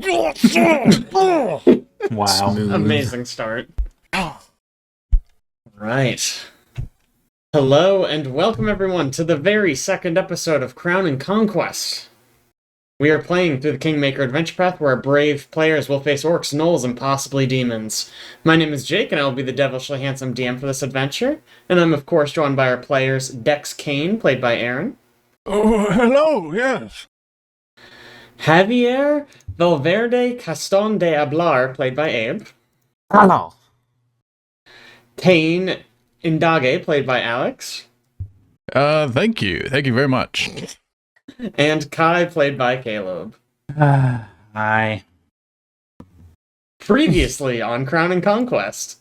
Wow. Smooth. Amazing start. Right. Hello and welcome everyone to the very second episode of Crown and Conquest. We are playing through the Kingmaker adventure path where our brave players will face orcs, gnolls, and possibly demons. My name is Jake and I will be the devilishly handsome DM for this adventure, and I'm of course joined by our players Dex Kane, played by Aaron. Oh, hello, yes. Javier, Valverde, Castejon de Abelar, played by Abe. Hello. Taenn, Indage, played by Alex. Thank you. Thank you very much. And Kai, played by Caleb. Hi. Previously on Crown and Conquest,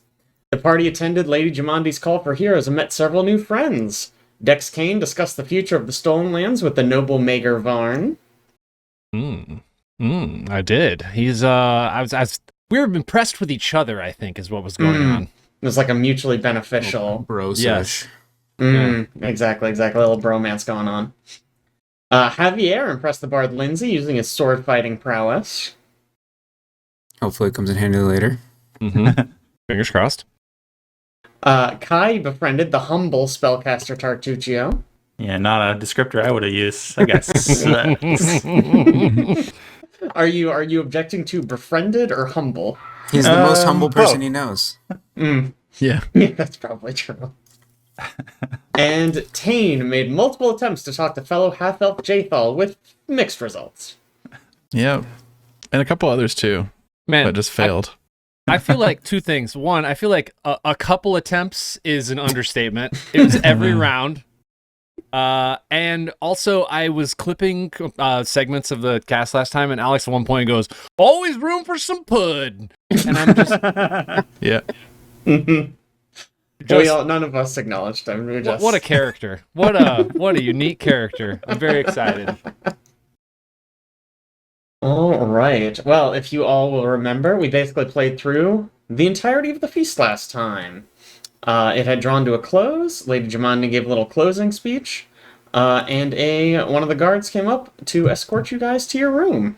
the party attended Lady Jamandi's call for heroes and met several new friends. Dex Kane discussed the future of the Stolen Lands with the noble Mager Varn. I did. He's we were impressed with each other, I think, is what was going on. It was like a mutually beneficial. Bro Yes. Exactly. A little bromance going on. Javier impressed the bard Lindsay using his sword fighting prowess. Hopefully it comes in handy later. Fingers crossed. Kai befriended the humble spellcaster Tartuccio. Yeah, not a descriptor I would have used, I guess. Are you objecting to befriended or humble? He's the most humble person both. he knows. Yeah. Yeah, that's probably true. And Taenn made multiple attempts to talk to fellow half-elf Jathal with mixed results. Yeah. And a couple others too, Man, but just failed. I feel like two things. One, I feel like a couple attempts is an understatement. It was every round. And also, I was clipping segments of the cast last time, and Alex at one point goes, "Always room for some pud," and I'm just Yeah. None of us acknowledged him. We were just... what a character! What a unique character! I'm very excited. All right. Well, if you all will remember, we basically played through the entirety of the feast last time. It had drawn to a close. Lady Jamandi gave a little closing speech, and one of the guards came up to escort you guys to your room.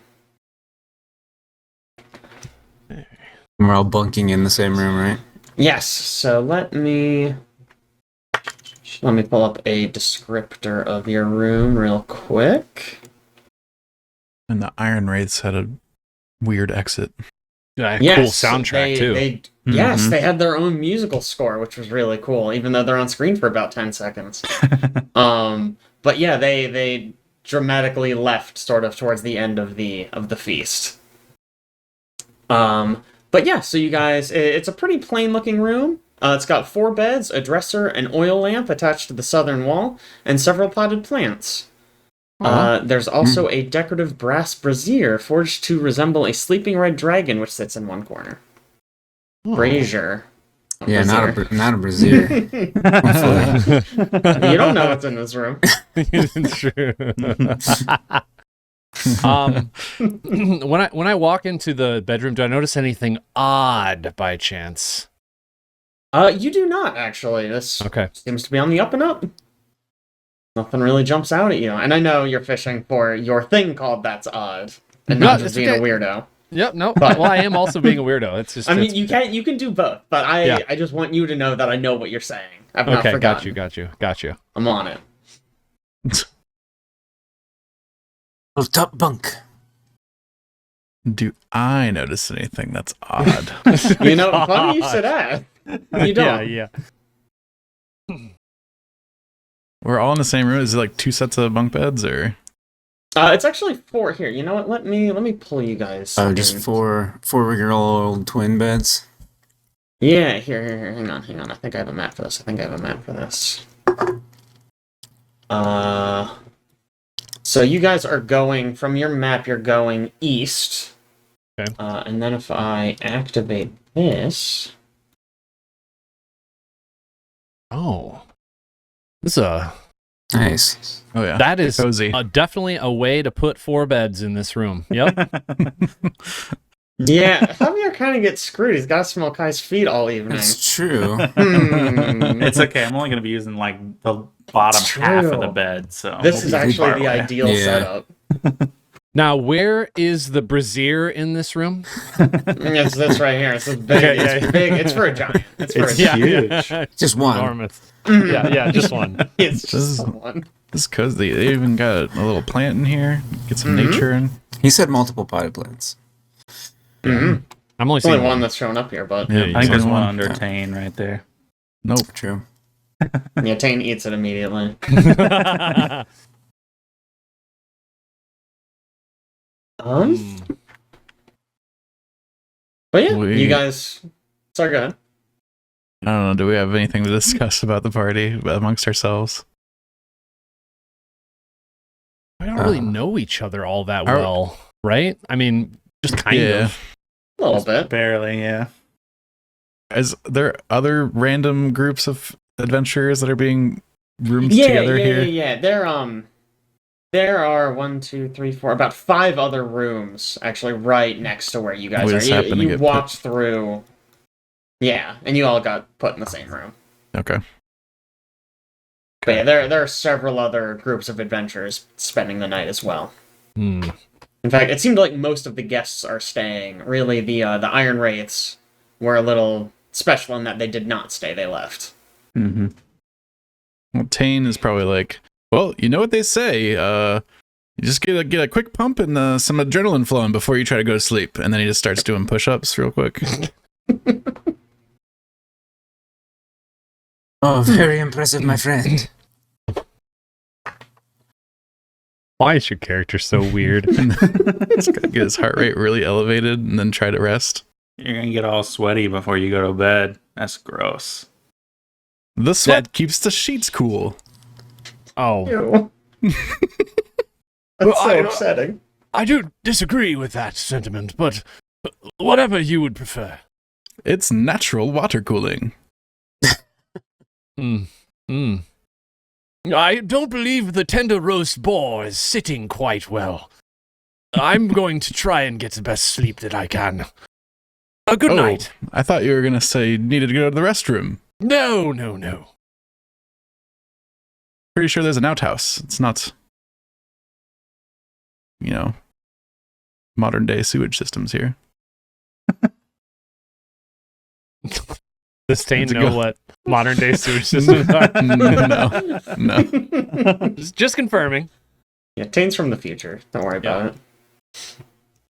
We're all bunking in the same room, right? Yes. So let me pull up a descriptor of your room real quick. And the Iron Wraiths had a weird exit. Yeah, Yes, cool soundtrack too. Yes, they had their own musical score, which was really cool, even though they're on screen for about 10 seconds. But yeah, they dramatically left sort of towards the end of the feast. But yeah, so you guys, it's a pretty plain looking room. It's got 4 beds, a dresser, an oil lamp attached to the southern wall, and several potted plants. There's also a decorative brass brazier forged to resemble a sleeping red dragon, which sits in one corner. Brazier. Yeah, not a brazier. You don't know what's in this room. It's true. When I walk into the bedroom, do I notice anything odd by chance? You do not, actually. This seems to be on the up and up. Nothing really jumps out at you. And I know you're fishing for your thing called That's Odd, and not just being a weirdo. Yep, no. Well, I am also being a weirdo. It's just. I mean, you can do both, but I just want you to know that I know what you're saying. I've not forgotten. Got you. I'm on it. Top bunk. Do I notice anything that's odd? You know, funny you should ask. You don't. Yeah. We're all in the same room. Is it like 2 sets of bunk beds or? It's actually 4 here. You know what? Let me pull you guys. Oh, just 4 regular old twin beds. Yeah, here. Hang on. I think I have a map for this. So you guys are going from your map. You're going east. Okay. And then if I activate this. Oh. This is Nice. Oh yeah. that is cozy. Definitely a way to put 4 beds in this room. Yep. Yeah, Javier kind of gets screwed. He's got to smell Kai's feet all evening. That's true. It's okay. I'm only going to be using like the bottom half of the bed. So This is actually the ideal setup. Now, where is the brazier in this room? It's this right here. It's this big. Okay, it's yeah. big. It's for a giant. It's for a It's giant. huge. Just one. Enormous. Mhm. Yeah, just one. It's This just is- one. This is cozy. They even got a little plant in here. Get some nature in. He said multiple potted plants. Mm-hmm. I'm only There's only seeing one that's showing up here, but Yeah, I think there's Only one one. under Taenn right there. Nope. True. yeah, Taenn eats it immediately. Mm. But yeah, We- you guys. Sorry, go ahead. I don't know. Do we have anything to discuss about the party amongst ourselves? We don't really know each other all that Our- well, right? I mean, just kind Yeah. of. A little bit. Barely, yeah. Is there other random groups of adventurers that are being roomed Yeah, together yeah, here? yeah. There are 1, 2, 3, 4, about 5 other rooms actually right next to where you guys We are. just happened to You get walked through. Yeah, and you all got put in the same room. Okay. But yeah, there are several other groups of adventurers spending the night as well. Hmm. In fact, it seemed like most of the guests are staying. Really, the Iron Wraiths were a little special in that they did not stay; they left. Mm-hmm. Well, Taenn is probably like, well, you know what they say. You just get a quick pump and some adrenaline flowing before you try to go to sleep, and then he just starts doing push-ups real quick. Oh, very impressive, my friend. Why is your character so weird? He's got to get his heart rate really elevated and then try to rest. You're gonna get all sweaty before you go to bed. That's gross. The sweat keeps the sheets cool. Oh, Ew. That's so upsetting. I do disagree with that sentiment, but whatever you would prefer. It's natural water cooling. I don't believe the tender roast boar is sitting quite well. I'm going to try and get the best sleep that I can. Good night. I thought you were going to say you needed to go to the restroom. No. Pretty sure there's an outhouse. It's not, modern day sewage systems here. Does Taenn That's a know good- what modern day sewage systems are? No. Just confirming. Yeah, Taen's from the future. Don't worry about it.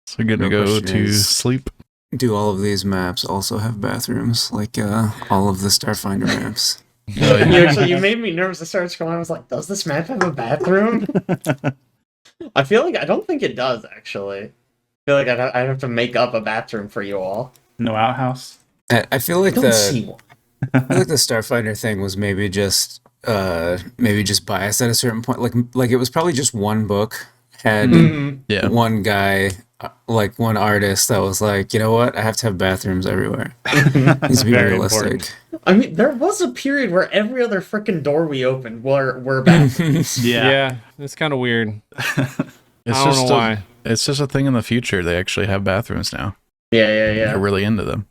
So we're going to Real go question to is- sleep. Do all of these maps also have bathrooms, like all of the Starfinder maps? You made me nervous to start scrolling. I was like, does this map have a bathroom? I feel like I don't think it does, actually. I feel like I'd have to make up a bathroom for you all. No outhouse. I feel like Don't see one. I feel like the Starfinder thing was maybe just biased at a certain point. Like it was probably just one book had Mhm. Yeah. one guy, like one artist that was like, you know what, I have to have bathrooms everywhere. Needs to be Very realistic. important. I mean, there was a period where every other freaking door we opened were bathrooms. Yeah, it's kind of weird. It's I don't know why. It's just a thing in the future. They actually have bathrooms now. Yeah. They're really into them.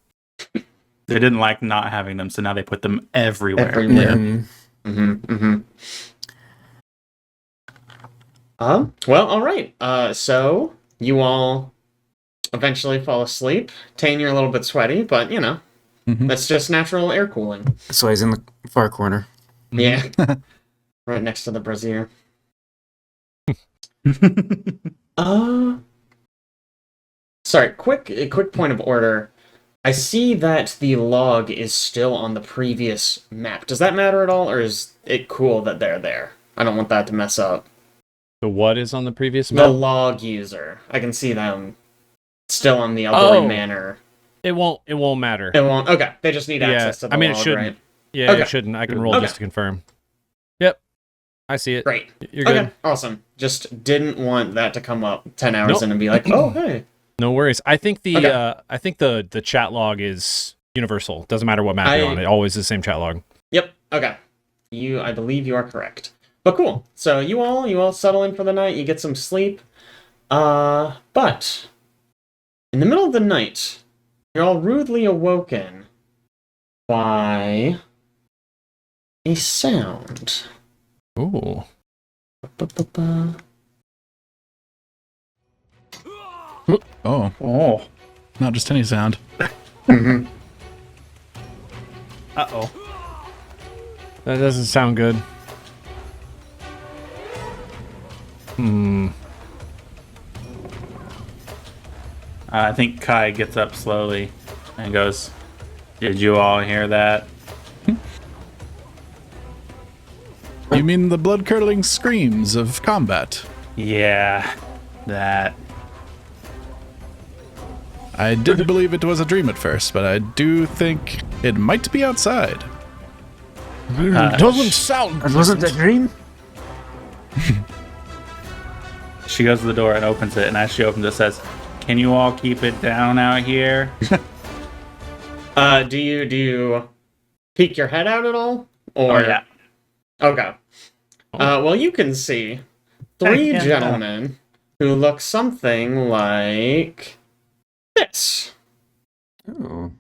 They didn't like not having them, so now they put them everywhere. Everywhere. Mhm. Mm-hmm. Well, all right. So you all eventually fall asleep. Taenn, you're a little bit sweaty, but Mhm. that's just natural air cooling. So he's in the far corner. Yeah, right next to the brazier. Sorry. Quick point of order. I see that the log is still on the previous map. Does that matter at all, or is it cool that they're there? I don't want that to mess up. The what is on the previous The map? log user. I can see them still on the elderly Oh. manor. It won't matter. It won't. Okay, they just need Yeah, access to the I mean, it log, shouldn't. right? Yeah, Okay. it shouldn't. I can roll Okay. just to confirm. Yep. I see it. Great. You're good. Okay, awesome. Just didn't want that to come up 10 hours Nope. in and be like, oh, hey. No worries. I think the Okay. the chat log is universal. Doesn't matter what map you're on. It always is the same chat log. Yep, okay. I believe you are correct. But cool. So you all settle in for the night, you get some sleep. But in the middle of the night, you're all rudely awoken by a sound. Ooh. Ba-ba-ba. Oh, Oh. not just any sound. Mm-hmm. Uh-oh. That doesn't sound good. I think Kai gets up slowly and goes, "Did you all hear that?" You mean the blood-curdling screams of combat? Yeah, that. I did believe it was a dream at first, but I do think it might be outside. Doesn't sound It wasn't a dream? She goes to the door and opens it, and as she opens it, says, "Can you all keep it down out here?" Do you peek your head out at all? Or Oh, yeah. Okay. Well, you can see three Yeah. gentlemen who look something like this. Oh.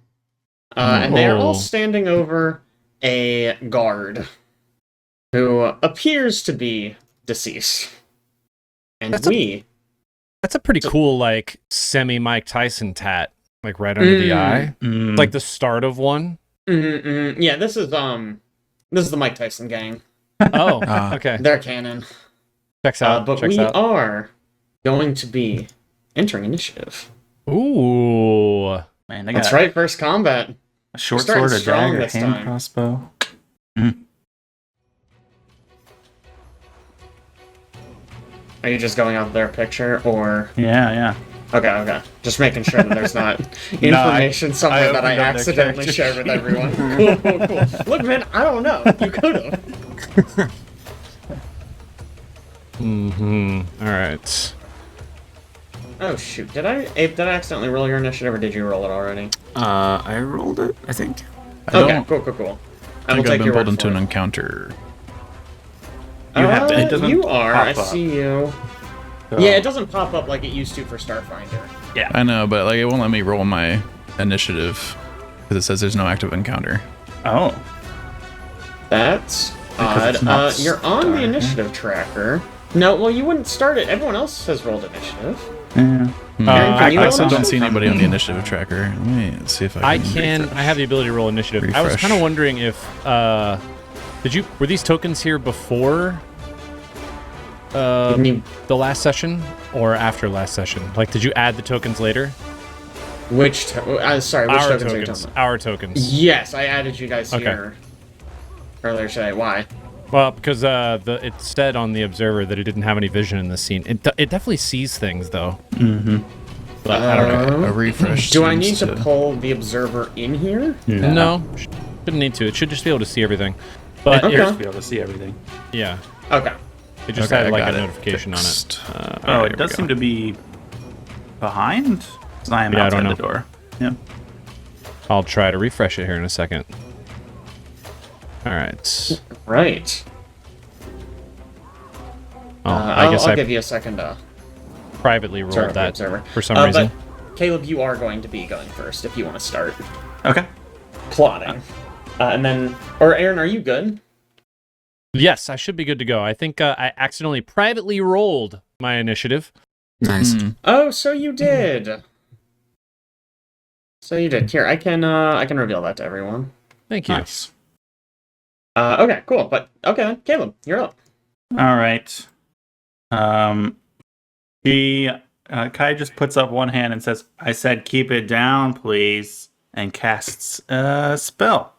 And they are all Oh. standing over a guard who appears to be deceased. And That's that's a pretty cool, like, semi Mike Tyson tat, like right under the eye. Mm. Like the start of one. Yeah, this is the Mike Tyson gang. Oh, Ah. okay. They're canon. Checks out. But checks we out. are going to be entering initiative. Ooh. Man, they got That's right, first combat. a short We're starting sword, a strong dagger, a this hand time. crossbow. Are you just going off their picture, or Yeah. okay? Just making sure that there's not No, information somewhere that I opened up their accidentally character shared with everyone. Cool. Look, man, I don't know. You could have. All right. Oh shoot! Did I accidentally roll your initiative, or did you roll it already? I rolled it, I think. I Okay, don't cool. I think will I've take been your pulled word into for an it. encounter. You have to. It doesn't You are. I pop up. see you. So- Yeah, it doesn't pop up like it used to for Starfinder. I know, but like it won't let me roll my initiative because it says there's no active encounter. Oh. That's Because it's odd. not You're on the starting. initiative tracker. No, well, you wouldn't start it. Everyone else has rolled initiative. Yeah. can you I roll also don't initiative? see anybody on the initiative tracker. Let me see if I I can. can. I have the ability to roll initiative. I was Refresh. kind of wondering if were these tokens here before Didn't you- the last session or after last session? Like, did you add the tokens later? sorry, which tokens are you talking about? Our tokens. Yes, I added you guys Okay. here earlier today. Why? Well, because it said on the observer that it didn't have any vision in the scene. It definitely sees things though. Mm-hmm. But I don't know. A refresh. Do I need seems to pull the observer in here? No, shouldn't need to. It should just be able to see everything. But Okay. it- Just be able to see everything. yeah, Okay. it just Okay, had I like got a it. notification Fixed. on it. Oh, it does seem to be behind. 'Cause I am Yeah, I outside don't the know. door. Yeah. I'll try to refresh it here in a second. All right. Right. Oh, I guess I'll I give you a second to privately rolled start up the that observer. for some reason. But Caleb, you are going to be going first if you want to start Okay. plotting. And then, or Aaron, are you good? Yes, I should be good to go. I think I accidentally privately rolled my initiative. Nice. Oh, so you did. So you did. Here, I can reveal that to everyone. Thank you. Nice. Okay, cool. But okay, Caleb, you're up. All right. Kai just puts up one hand and says, "I said keep it down, please," and casts a spell.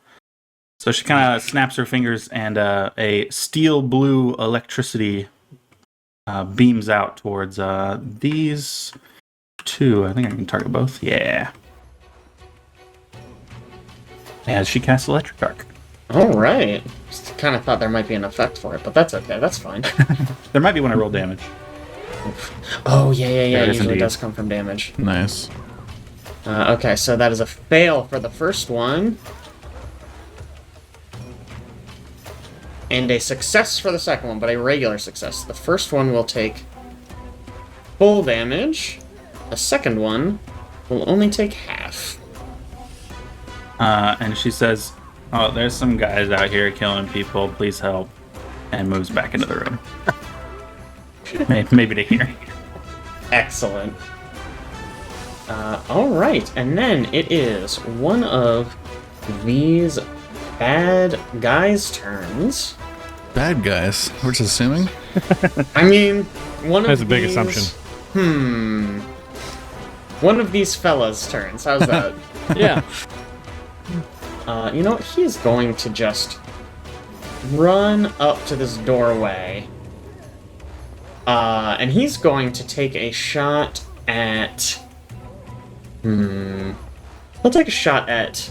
So she kind of snaps her fingers, and a steel blue electricity beams out towards these two. I think I can target both. Yeah. As she casts electric arc. All right. Just kind of thought there might be an effect for it, but that's okay. That's fine. There might be when I roll damage. Oh yeah. There It is usually indeed. does come from damage. Nice. Okay, so that is a fail for the first one. And a success for the second one, but a regular success. The first one will take full damage. The second one will only take half. And she says, "Oh, there's some guys out here killing people. Please help." And moves back into the room. Maybe to here. Excellent. All right, and then it is one of these bad guys' turns. Bad guys. We're just assuming. I mean, one of That's a big these- assumption. One of these fellas' turns. How's that? Yeah. You know what? He's going to just run up to this doorway. And he's going to take a shot at... He'll take a shot at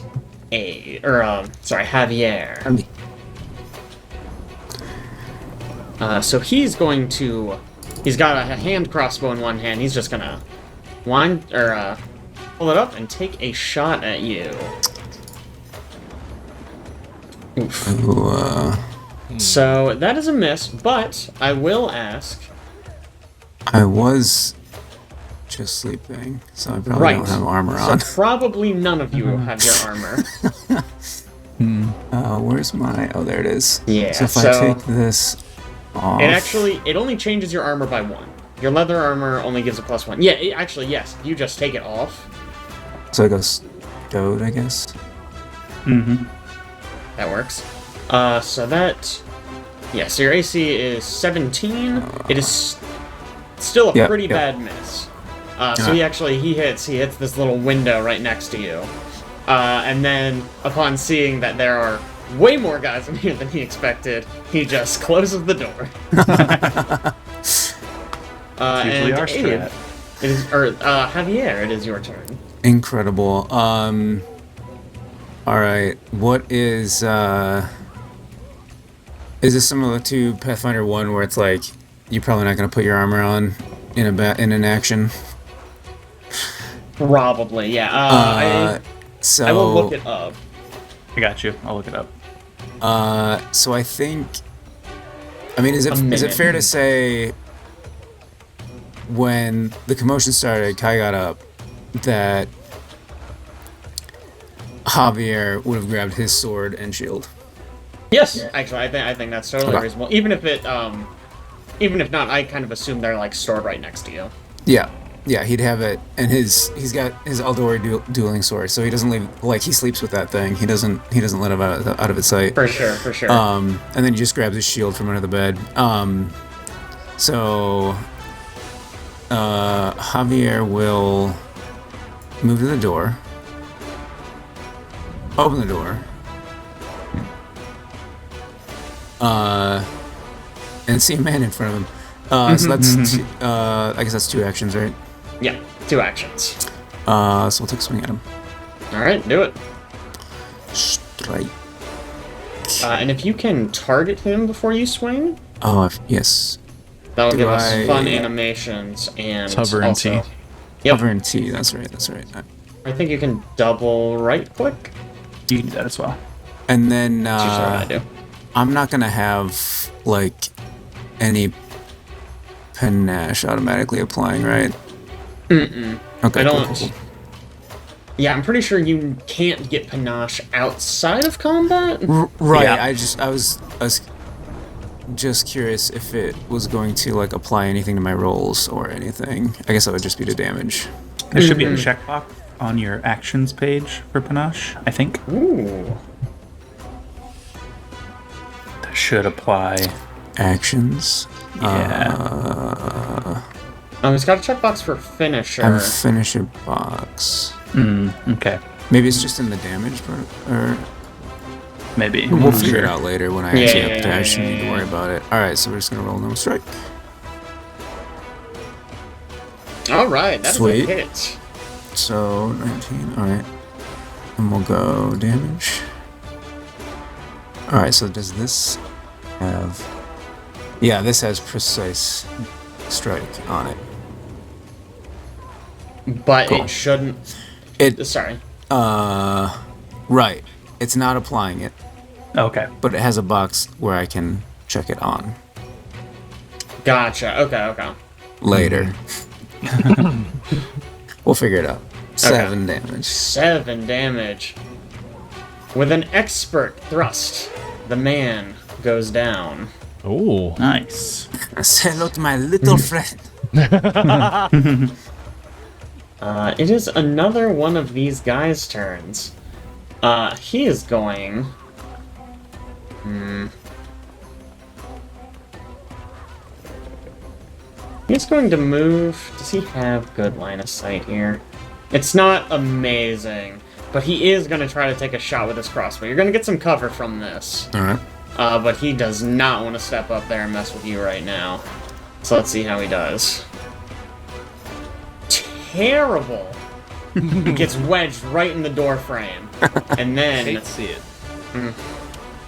Javier. So he's going to... He's got a hand crossbow in one hand. He's just gonna pull it up and take a shot at you. Oof. Ooh, So that is a miss, but I will ask. I was just sleeping, so I probably Right. don't have armor So on. probably none of you have your armor. Where's my... Oh, there it is. Yeah, So if so- I take this off... It only changes your armor by 1. Your leather armor only gives a +1. Yeah, yes. You just take it off. So it goes stowed, I guess. Mm-hmm. That works. So that... Yeah, so your AC is 17. It is still a Yeah, pretty yeah. bad miss. So he hits this little window right next to you. And then, upon seeing that there are way more guys in here than he expected, he just closes the door. Usually our Abe, strat. Javier, it is your turn. Incredible. Alright, what is this similar to Pathfinder 1 where it's like, you're probably not going to put your armor on in an action? Probably, yeah. I will look it up. I got you. I'll look it up. So I think... I mean, is it minute. fair to say when the commotion started, Kai got up, that Javier would have grabbed his sword and shield? Yes, actually, I think that's totally Okay. reasonable. Even if not, I kind of assume they're like stored right next to you. Yeah, he'd have it, and he's got his Aldori dueling sword, so he doesn't leave, like, he sleeps with that thing. He doesn't let it out of its sight. For sure. And then he just grabs his shield from under the bed. So Javier will move to the door, open the door, and see a man in front of him. So that's I guess that's 2 actions, right? Yeah, 2 actions. So we'll take a swing at him. All right, do it. Strike. And if you can target him before you swing, Yes. that will Do give us I- fun animations and It's hover and also, T. Yep. Hover and T. That's right. I think you can double right click. You can do that as well. And then That's usually what I do. I'm not gonna have like any panache automatically applying, right? Okay. I cool, don't. cool, cool. Yeah, I'm pretty sure you can't get panache outside of combat. Right. Yeah. I was just curious if it was going to like apply anything to my rolls or anything. I guess that would just be to damage. There should be a checkbox on your actions page for panache, I think. Ooh. That should apply. Actions. Yeah. It's got a checkbox for finisher. I have a finisher box. Okay. Maybe it's just in the damage part, or Maybe. we'll figure it out later when I Yeah, actually, yeah, actually yeah, need to yeah. worry about it. All right, so we're just gonna roll no strike. All right, that's a Sweet. hit. So 19. All right, and we'll go damage. All right, so does this have? Yeah, this has precise strike on it. But Cool. it shouldn't. It Sorry. right. It's not applying it, Okay. but it has a box where I can check it on Gotcha. Okay. later. We'll figure it out. 7 damage. 7 damage. With an expert thrust, the man goes down. Oh. Nice. Say hello to my little friend. It is another one of these guys' turns. He is going... He's going to move... Does he have good line of sight here? It's not amazing, but he is going to try to take a shot with his crossbow. You're going to get some cover from this. Alright. But he does not want to step up there and mess with you right now. So let's see how he does. Terrible! He gets wedged right in the door frame. And then... Hate to see it.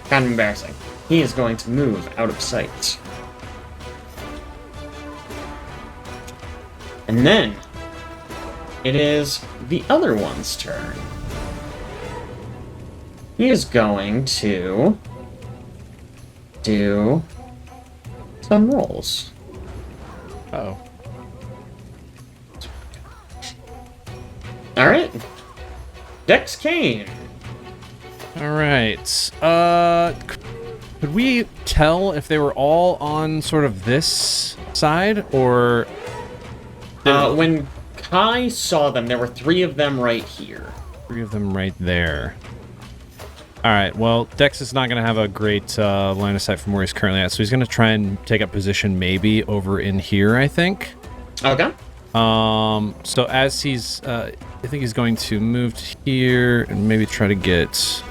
Kind of embarrassing. He is going to move out of sight. And then... it is the other one's turn. He is going to... do... some rolls. Oh. Alright. Dex Kane. All right. Could we tell if they were all on sort of this side, or... When Kai saw them, there were 3 of them right here. 3 of them right there. All right, well, Dex is not going to have a great line of sight from where he's currently at, so he's going to try and take up position maybe over in here, I think. Okay. So as he's... I think he's going to move to here and maybe try to get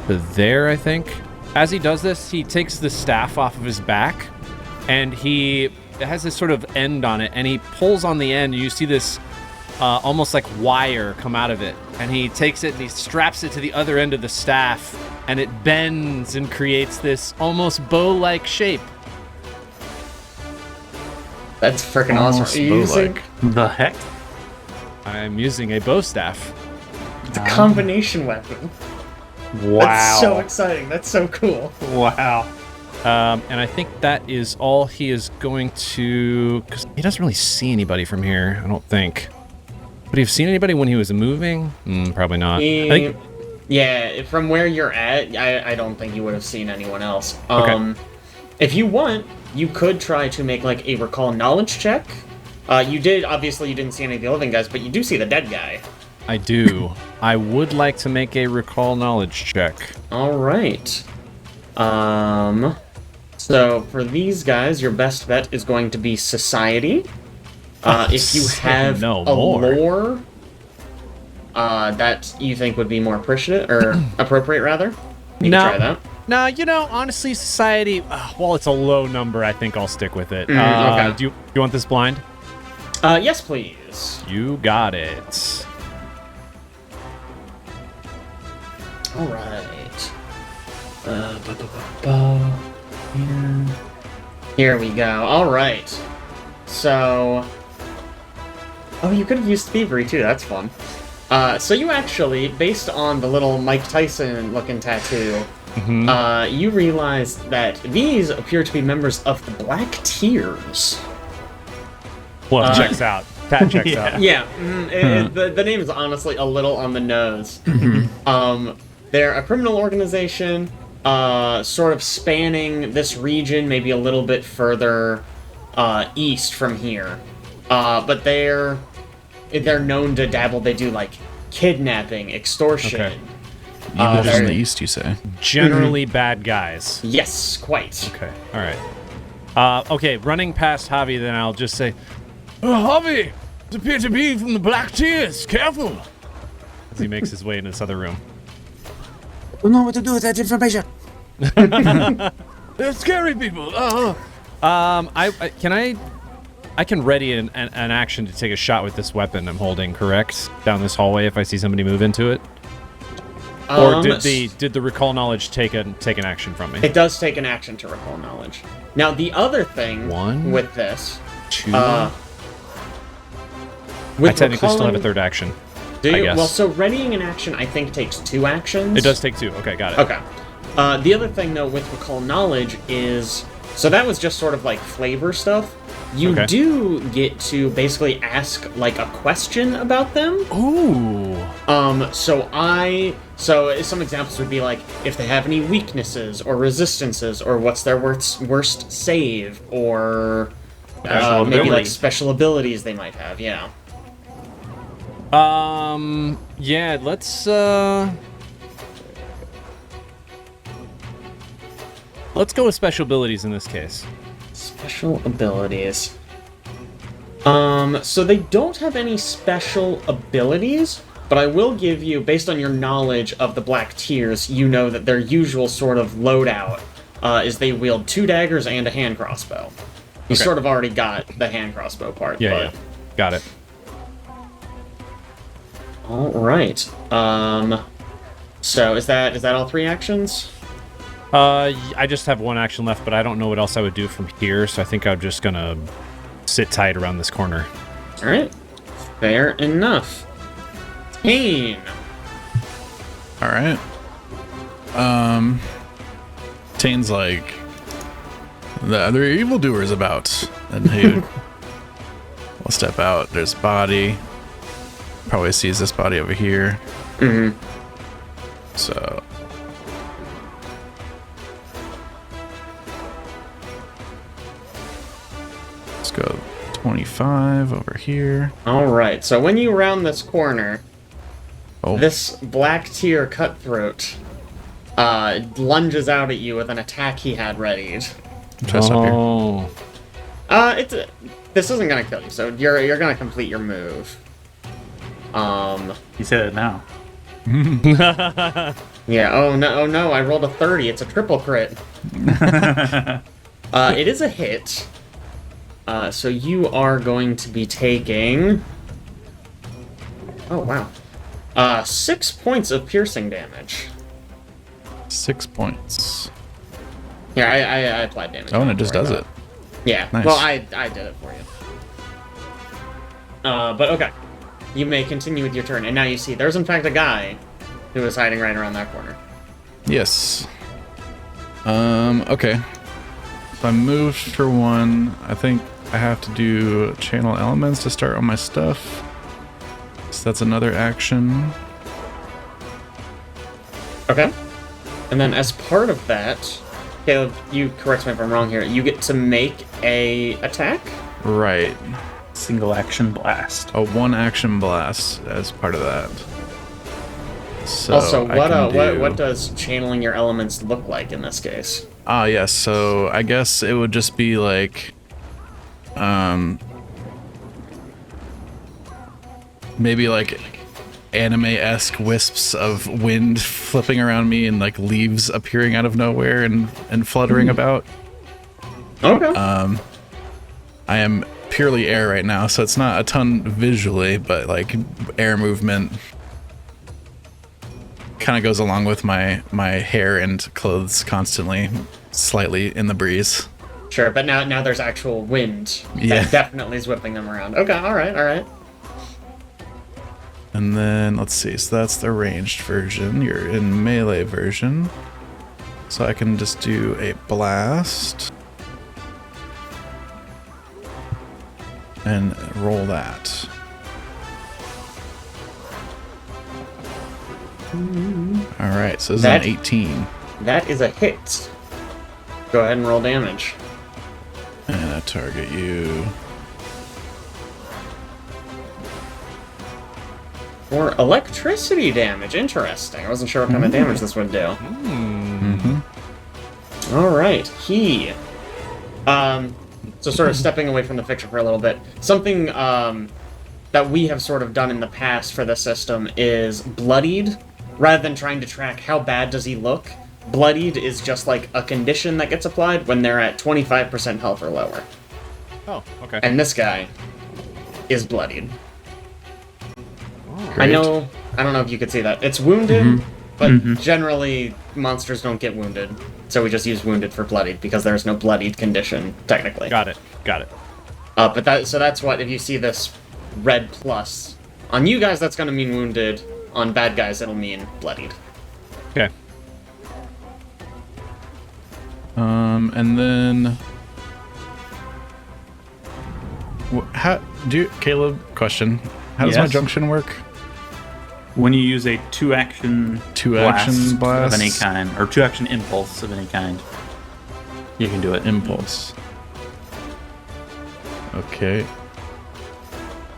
to there, I think. As he does this, he takes the staff off of his back, and it has this sort of end on it, and he pulls on the end, and you see this almost like wire come out of it, and he takes it and he straps it to the other end of the staff, and it bends and creates this almost bow-like shape. That's freaking awesome. Are you using The heck? I'm using a bow staff. the combination weapon? Wow. That's so exciting. That's so cool. Wow. And I think that is all he is going to... because he doesn't really see anybody from here, I don't think. Would he have seen anybody when he was moving? Probably not. I think... Yeah, from where you're at, I don't think you would have seen anyone else. Okay. If you want, you could try to make like a recall knowledge check. Obviously you didn't see any of the living guys, but you do see the dead guy. I do. I would like to make a recall knowledge check. Alright. So for these guys, your best bet is going to be society. If you have no a more. lore that you think would be more appreciative or appropriate, rather, you can try that. No, honestly, society, while it's a low number, I think I'll stick with it. Okay. Do you want this blind? Yes, please. You got it. All right. Here we go. All right. So, you could have used thievery too. That's fun. So you actually, based on the little Mike Tyson-looking tattoo, you realize that these appear to be members of the Black Tears. Well, checks out. That checks out. Yeah, the name is honestly a little on the nose. They're a criminal organization, sort of spanning this region, maybe a little bit further east from here. But they're known to dabble. They do like kidnapping, extortion. Okay. Evil in the east, you say? Generally bad guys. Yes, quite. Okay, all right. Okay, running past Javi, then I'll just say, Javi, it appears to be from the Black Tears. Careful. As he makes his way into this other room. I don't know what to do with that information. They're scary people. I can ready an action to take a shot with this weapon I'm holding, correct? Down this hallway if I see somebody move into it? Or did the recall knowledge take an action from me? It does take an action to recall knowledge. Now the other thing with this, 2. I technically still have a third action. Do you? I guess. Well, so readying an action I think takes 2 actions. It does take 2. Okay, got it. Okay. The other thing though with recall knowledge is, so that was just sort of like flavor stuff. You do get to basically ask like a question about them. Ooh. So some examples would be like if they have any weaknesses or resistances, or what's their worst save, or maybe like special abilities they might have. Yeah. Yeah, let's go with special abilities in this case. Special abilities. So they don't have any special abilities, but I will give you, based on your knowledge of the Black Tears, you know that their usual sort of loadout is they wield 2 daggers and a hand crossbow. You sort of already got the hand crossbow part. Yeah, yeah. Got it. All right. So is that all 3 actions? I just have 1 action left, but I don't know what else I would do from here, so I think I'm just gonna sit tight around this corner. All right. Fair enough. Taenn. All right. Taenn's like, the other evildoers about, and he will step out. There's a body. Probably sees this body over here. Mm-hmm. So let's go 25 over here. All right. So when you round this corner, Oh, this Black Tear cutthroat lunges out at you with an attack he had readied. chest up here. Oh. This isn't gonna kill you, so you're gonna complete your move. You said it now. Yeah. Oh no! I rolled a 30. It's a triple crit. It is a hit. So you are going to be taking. Oh wow. 6 points of piercing damage. 6 points. Yeah, I applied damage. Oh, and it just does it. Yeah. Nice. Well, I did it for you. But okay. You may continue with your turn, and now you see there's in fact a guy who is hiding right around that corner. Yes. Okay. So I moved for 1. I think I have to do channel elements to start on my stuff. So that's another action. Okay. And then as part of that, Caleb, you correct me if I'm wrong here, you get to make a attack? Right. Single action blast. A 1 action blast as part of that. So Also, I can do... what does channeling your elements look like in this case? Ah, yes. So I guess it would just be like, maybe like anime-esque wisps of wind flipping around me and like leaves appearing out of nowhere and fluttering about. Okay. I am purely air right now, so it's not a ton visually, but like air movement kind of goes along with my hair and clothes constantly slightly in the breeze. Sure, but now there's actual wind. Yeah. That definitely is whipping them around. Okay, alright. And then let's see, so that's the ranged version. You're in melee version. So I can just do a blast. And roll that. Alright, so this is an 18. That is a hit. Go ahead and roll damage. And I target you. Or electricity damage. Interesting. I wasn't sure what kind of damage this would do. Mm-hmm. Alright, he. So sort of stepping away from the fiction for a little bit. Something that we have sort of done in the past for the system is bloodied. Rather than trying to track how bad does he look, bloodied is just like a condition that gets applied when they're at 25% health or lower. Oh, okay. And this guy is bloodied. Great. I don't know if you could see that. It's wounded, but generally monsters don't get wounded. So we just use wounded for bloodied because there's no bloodied condition, technically. Got it. But that's what, if you see this red plus, on you guys that's gonna mean wounded, on bad guys it'll mean bloodied. Okay. And then... Caleb, question. How does my Yes? junction work? When you use a 2-action blast of any kind, or 2-action impulse of any kind, you can do it. Impulse. Okay.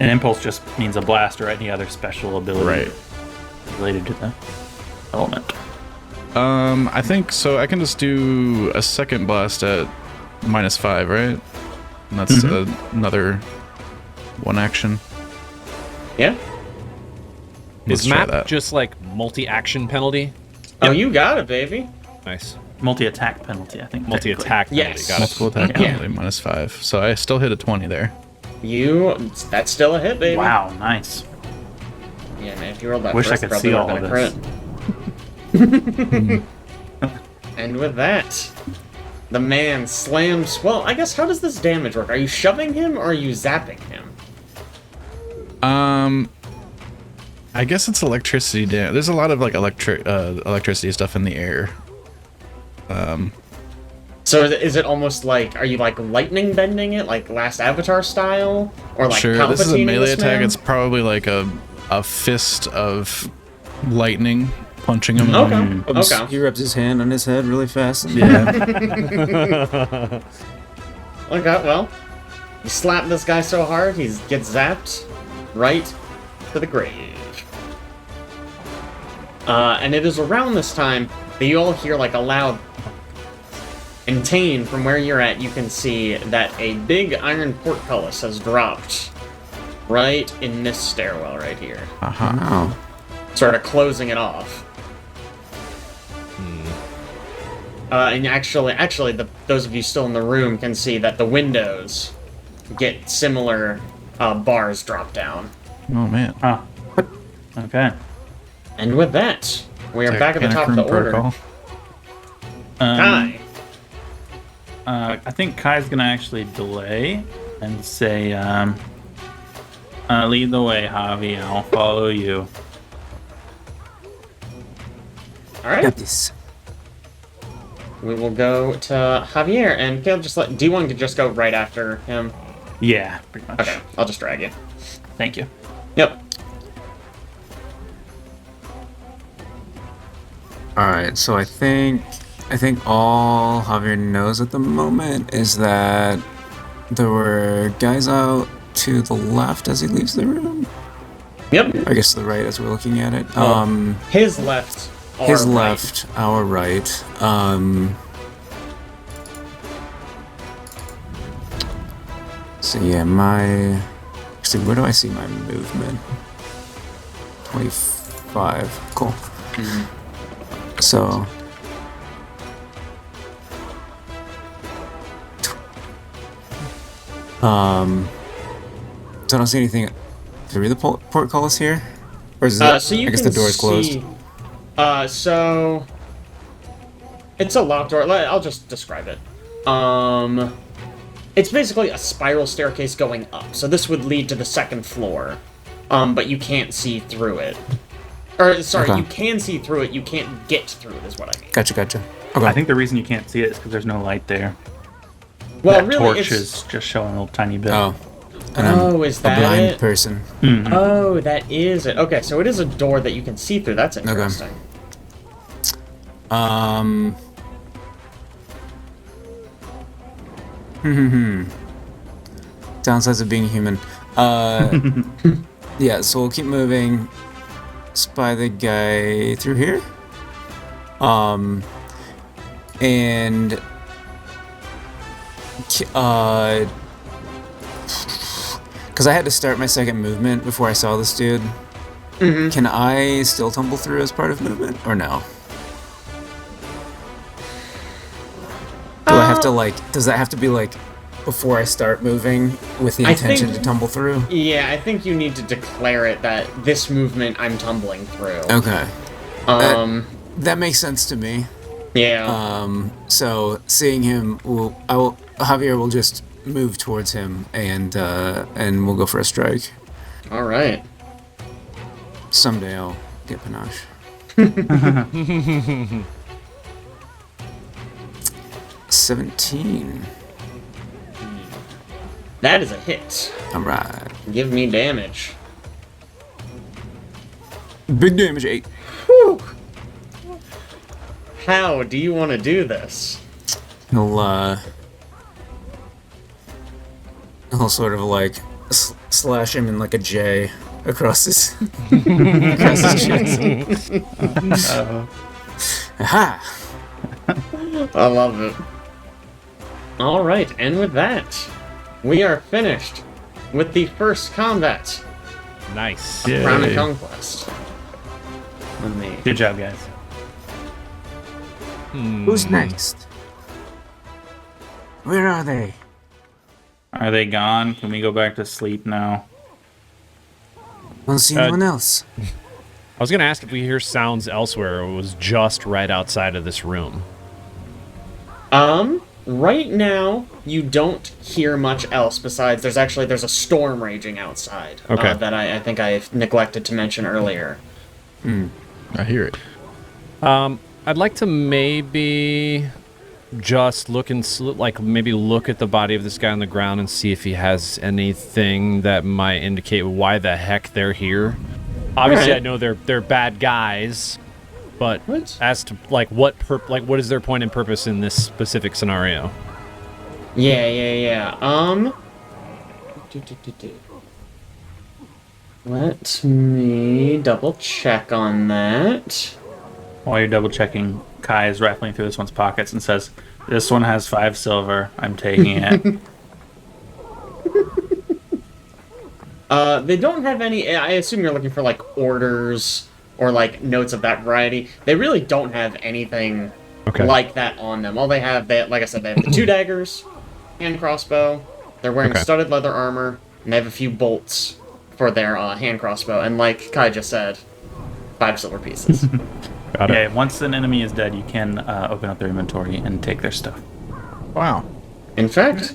An impulse just means a blast or any other special ability Right. related to the element. I think so. I can just do a second blast at -5, right? And that's another one action. Yeah. Let's Is try map that. just like multi-action penalty? Oh, you got it, baby. Nice. Multi-attack penalty, I think. Multi-attack penalty. Yes. Got it. Multiple attack Yeah. penalty, -5. So I still hit a 20 there. That's still a hit, baby. Wow, nice. Yeah, man, if you rolled that Wish I first, could probably see would've all been of a crit. And with that, the man slams... Well, I guess, how does this damage work? Are you shoving him, or are you zapping him? I guess it's electricity. There's a lot of like electricity stuff in the air. So is it almost like... Are you, like, lightning bending it, like Last Avatar style? Or, like, Sure, this is a Palpatine-ing melee this attack. man? It's probably like a fist of lightning punching him. Okay, Oops. okay. He rubs his hand on his head really fast. Yeah. Okay, well, you slap this guy so hard, he gets zapped right to the grave. And it is around this time that you all hear like a loud... And Taenn, from where you're at, you can see that a big iron portcullis has dropped right in this stairwell right here, Oh. sort of closing it off. And actually, those of you still in the room can see that the windows get similar bars drop down. Oh man. Huh. Okay. And with that, we are back at the top of the order. Kai. I think Kai's gonna actually delay and say, lead the way, Javi. I'll follow you. All right, Got this. we will go to Javier, and Caleb, do you want to just go right after him? Yeah, pretty much. Okay, I'll just drag you. Thank you. Yep. Alright, so I think all Javier knows at the moment is that there were guys out to the left as he leaves the room. Yep. I guess to the right as we're looking at it. His left. Our His right. left, our right. So yeah, actually, where do I see my movement? 25. Cool. So. So I don't see anything. Is there the portcullis here? Or is it, So you I guess can the door's closed. see, so it's a locked door. I'll just describe it. It's basically a spiral staircase going up. So this would lead to the second floor, but you can't see through it. Or sorry, Okay. you can see through it. You can't get through it. Is what I mean. Gotcha. Okay. I think the reason you can't see it is because there's no light there. Well, That really, torch it's... is just showing a little tiny bit. Oh. And I'm Oh, is a that blind it? person. Oh, that is it. Okay, so it is a door that you can see through. That's interesting. Downsides of being human. Yeah, so we'll keep moving. Spy the guy through here. And because I had to start my second movement before I saw this dude. Can I still tumble through as part of movement or no? Do I have to does that have to be before I start moving with the I intention think- to tumble through? Yeah, I think you need to declare it that this movement I'm tumbling through. Okay. That makes sense to me. Yeah. So seeing him, Javier will just move towards him and we'll go for a strike. All right. Someday I'll get panache. 17. That is a hit. Alright. Give me damage. Big damage, 8. Whew. How do you want to do this? He'll sort of slash him in like a J across his across his chest. Aha! I love it. All right, and with that, we are finished with the first combat. Nice. Yay. Crown and Conquest. Let me. Good job, guys. Who's next? Where are they? Are they gone? Can we go back to sleep now? Don't see anyone else. I was gonna ask if we hear sounds elsewhere, or it was just right outside of this room. Right now, you don't hear much else besides there's a storm raging outside. Okay. That I think I neglected to mention earlier. I hear it. I'd like to maybe just look and maybe look at the body of this guy on the ground and see if he has anything that might indicate why the heck they're here. Obviously, Right. I know they're bad guys, but What? as to what is their point and purpose in this specific scenario? Yeah. Let me double check on that. While you're double checking, Kai is rattling through this one's pockets and says, "This one has 5 silver. I'm taking it." They don't have any. I assume you're looking for like orders or like notes of that variety. They really don't have anything like that on them. All they have, like I said, they have the 2 daggers, hand crossbow. They're wearing studded leather armor, and they have a few bolts for their hand crossbow. And like Kai just said, 5 silver pieces. Got it. Yeah, once an enemy is dead, you can open up their inventory and take their stuff. Wow. In fact,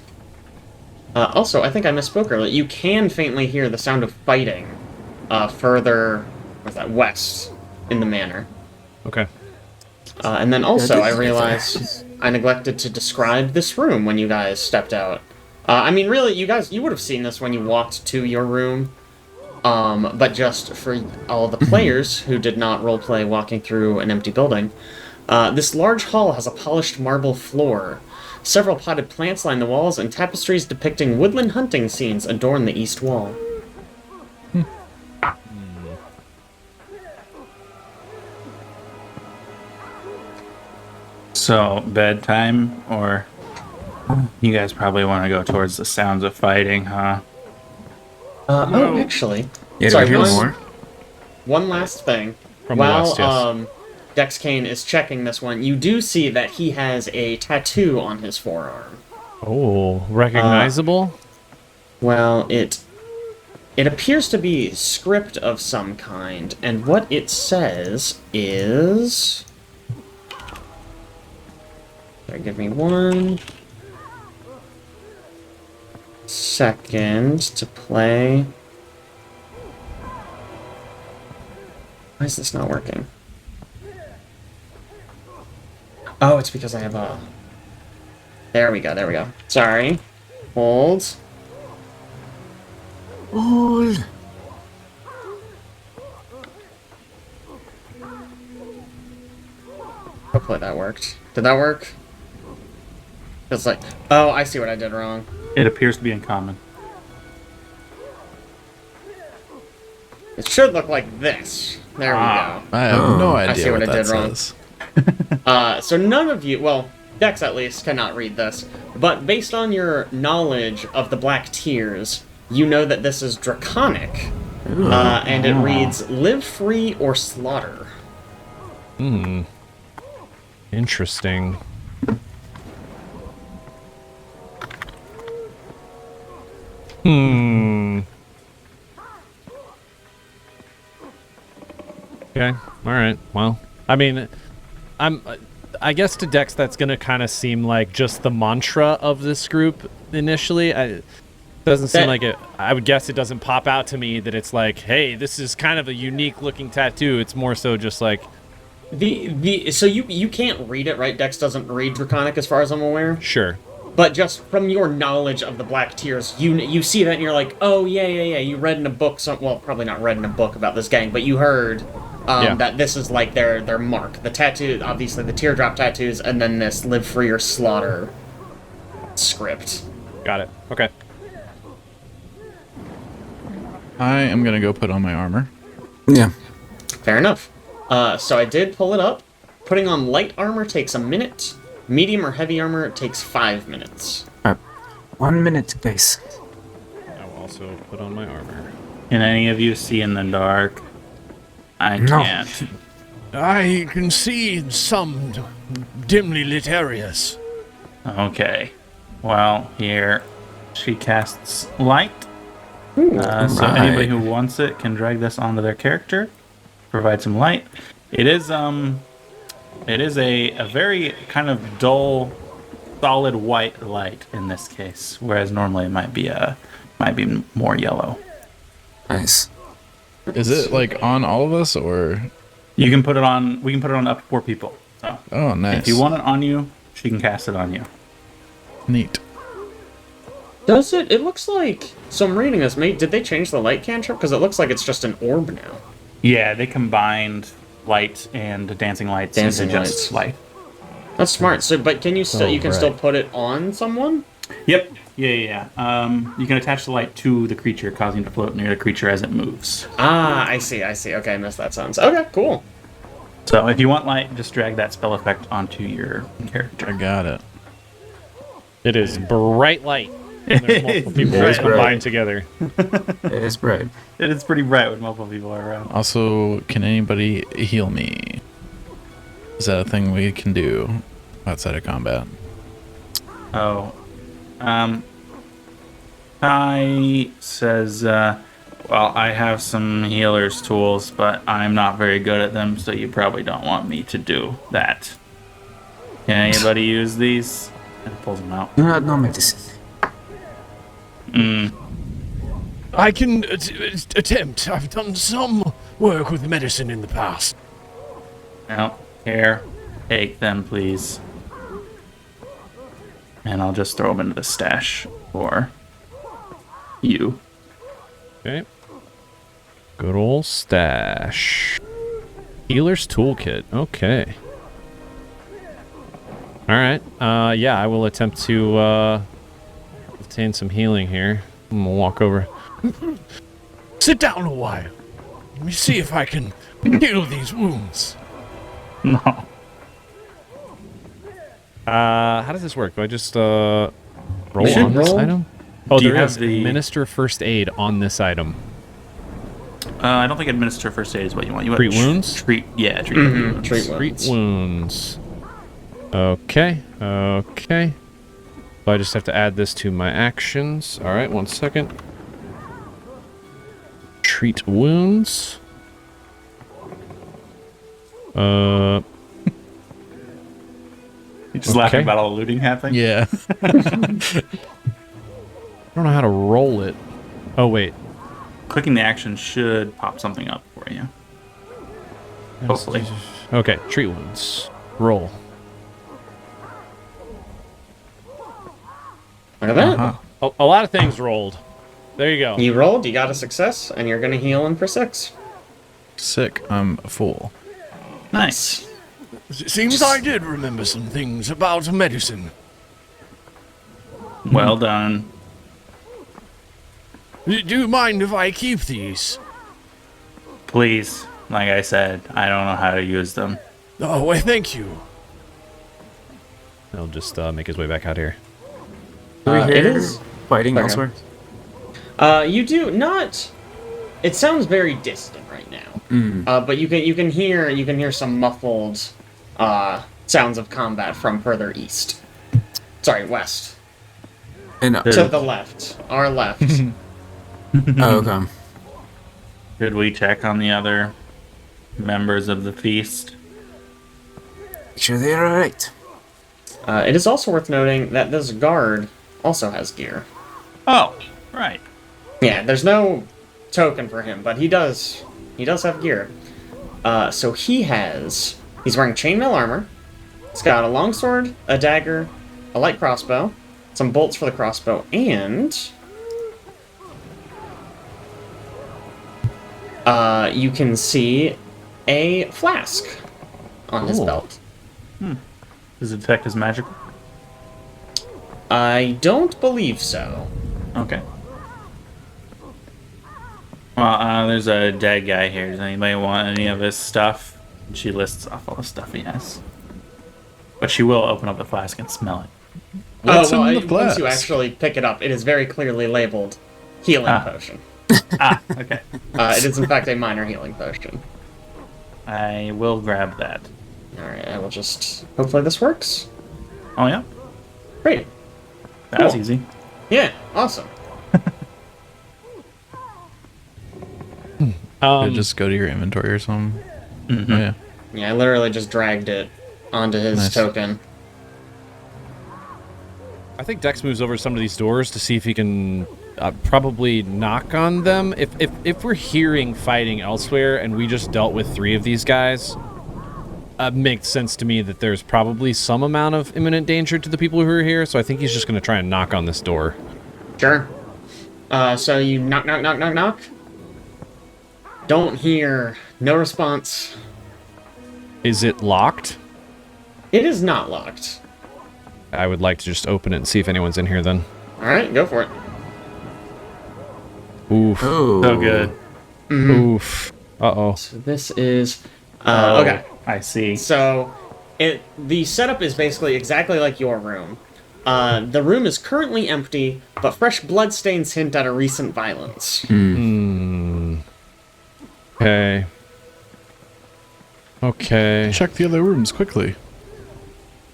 also, I think I misspoke earlier. You can faintly hear the sound of fighting further, west in the manor. Okay. And then also, I realized I neglected to describe this room when you guys stepped out. I mean, really, you would have seen this when you walked to your room. But just for all the players who did not roleplay walking through an empty building, this large hall has a polished marble floor. Several potted plants line the walls, and tapestries depicting woodland hunting scenes adorn the east wall. So, bedtime, or you guys probably want to go towards the sounds of fighting, huh? Oh, actually, Yeah, sorry, do I hear more? one last thing. From the While west, yes. Dex Kane is checking this one, you do see that he has a tattoo on his forearm. Oh, recognizable? Well, it appears to be script of some kind, and what it says is... Sorry, give me 1 second to play. Why is this not working? Oh, it's because I have a... There we go. Sorry. Hold. Hold. Hopefully that worked. Did that work? It's like... Oh, I see what I did wrong. It appears to be uncommon. It should look like this. There we go. I have no I idea see what what I that did wrong. says. So none of you, well, Dex at least, cannot read this, but based on your knowledge of the Black Tears, you know that this is Draconic, and it reads, "Live free or slaughter." Interesting. Okay. All right. Well, I mean, I guess to Dex that's gonna kind of seem like just the mantra of this group initially. It doesn't seem like it. I would guess it doesn't pop out to me that it's like, hey, this is kind of a unique looking tattoo. It's more so just like So you can't read it, right? Dex doesn't read Draconic as far as I'm aware. sure. But just from your knowledge of the Black Tears, you see that and you're like, oh, yeah. You read in a book, well, probably not read in a book about this gang, but you heard that this is like their mark. The tattoo, obviously the teardrop tattoos, and then this "Live Free or Slaughter" script. Got it. Okay. I am gonna go put on my armor. Yeah. Fair enough. So I did pull it up. Putting on light armor takes a minute. Medium or heavy armor takes 5 minutes. All right. 1 minute, guys. I will also put on my armor. Can any of you see in the dark? I No. can't. I can see some dimly lit areas. Okay. Well, here she casts light. So Right. anybody who wants it can drag this onto their character. Provide some light. It is a very kind of dull, solid white light in this case, whereas normally it might be more yellow. Nice. Is it like on all of us or? You can put it on. We can put it on up to 4 people. So Oh, nice. if you want it on you, she can cast it on you. Neat. Does it? It looks like... So I'm reading this. Did they change the light cantrip? Because it looks like it's just an orb now. Yeah, they combined light and dancing lights Dancing into just light. That's smart. So, but can you still... you can right. still put it on someone? Yep. Yeah. You can attach the light to the creature, causing it to float near the creature as it moves. Ah, I see. Okay, I missed that sentence. Okay, cool. So if you want light, just drag that spell effect onto your character. I got it. It is bright light. And there's multiple people Very combined bright. together. It is bright. It is pretty bright when multiple people are around. Also, can anybody heal me? Is that a thing we can do outside of combat? Oh. Kai says, well, I have some healer's tools, but I'm not very good at them, so you probably don't want me to do that. Can anybody use these? And pulls them out. No medicine. I can attempt. I've done some work with medicine in the past. Now, here, take them, please. And I'll just throw them into the stash for you. Okay. Good old stash. Healer's toolkit. Okay. All right. Yeah, I will attempt to obtain some healing here. I'm gonna walk over. Sit down a while. Let me see if I can heal these wounds. No. How does this work? Do I just roll should on this roll. item? Oh, Do you there have is the- administer first aid on this item. I don't think administer first aid is what you want. You want Treat wounds? Treat wounds. Treat Treat wounds. wounds. Okay. So I just have to add this to my actions. All right, 1 second. Treat wounds. You just laughing Okay. about all the looting happening? Yeah. I don't know how to roll it. Oh wait. Clicking the action should pop something up for you. Hopefully. Okay, treat wounds. Roll. Look at that. A lot of things rolled. There you go. You rolled, you got a success, and you're going to heal him for 6. Sick. I'm full. Nice. Seems I did remember some things about medicine. Well done. Do you mind if I keep these? Please, like I said, I don't know how to use them. Oh, why, thank you. He'll just make his way back out here. It is... Fighting Okay. elsewhere. You do not... It sounds very distant right now. But you can hear some muffled sounds of combat from further east. Sorry, west. And To the left. Our left. oh, okay. Should we check on the other members of the feast? Make sure they're alright. It is also worth noting that this guard also has gear. Oh, right. Yeah, there's no token for him, but he does have gear. So he's wearing chainmail armor. He's got a longsword, a dagger, a light crossbow, some bolts for the crossbow, and you can see a flask on his Oh. belt. Does it detect as magical? I don't believe so. Okay. Well, there's a dead guy here. Does anybody want any of his stuff? And she lists off all the stuff he has. But she will open up the flask and smell it. What's in the once you flask? actually pick it up, it is very clearly labeled healing potion. Okay. It is in fact a minor healing potion. I will grab that. Alright, I will just... Hopefully this works. Oh, yeah? Great. That was Cool. easy. Yeah, awesome. Just go to your inventory or something. Mm-hmm. Oh, yeah. Yeah, I literally just dragged it onto his Nice. token. I think Dex moves over to some of these doors to see if he can probably knock on them. If we're hearing fighting elsewhere and we just dealt with 3 of these guys, makes sense to me that there's probably some amount of imminent danger to the people who are here. So I think he's just going to try and knock on this door. Sure. So you knock, knock, knock, knock, knock. Don't hear. No response. Is it locked? It is not locked. I would like to just open it and see if anyone's in here then. Alright, go for it. Oof. Oh. So good. Oof. Uh-oh. So this is... Oh, okay. I see. So, the setup is basically exactly like your room. The room is currently empty, but fresh bloodstains hint at a recent violence. Okay. Okay. Check the other rooms quickly.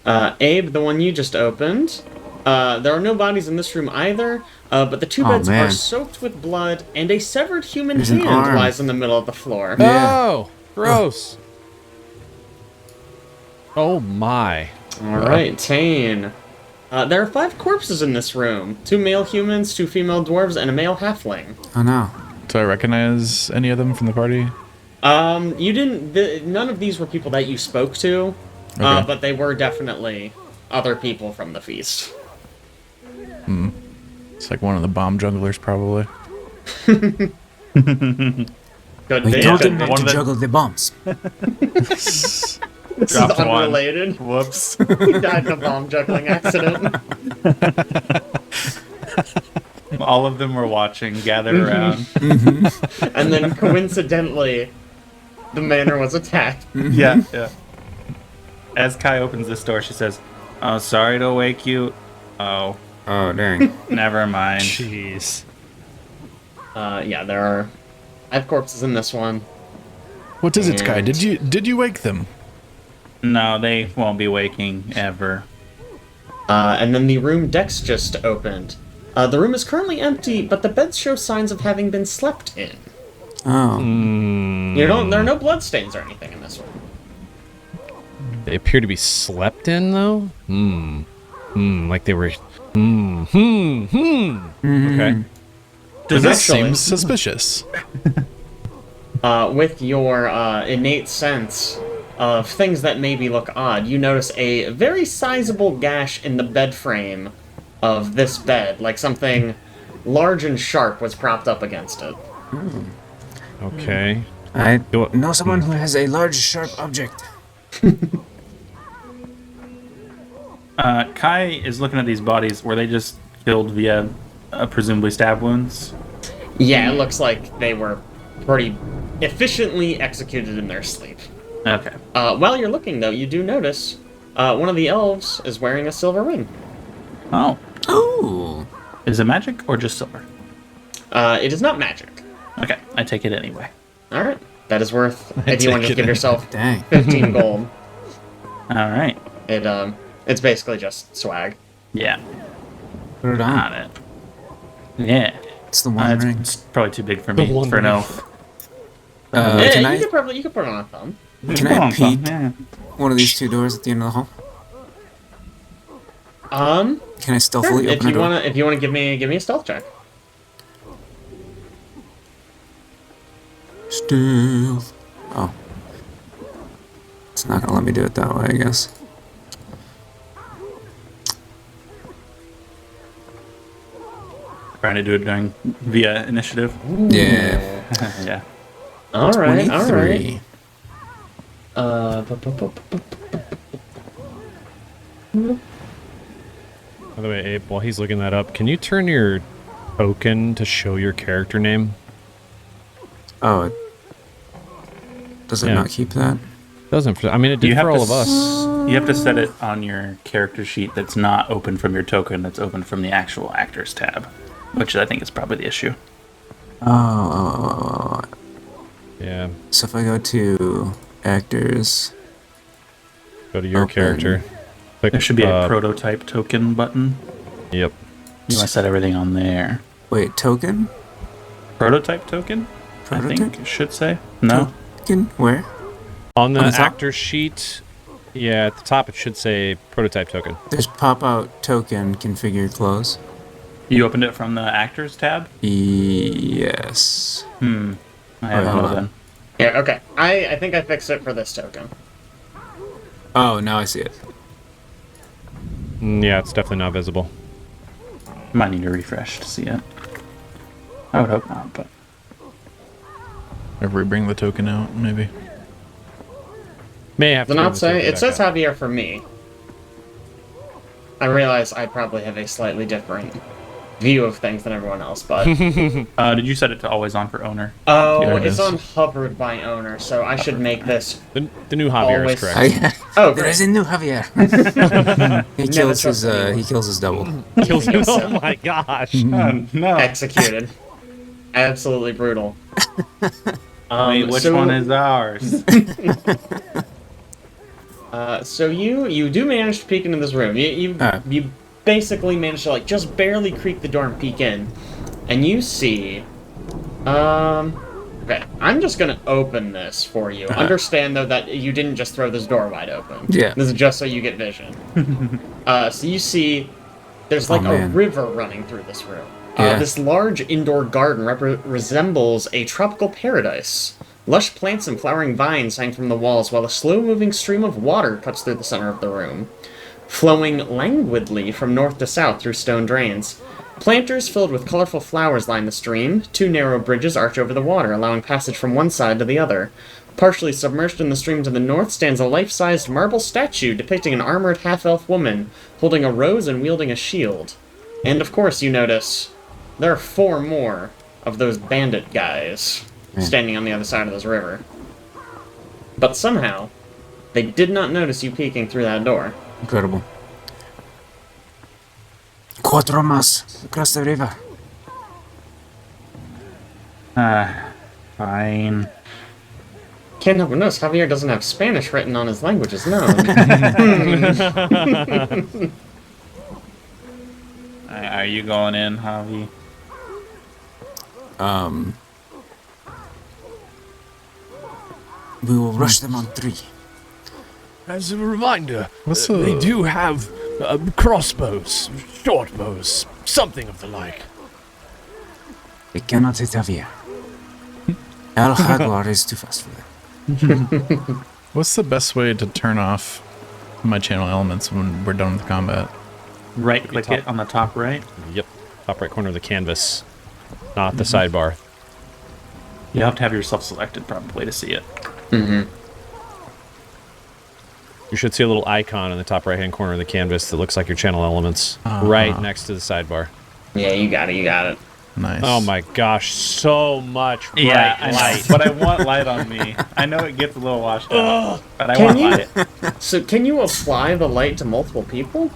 Abe, the one you just opened, there are no bodies in this room either, but the 2 beds man. are soaked with blood, and a severed human There's an hand arm. lies in the middle of the floor. Oh! Gross. Oh my. Alright, Taenn. There are 5 corpses in this room. 2 male humans, 2 female dwarves, and a male halfling. Oh no. Do I recognize any of them from the party? You didn't... none of these were people that you spoke to, Okay. but they were definitely other people from the feast. It's like one of the bomb jugglers, probably. Could We be. told Could him be. not One to of the- juggle the bombs. This is Dropped one. unrelated. Whoops. He died in a bomb juggling accident. All of them were watching, gathered around. And then coincidentally, the manor was attacked. Yeah, yeah. As Kai opens this door, she says, "Oh, sorry to wake you. Oh, Oh, dang. never mind." Jeez. Yeah, there are 5 corpses in this one. What is it, Sky? And- Did you wake them? No, they won't be waking ever. And then the room Dex just opened. The room is currently empty, but the beds show signs of having been slept in. Oh. There are no bloodstains or anything in this room. They appear to be slept in, though? Like they were... Okay. Does That this seems- Seems suspicious. With your innate sense of things that maybe look odd, you notice a very sizable gash in the bed frame of this bed, like something large and sharp was propped up against it. Okay. I Do- know someone who has a large, sharp object. Kai is looking at these bodies. Were they just killed via presumably stab wounds? Yeah, it looks like they were pretty efficiently executed in their sleep. Okay. While you're looking, though, you do notice one of the elves is wearing a silver ring. Oh, Oh. is it magic or just silver? It is not magic. Okay, I take it anyway. All right, that is worth. If you want to take it give yourself Dang. 15 gold, All right. it's basically just swag. Yeah, Put it on. got it. Yeah. It's the one ring. It's probably too big for me, one for an ring. elf. Yeah, Can you I could put it on a thumb. can I peek Yeah. one of these 2 doors at the end of the hall? Can I Sure, stealthily if open a you door? wanna give me a stealth check. Stealth. Oh. It's not gonna let me do it that way, I guess. Trying to do it via initiative. Yeah. Yeah. All right, all right. 23. By the way, Abe, while he's looking that up, can you turn your token to show your character name? Oh, does it Yeah. not keep that? Doesn't. I mean, it did for all of us. You have to set it on your character sheet that's not open from your token, that's open from the actual actors tab, which I think is probably the issue. Oh. Yeah. So if I go to actors, Go to your Open. character. Click, There should be a prototype token button. Yep. You want to set everything on there. wait, token? Prototype token? I Prototype? think it should say. No? Token? Where? On the On the top? actor sheet, yeah, at the top it should say prototype token. There's pop-out token, configure close. You opened it from the actors tab? Yes. I haven't hold know on. then. Yeah, okay. I think I fixed it for this token. Oh, now I see it. Yeah, it's definitely not visible. Might need to refresh to see it. I would hope not, but If we bring the token out, maybe. May have to. Does it bring not the say? token It back says up. Javier for me. I realize I probably have a slightly different view of things than everyone else, but... did you set it to always on for owner? Oh, There it it's is. on hovered by owner, so I should make this... The new Javier Always- is correct. Oh, There great. is a new Javier. he kills his. trust anyone. He kills his double. Kills him. Oh my gosh. No. Executed. Absolutely brutal. Wait, which so- one is ours? So you do manage to peek into this room. You basically manage to just barely creak the door and peek in, and you see. Okay, I'm just gonna open this for you. Understand though that you didn't just throw this door wide open. Yeah. This is just so you get vision. So you see, there's like a man. river running through this room. Yeah. This large indoor garden resembles a tropical paradise. Lush plants and flowering vines hang from the walls, while a slow-moving stream of water cuts through the center of the room, flowing languidly from north to south through stone drains. Planters filled with colorful flowers line the stream. Two narrow bridges arch over the water, allowing passage from one side to the other. Partially submerged in the stream to the north stands a life-sized marble statue depicting an armored half-elf woman holding a rose and wielding a shield. And of course, you notice there are 4 more of those bandit guys standing on the other side of this river. But somehow, they did not notice you peeking through that door. Incredible. Cuatro más across the river. Fine. Can't help but notice Javier doesn't have Spanish written on his languages known. Are you going in, Javi? We will rush them on 3. As a reminder, What's they the- do have crossbows, short bows, something of the like. They cannot hit Javier. El Jaguar is too fast for them. What's the best way to turn off my channel elements when we're done with combat? Right click it on the top right. Yep. Top right corner of the canvas, not the sidebar. You have to have yourself selected probably to see it. You should see a little icon in the top right-hand corner of the canvas that looks like your channel elements, right next to the sidebar. Yeah, you got it. Nice. Oh my gosh, so much bright I know, light. but I want light on me. I know it gets a little washed out, but I Can want you? light. So can you apply the light to multiple people?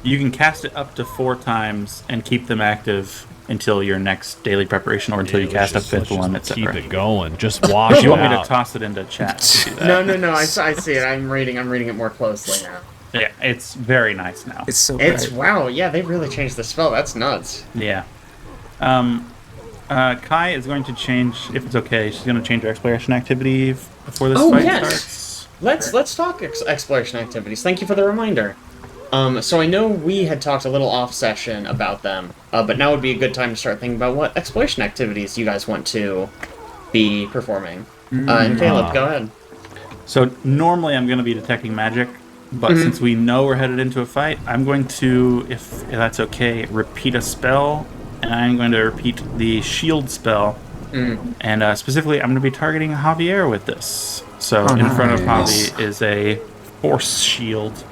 You can cast it up to 4 times and keep them active until your next daily preparation or until you cast a 5th one, Let's etc. keep it going. Just wash If you it want me to out. toss it into chat to do that. No, I see it. I'm reading it more closely now. Yeah, it's very nice now. It's so It's bright. wow, yeah, they really changed the spell. That's nuts. Yeah. Kai is going to change, if it's okay, she's going to change her exploration activity before this Oh, fight yes. starts. Let's talk exploration activities. Thank you for the reminder. So I know we had talked a little off session about them, but now would be a good time to start thinking about what exploration activities you guys want to be performing. And Caleb, go ahead. So normally I'm going to be detecting magic, but since we know we're headed into a fight, I'm going to, if that's okay, repeat a spell, and I'm going to repeat the shield spell. And specifically, I'm going to be targeting Javier with this. So in front of nice. Javi is a force shield.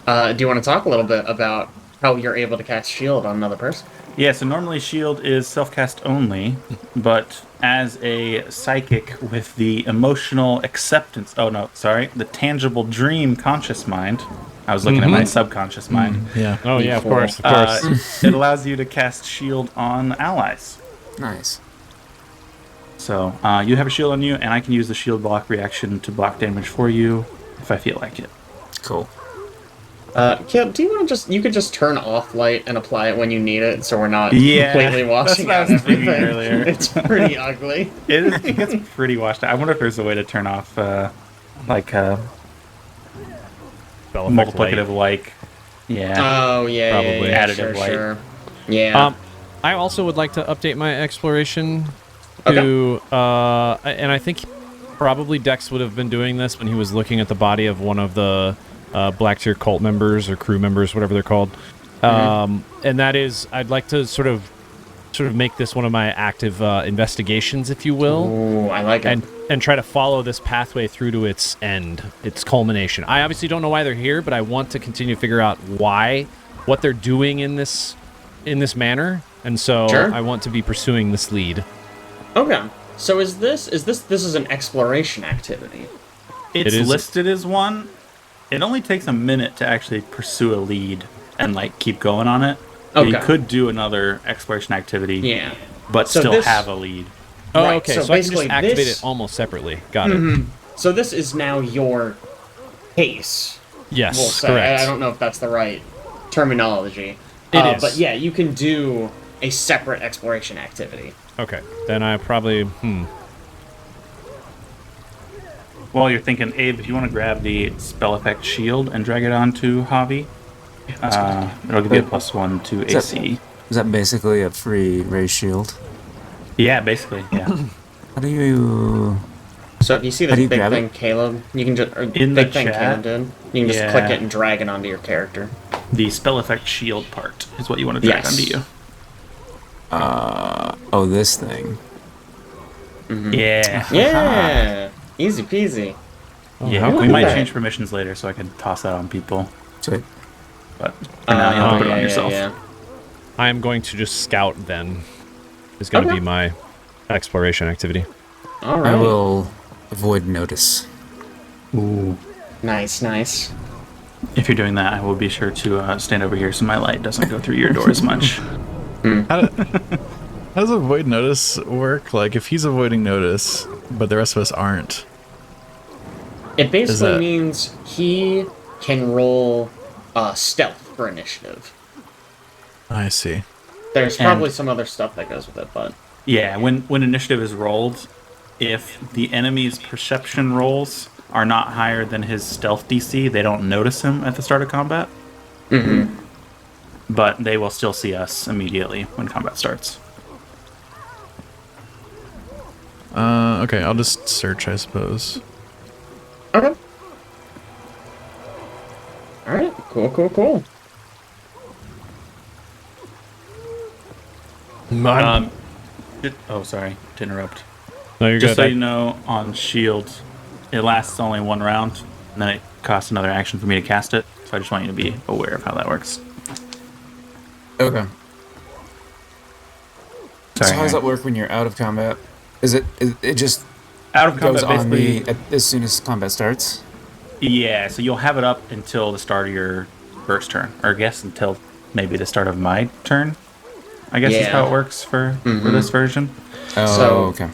Do you want to talk a little bit about how you're able to cast shield on another person? Yeah, so normally shield is self-cast only, but as a psychic with the emotional acceptance. Oh no, sorry, the tangible dream conscious mind. I was looking at my subconscious mind. Yeah. Oh yeah, of course, of course. It allows you to cast shield on allies. Nice. So you have a shield on you, and I can use the shield block reaction to block damage for you if I feel like it. Cool. Caleb, do you want to you could just turn off light and apply it when you need it, so we're not Yeah, completely washing that's out what I was thinking everything. earlier. It's pretty ugly. It gets pretty washed out. I wonder if there's a way to turn off, Spell effect multiplicative light. Yeah. Oh, yeah, Probably. yeah, Additive sure, light. sure. Yeah. I also would like to update my exploration to, and I think probably Dex would have been doing this when he was looking at the body of one of the Black Tier cult members or crew members, whatever they're called. And that is, I'd like to sort of make this one of my active investigations, if you will. Ooh, I like it. And try to follow this pathway through to its end, its culmination. I obviously don't know why they're here, but I want to continue to figure out what they're doing in this manner, and so Sure. I want to be pursuing this lead. Okay. So this is an exploration activity? It's It is- listed as one. It only takes a minute to actually pursue a lead and keep going on it. Okay. You could do another exploration activity, Yeah. but So still this- have a lead. Oh, Right, okay. so So I can just basically activate this- it almost separately. Got it. So this is now your case. Yes, We'll say. correct. I don't know if that's the right terminology. It is. But yeah, you can do a separate exploration activity. Okay, then I probably While you're thinking, Abe, if you want to grab the spell effect shield and drag it onto Javi, it'll give you a +1 to Is that- AC. Is that basically a free ray shield? Yeah, basically, yeah. How do you... So if you see How this do you big grab thing, it? Caleb, you can just In the big thing chat? Caleb did. You can just Yeah. click it and drag it onto your character. The spell effect shield part is what you want to drag Yes. onto you. Oh, this thing. Yeah. Yeah, easy peasy. Yeah, how we cool. might Okay. change permissions later so I can toss that on people. Sweet. But for now, you have to put it on yeah, yourself. yeah. I am going to just scout. Then is going to Okay. be my exploration activity. All right. I will avoid notice. Ooh. Nice, nice. If you're doing that, I will be sure to stand over here so my light doesn't go through your door as much. How does avoid notice work? Like, if he's avoiding notice, but the rest of us aren't. It basically that- means he can roll stealth for initiative. I see. There's And- probably some other stuff that goes with it, but Yeah, when initiative is rolled, if the enemy's perception rolls are not higher than his stealth DC, they don't notice him at the start of combat. Mm-hmm. But they will still see us immediately when combat starts. Okay, I'll just search, I suppose. okay. All right, cool. Sorry to interrupt. No, you're Just good. so you know, on shield, it lasts only one round, and then it costs another action for me to cast it. So I just want you to be aware of how that works. Okay. Sorry. So how does that Aaron. work when you're out of combat? Is it just Out of goes combat, on basically. me as soon as combat starts? Yeah, so you'll have it up until the start of your first turn, or I guess until maybe the start of my turn. I guess is Yeah. how it works for this version. Oh, So- okay.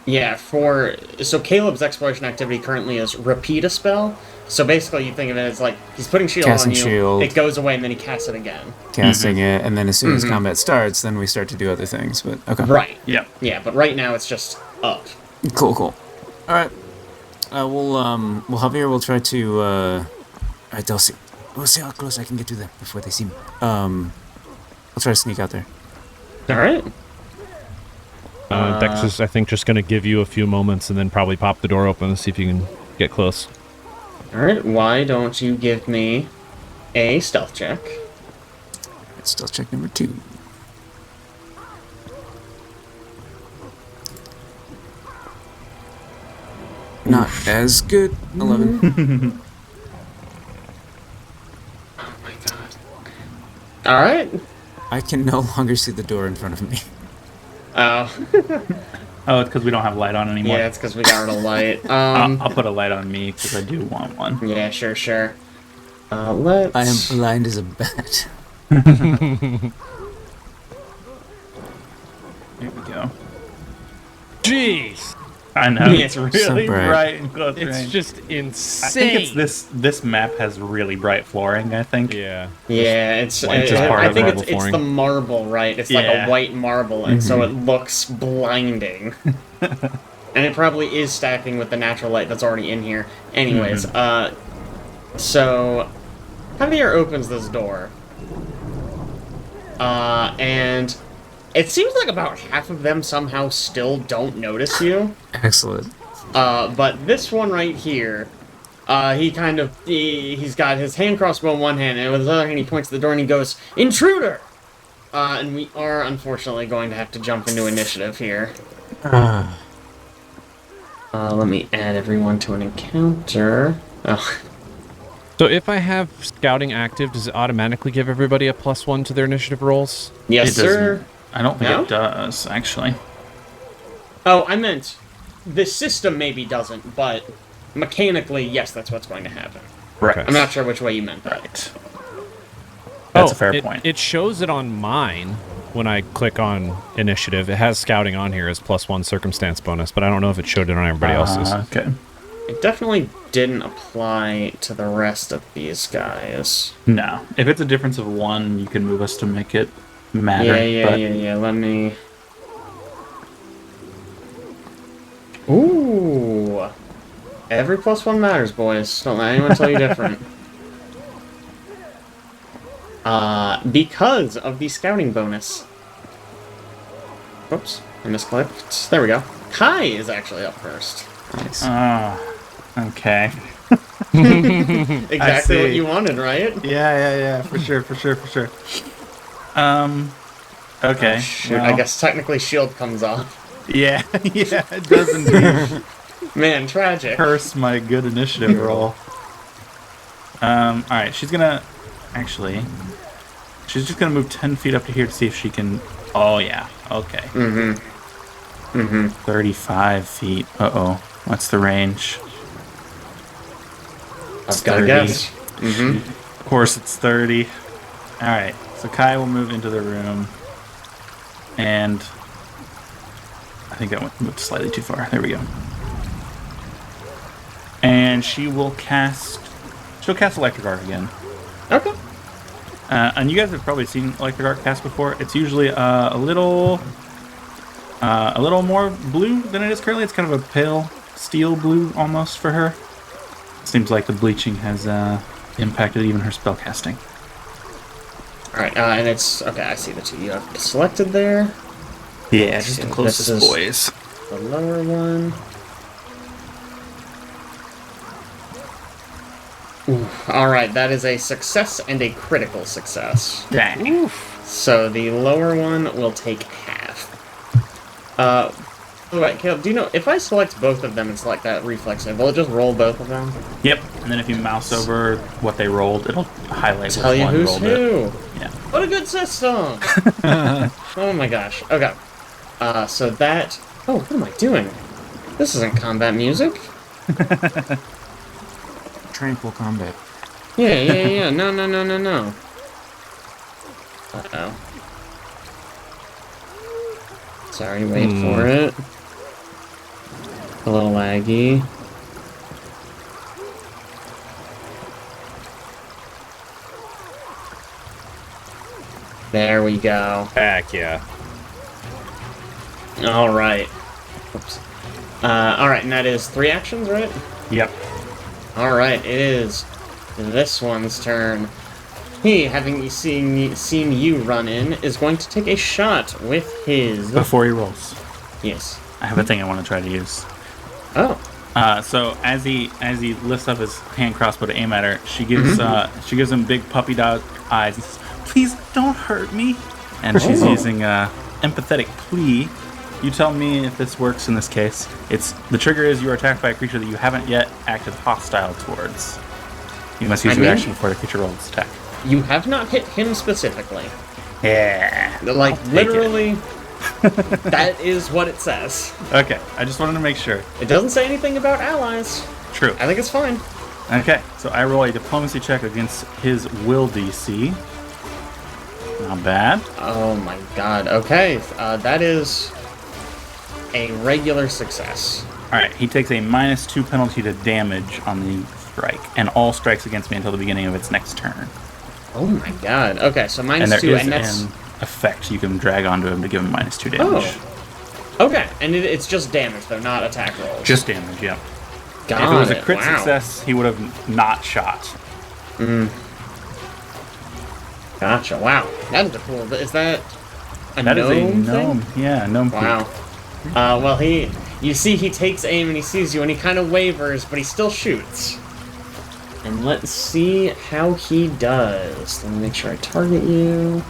Yeah, so Caleb's exploration activity currently is repeat a spell. So basically, you think of it as like he's putting shield Casting on you, shield. it goes away, and then he casts it again. Casting it, and then as soon as combat starts, then we start to do other things. But okay. Right. Yep. Yeah, but right now it's just up. Cool. All right. Well, Javier will try to. All right, we'll see how close I can get to them before they see me. I'll try to sneak out there. All right. Dex is, I think, just going to give you a few moments and then probably pop the door open and see if you can get close. All right. Why don't you give me a stealth check? It's stealth check number 2. Not as good. 11. Oh my god. All right. I can no longer see the door in front of me. Oh. Oh, it's because we don't have light on anymore. Yeah, it's because we got rid of light. I'll put a light on me because I do want one. Yeah, sure. Let's... I am blind as a bat. Here we go. Jeez. I know, Yeah, it's really bright. bright and close It's range. just I insane. think it's this map has really bright flooring, I think. Yeah. Yeah, it's. White's just part I of think marble it's flooring. the marble, right? It's like Yeah. a white marble, and so it looks blinding. And it probably is stacking with the natural light that's already in here. Anyways, so Javier opens this door, and it seems like about half of them somehow still don't notice you. Excellent. But this one right here, he's got his hand crossbow in one hand, and with his other hand he points at the door and he goes, "Intruder!" And we are unfortunately going to have to jump into initiative here. Let me add everyone to an encounter. Oh, So if I have scouting active, does it automatically give everybody a +1 to their initiative rolls? yes, It sir. doesn't. I don't think No? it does, actually. Oh, I meant the system maybe doesn't, but mechanically, yes, that's what's going to happen. Right. I'm not sure which way you meant that. Right. That's a fair it, point. It shows it on mine when I click on initiative. It has scouting on here as +1 circumstance bonus, but I don't know if it showed it on everybody else's. Okay. It definitely didn't apply to the rest of these guys. No. If it's a difference of 1, you can move us to make it matter. Yeah. Let me... Ooh. Every +1 matters, boys. Don't let anyone tell you different. Because of the scouting bonus. Oops, I misclicked. There we go. Kai is actually up first. Nice. Okay. Exactly what see. you wanted, right? Yeah. For sure. Okay. Shoot, well, I guess technically shield comes off. Yeah, it does indeed. Man, tragic. Curse my good initiative roll. Alright, she's gonna... Actually... She's just gonna move 10 feet up to here to see if she can... Oh, yeah. Okay. 35 feet. Uh-oh. What's the range? I've got to 30. guess. Of course it's 30. Alright, so Kai will move into the room. And... I think I moved slightly too far. There we go. And she will cast... She'll cast Electric Arc again. Okay. And you guys have probably seen Electric Arc cast before. It's usually a little more blue than it is currently. It's kind of a pale steel blue almost for her. Seems like the bleaching has impacted even her spellcasting. Alright, and it's... Okay, I see the two you have selected there. Yeah, just the This closest is- boys. The lower one. Alright, that is a success and a critical success. Dang. So the lower one will take half. Wait, Caleb, do you know, if I select both of them and select that reflex save, will it just roll both of them? Yep. And then if you mouse over what they rolled, it'll highlight Tell which you one who's rolled who. it. Yeah. What a good system! Oh my gosh. Okay. So that... Oh, what am I doing? This isn't combat music. Tranquil combat. Yeah. No. Uh-oh. Sorry, wait for it. A little laggy. There we go. Heck yeah. Alright. Oops. Alright, and that is 3 actions, right? Yep. Alright, it is this one's turn. He, having seen you run in, is going to take a shot with his... Before he rolls, Yes. I have a thing I want to try to use. Oh. So as he lifts up his hand crossbow to aim at her, she gives him big puppy dog eyes and says, "Please don't hurt me." And she's using empathetic plea. You tell me if this works in this case. The trigger is you are attacked by a creature that you haven't yet acted hostile towards. You must use your action before the creature rolls its attack. You have not hit him specifically. Yeah. Like, I'll take literally, That is what it says. Okay, I just wanted to make sure. It doesn't say anything about allies. True. I think it's fine. Okay, so I roll a diplomacy check against his will DC. Not bad. Oh my god. Okay, that is a regular success. Alright, he takes a -2 penalty to damage on the strike, and all strikes against me until the beginning of its next turn. Oh my god. Okay, so And there -2, is and that's... an effect you can drag onto him to give him -2 damage. Oh. Okay, and it's just damage, though, not attack rolls. Just damage, yeah. Got If it was a it, crit wow. success, he would have not shot. Gotcha, wow. That's a cool... Is that a That is gnome a gnome. thing? Yeah, a gnome. Wow. Well, you see he takes aim and he sees you and he kind of wavers, but he still shoots. And let's see how he does. Let me make sure I target you.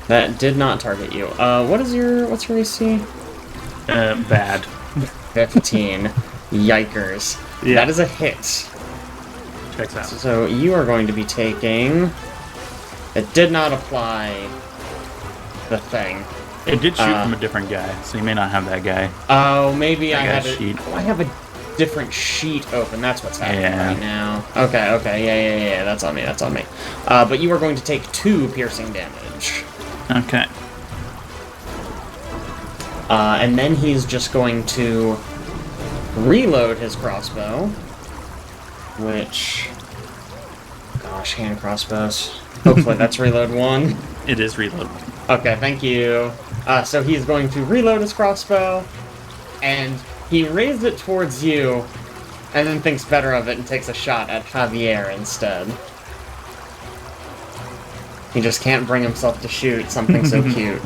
That did not target you. What's your AC? Bad. 15. Yikers. Yeah. That is a hit. Checks out. So you are going to be taking... It did not apply the thing. It did shoot from a different guy, so you may not have that guy. Oh, maybe I That had guy's it. sheet. Oh, I have a different sheet open. That's what's happening Yeah. right now. Okay, yeah. That's on me. But you are going to take 2 piercing damage. Okay. And then he's just going to reload his crossbow. Which... Gosh, hand crossbows. Hopefully that's reload 1. It is reload. Okay, thank you. So he's going to reload his crossbow, and he raised it towards you, and then thinks better of it and takes a shot at Javier instead. He just can't bring himself to shoot something so cute.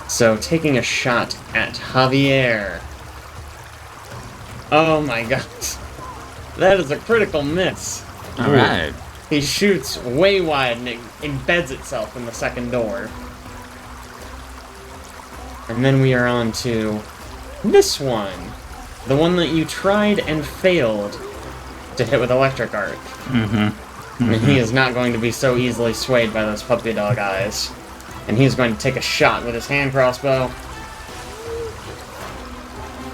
So, taking a shot at Javier. Oh my god. That is a critical miss. Alright. He shoots way wide and it embeds itself in the second door. And then we are on to this one. The one that you tried and failed to hit with electric arc. And he is not going to be so easily swayed by those puppy dog eyes. And he's going to take a shot with his hand crossbow.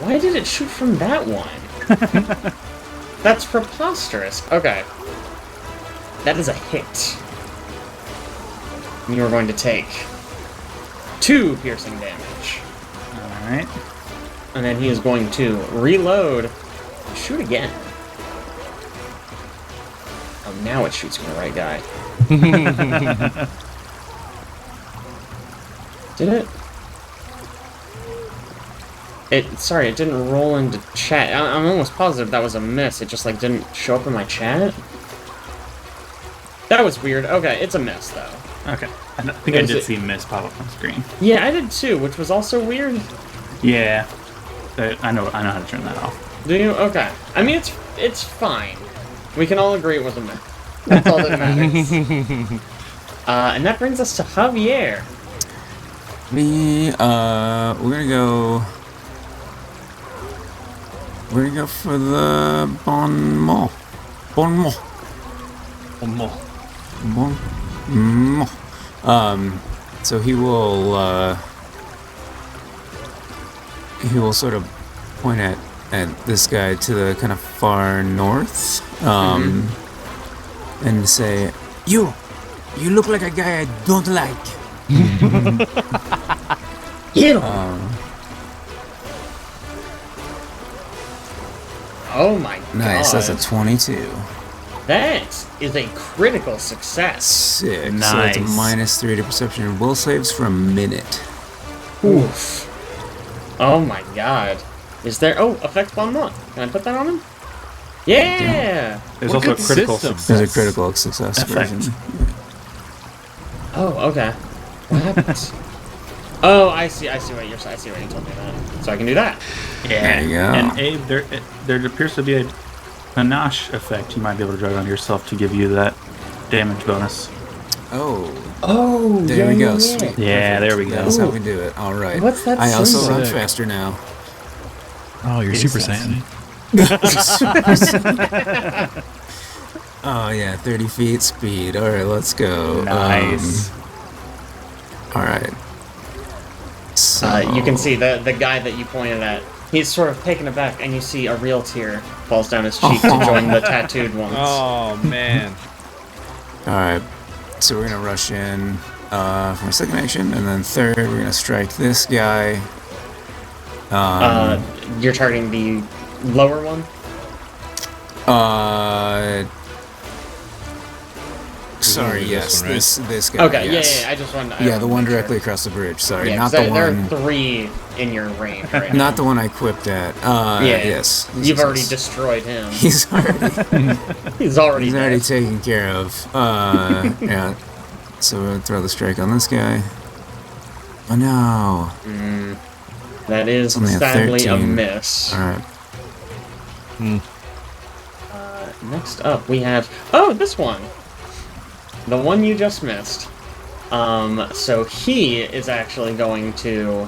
Why did it shoot from that one? That's preposterous. Okay. That is a hit. You are going to take 2 piercing damage. Alright. And then he is going to reload and shoot again. Oh, now it shoots from the right guy. Did it? Sorry, it didn't roll into chat. I'm almost positive that was a miss. It just, like, didn't show up in my chat. That was weird. Okay, it's a miss, though. Okay. I think I did see miss pop up on screen. Yeah, I did too, which was also weird. Yeah. I know how to turn that off. Do you? Okay. I mean, it's fine. We can all agree it was a miss. That's all that matters. And that brings us to Javier. We're gonna go for the Bon Mot. So he will sort of point at this guy to the kind of far north, and say, You look like a guy I don't like. Oh my god. Nice, that's a 22. That is a critical success. Sick. So Nice. it's a -3 to perception and will saves for a minute. Oof. Oh my god. Is there... Oh, effect bon mot. Can I put that on him? Yeah! There's What also a good critical system. success. There's a critical success Effect. version. Oh, okay. What happens? Oh, I see what you're saying. I see what you told me that. So I can do that. Yeah. There you go. And Abe, there appears to be a panache effect you might be able to drag on yourself to give you that damage bonus. Oh, Oh, there we go. Sweet. Yeah, there we go. That's how we do it. All right. What's that I also symbol? run faster now. Oh, you're Super Saiyan. Oh yeah, 30 feet speed. All right, let's go. Nice. All right. So You can see the guy that you pointed at. He's sort of taken aback, and you see a real tear falls down his cheek to join the tattooed ones. Oh man. All right. So we're gonna rush in for a second action, and then third we're gonna strike this guy. You're targeting the lower one? Sorry, yes, one, right? this guy. Okay, yes. yeah, I just wanted to... Yeah, the one directly across the bridge. Sorry, Yeah, not 'cause the there one. are 3 in your range right now. Not the one I equipped at. Yes. You've already destroyed him. He's already. He's already He's dead. already taken care of. Yeah. So we'll throw the strike on this guy. Oh no. That is Only a sadly a 13. miss. Alright. Next up, we have... Oh, this one! The one you just missed. So he is actually going to...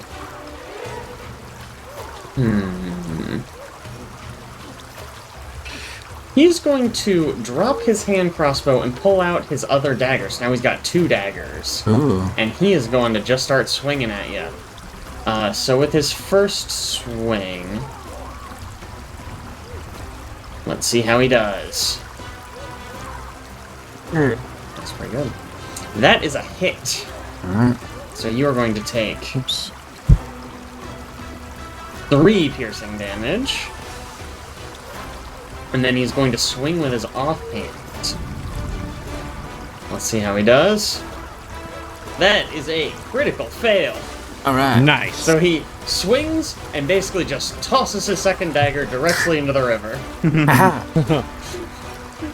He's going to drop his hand crossbow and pull out his other daggers. Now he's got 2 daggers. Ooh. And he is going to just start swinging at you. So with his first swing... Let's see how he does. That's pretty good. That is a hit. Alright. So you are going to take Oops. 3 piercing damage. And then he's going to swing with his offhand. Let's see how he does. That is a critical fail. Alright. Nice. So he swings and basically just tosses his second dagger directly into the river. Aha.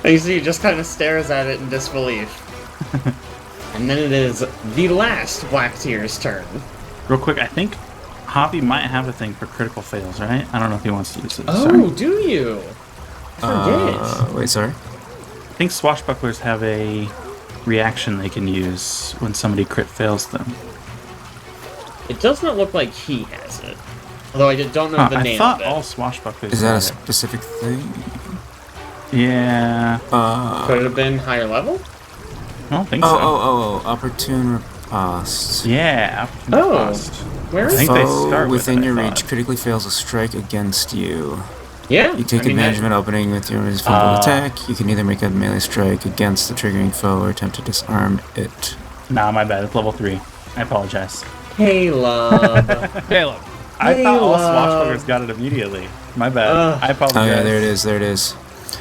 And you see he just kind of stares at it in disbelief. And then it is the last Black Tear's turn. Real quick, I think Javi might have a thing for critical fails, right? I don't know if he wants to use it. Oh, Sorry. do you? I forget. Wait, sorry. I think swashbucklers have a reaction they can use when somebody crit fails them. It does not look like he has it. Although I don't know the I name thought of it. all swashbucklers Is that a had it. specific thing? Yeah. Could it have been higher level? I don't think so. Opportune riposte. Yeah. Oh. Opportunity cost. Where I is think it? they Foe start with within it, your I reach thought. critically fails a strike against you. Yeah. You take I mean, advantage of that- an opening with your vulnerable attack. You can either make a melee strike against the triggering foe or attempt to disarm it. Nah, my bad. It's level 3. I apologize. Caleb. Caleb. I thought all Caleb. swashbucklers got it immediately. My bad. I Oh apologize. yeah, there it is. There it is.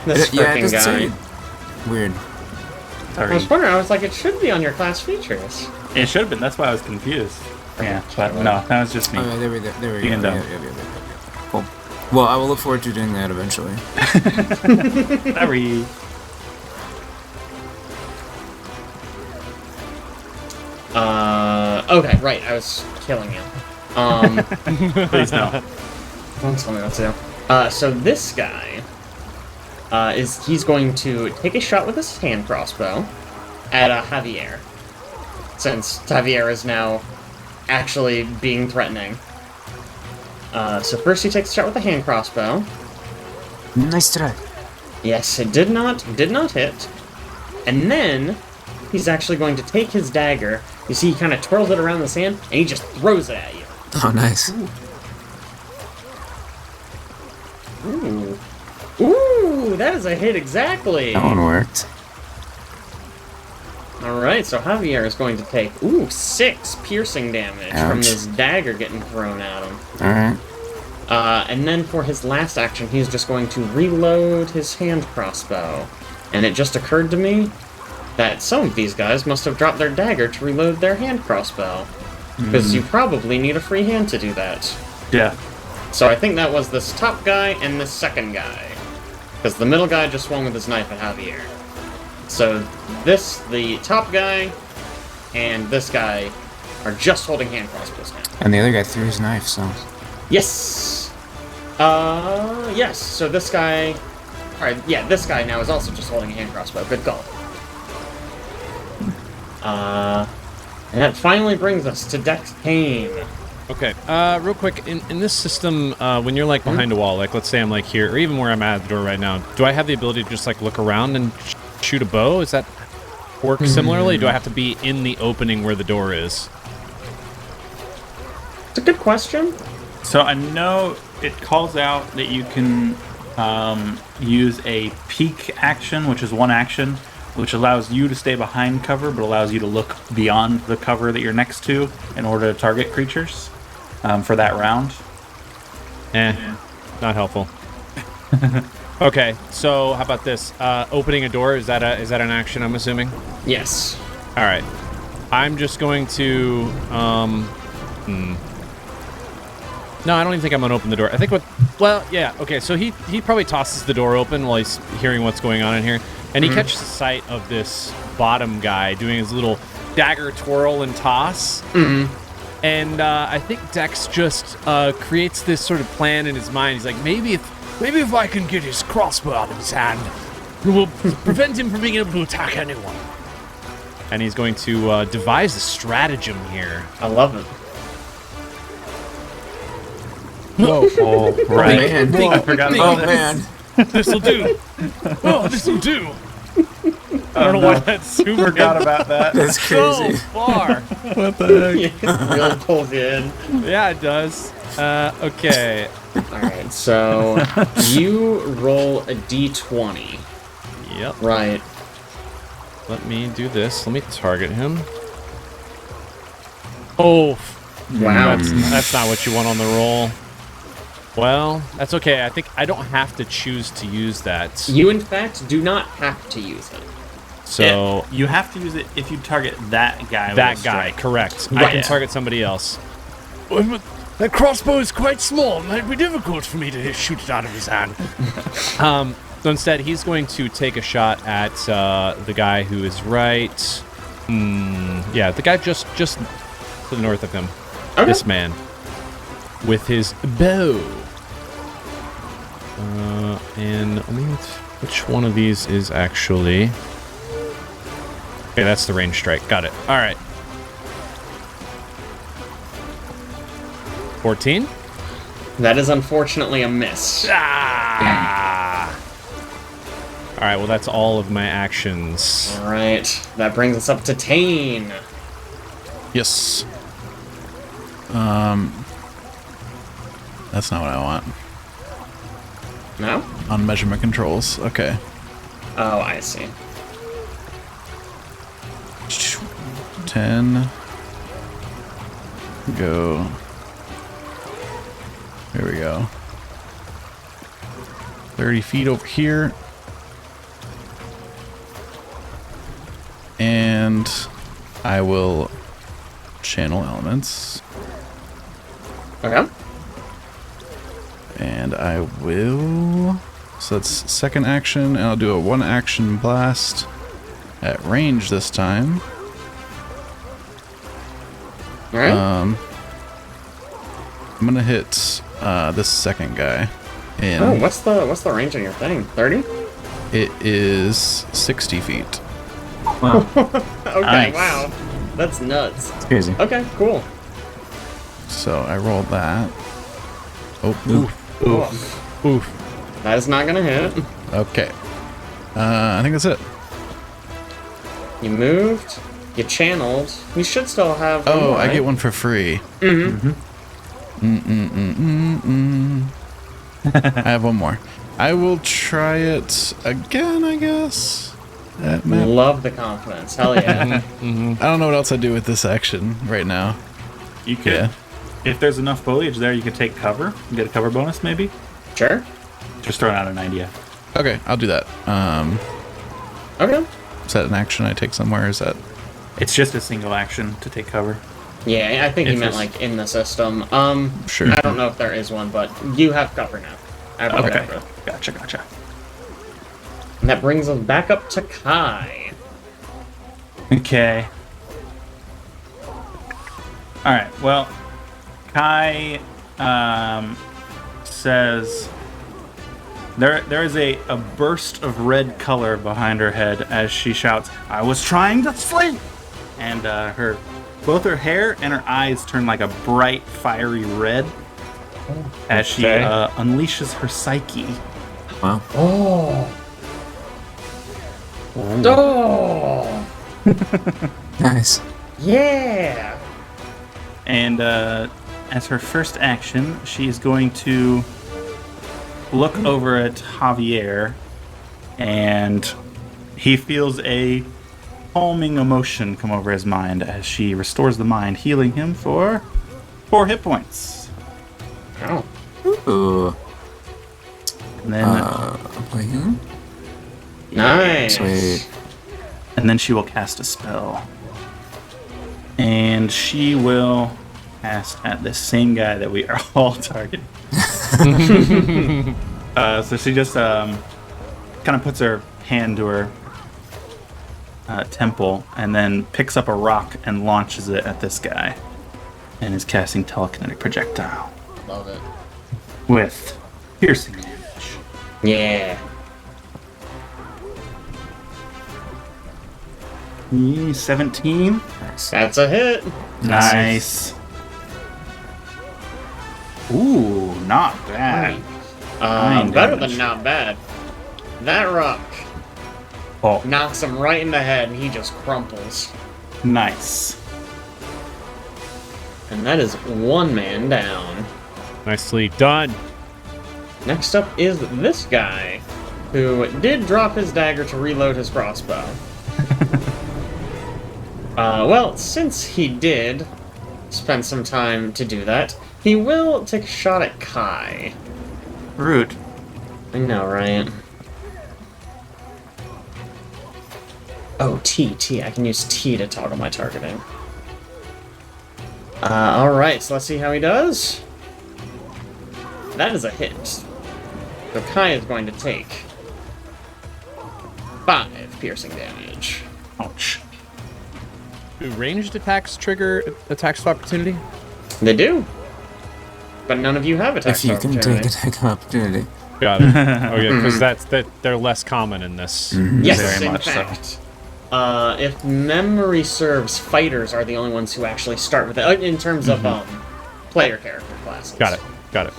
This Yeah, it frickin' doesn't say guy. it. Weird. I Sorry. was wondering, I was like, it should be on your class features. It should have been. That's why I was confused. Yeah, but no, that was just me. Oh yeah, there we go. You can Yeah, do. yeah. Cool. Well, I will look forward to doing that eventually. Sorry. Okay, right, I was killing you. Please no. Don't tell me what to do. So this guy, he's going to take a shot with his hand crossbow at Javier. Since Javier is now actually being threatening. So first he takes a shot with the hand crossbow. Nice try. Yes, it did not hit. And then he's actually going to take his dagger. You see, he kind of twirls it around in the sand, and he just throws it at you. Oh, nice. Ooh. Ooh, that is a hit exactly. That one worked. Alright, so Javier is going to take, 6 piercing damage from Ouch. this dagger getting thrown at him. Alright. And then for his last action, he's just going to reload his hand crossbow. And it just occurred to me that some of these guys must have dropped their dagger to reload their hand crossbow. Because you probably need a free hand to do that. Yeah. So I think that was this top guy and this second guy. Because the middle guy just swung with his knife at Javier. So the top guy and this guy are just holding hand crossbows now. And the other guy threw his knife, so. Yes! Yes, so this guy... Alright, yeah, this guy now is also just holding a hand crossbow. Good call. And that finally brings us to Dex Taenn. Okay, real quick, in this system, when you're like behind a wall, like let's say I'm like here, or even where I'm at the door right now, do I have the ability to just like look around and shoot a bow? Does that work similarly? Do I have to be in the opening where the door is? It's a good question. So I know it calls out that you can use a peek action, which is one action, which allows you to stay behind cover, but allows you to look beyond the cover that you're next to in order to target creatures for that round. Not helpful. Okay, so how about this? Opening a door, is that an action, I'm assuming? Yes. All right. I'm just going to... No, I don't even think I'm going to open the door. I think Well, yeah, okay, so he probably tosses the door open while he's hearing what's going on in here. And he catches sight of this bottom guy doing his little dagger twirl and toss. And I think Dex just creates this sort of plan in his mind. He's like, maybe if I can get his crossbow out of his hand, it will prevent him from being able to attack anyone. And he's going to devise a stratagem here. I love it. Whoa. Oh, right. Man. I forgot about this. Man. This'll do. Oh, this'll do. I don't know why that's super Forgot about that. That's crazy. so far. What the heck? Really pulls you in. Yeah, it does. Okay. Alright, so you roll a d20. Yep. Right. Let me do this. Let me target him. Oh, Wow. that's not what you want on the roll. Well, that's okay. I think I don't have to choose to use that. You, in fact, do not have to use it. So You have to use it if you target that guy. that with a guy, strike. correct. I Right. can target somebody else. That crossbow is quite small. It might be difficult for me to shoot it out of his hand. So instead, he's going to take a shot at the guy who is right. Yeah, the guy just to the north of him. Okay. This man with his bow. And let me. Which one of these is actually? Okay, that's the range strike. Got it. All right. 14. That is unfortunately a miss. Ah! All right. Well, that's all of my actions. Alright, that brings us up to Taenn. Yes. That's not what I want. No? On measurement controls. Okay. Oh, I see. 10. Go. Here we go. 30 feet over here. And I will channel elements. Okay. And I will... So that's second action, and I'll do a one action blast at range this time. Alright. I'm gonna hit this second guy. And Oh, what's the range on your thing? 30? it is 60 feet. Wow. Okay, Nice. wow. That's nuts. It's crazy. Okay, cool. So I rolled that. Oh, Oof. That is not gonna hit. okay. I think that's it. You moved. You channeled. You should still have one Oh, more, I right? get one for free. I have one more. I will try it again, I guess. That map. Love the confidence. Hell yeah. I don't know what else I do with this action right now. You could, Yeah. if there's enough foliage there, you could take cover. Get a cover bonus, maybe. Sure. Just throwing out an idea. Okay, I'll do that. Okay. Is that an action I take somewhere? Is that... It's just a single action to take cover. Yeah, I think he If meant it's- like in the system. Sure. I don't know if there is one, but you have cover now. I have Okay. cover. Gotcha. And that brings us back up to Kai. Okay. All right. Well, Kai says there is a burst of red color behind her head as she shouts, "I was trying to sleep!" And both her hair and her eyes turn like a bright, fiery red as she Okay. unleashes her psyche. Wow. Oh. Oh! Nice. Yeah! And as her first action, she is going to look over at Javier, and he feels a calming emotion come over his mind as she restores the mind, healing him for 4 hit points. Oh. Ooh. And then, Wait. Nice! Sweet. and then she will cast a spell. And she will cast at the same guy that we are all targeting. So she just kind of puts her hand to her temple and then picks up a rock and launches it at this guy. And is casting telekinetic projectile Love it. with piercing damage. Yeah. 17. Nice. That's a hit. Nice. Ooh, not bad. Nine Better damage. than not bad. That rock Oh, knocks him right in the head and he just crumples. nice. And that is one man down. Nicely done. Next up is this guy, who did drop his dagger to reload his crossbow. Well, since he did spend some time to do that, he will take a shot at Kai. Rude. I know, right? Oh, T. I can use T to toggle my targeting. Alright, so let's see how he does. That is a hit. So Kai is going to take 5 piercing damage. Ouch. Do ranged attacks trigger attacks of opportunity? They do. But none of you have attacks If you of can opportunity. take attack opportunity. Got it. Oh yeah, because they're less common in this. Yes, Very in much so. fact. If memory serves, fighters are the only ones who actually start with it, in terms of player character classes. Got it.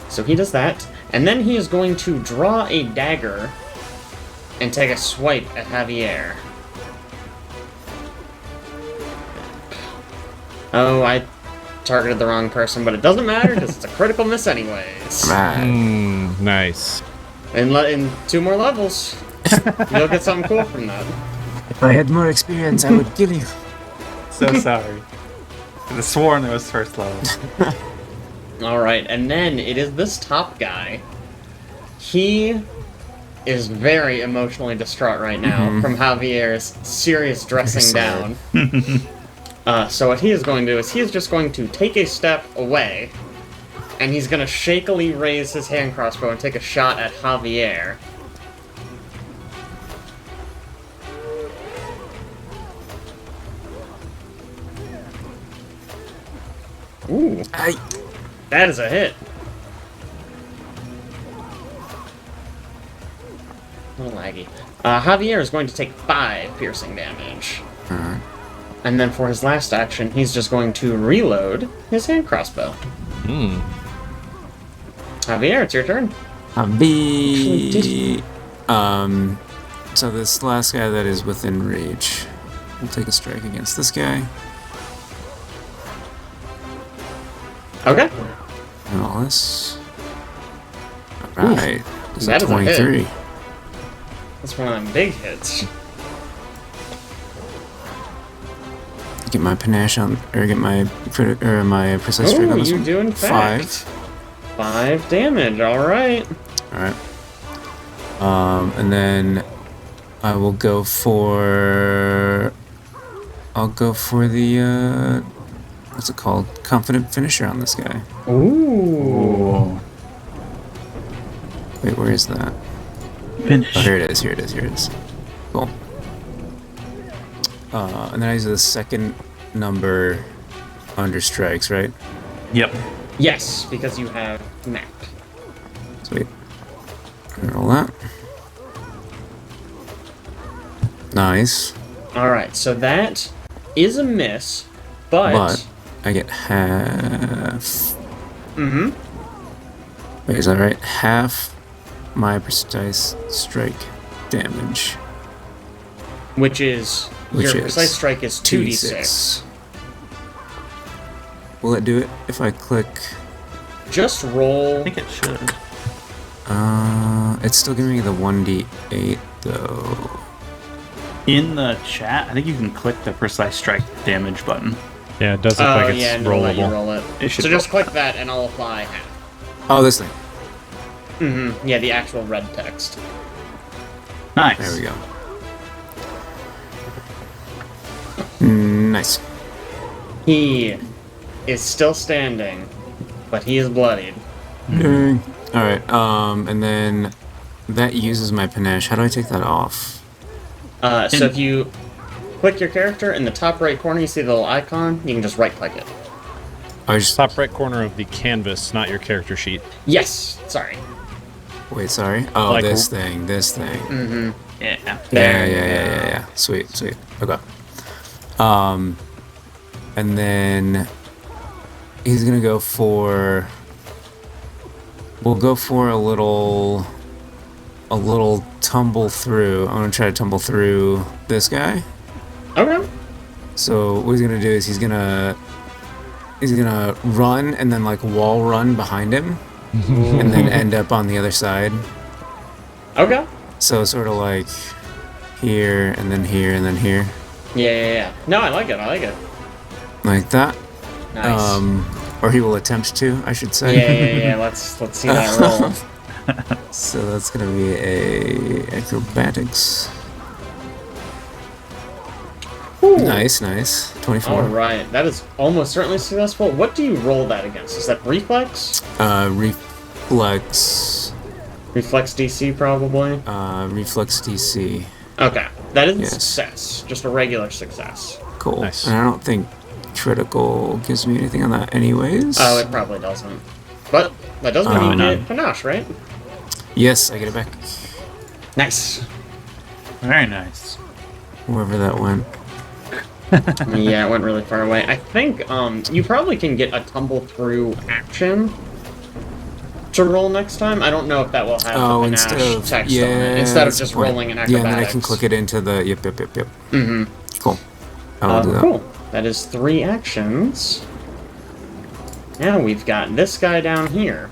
So he does that, and then he is going to draw a dagger and take a swipe at Javier. Oh, I targeted the wrong person, but it doesn't matter because it's a critical miss anyways. Right. Nice. In 2 more levels, you'll get something cool from that. If I had more experience, I would kill you. So sorry. I was sworn it was first level. Alright, and then it is this top guy. He is very emotionally distraught right now from Javier's serious dressing Very down. So what he is going to do is he is just going to take a step away, and he's going to shakily raise his hand crossbow and take a shot at Javier. Ooh, that is a hit. A little laggy. Javier is going to take 5 piercing damage. And then for his last action, he's just going to reload his hand crossbow. Javier, it's your turn. So this last guy that is within reach, we'll take a strike against this guy. Okay. And all this. Alright. Is that that is a hit. 23? That's one of them big hits. Get my panache on, or get my my precise strike Oh, on this you one. do in fact. 5 damage, alright. Alright. And then I will go for... I'll go for the, what's it called? Confident finisher on this guy. Ooh. Wait, where is that? Finish. Oh, here it is. Cool. And then I use the second number under strikes, right? Yep. Yes, because you have map. Sweet. Roll that. Nice. Alright, so that is a miss, but I get half. Wait, is that right? Half my precise strike. damage. Which is your Which precise is strike is 2d6. Will it do it if I click? Just roll. I think it should. It's still giving me the 1d8 though. In the chat, I think you can click the precise strike damage button. Yeah, it does look like it's and it'll let you rollable. roll it. It should So just roll. click that and I'll apply half. Oh, this thing. Mm-hmm. Yeah, the actual red text. Nice. There we go. Nice. He is still standing, but he is bloodied. Dang. All right. And then that uses my panache. How do I take that off? So if you click your character in the top right corner, you see the little icon. You can just right click it. I just Top right corner of the canvas, not your character sheet. Yes. Sorry. wait. Sorry. Oh, Like- this thing. This thing. Mm-hmm. Yeah. Yeah. Sweet. Okay. And then he's gonna go for. We'll go for a little tumble through. I'm gonna try to tumble through this guy. Okay. So what he's gonna do is he's gonna run and then like wall run behind him, and then end up on the other side. Okay. So sort of like here and then here and then here, Yeah. No, I like it. like that. Nice. Or he will attempt to, I should say. Yeah. Let's see that roll. So that's gonna be a acrobatics. Nice. 24. All right, that is almost certainly successful. What do you roll that against? Is that reflex? Reflex. Reflex DC probably. Reflex DC. Okay, that is a Yes. success. Just a regular success. Cool. Nice. And I don't think critical gives me anything on that anyways. Oh, it probably doesn't. But that does mean you no. get panache, right? Yes, I get it back. Nice. Very nice. Wherever that went. Yeah, it went really far away. I think you probably can get a tumble through action to roll next time. I don't know if that will have Oh, the instead panache of text on it. Instead of that's just the point. rolling an Yeah, acrobatics. and then I can click it into the yep. Mm-hmm. Cool. I'll do that. Cool. That is 3 actions. Now we've got this guy down here.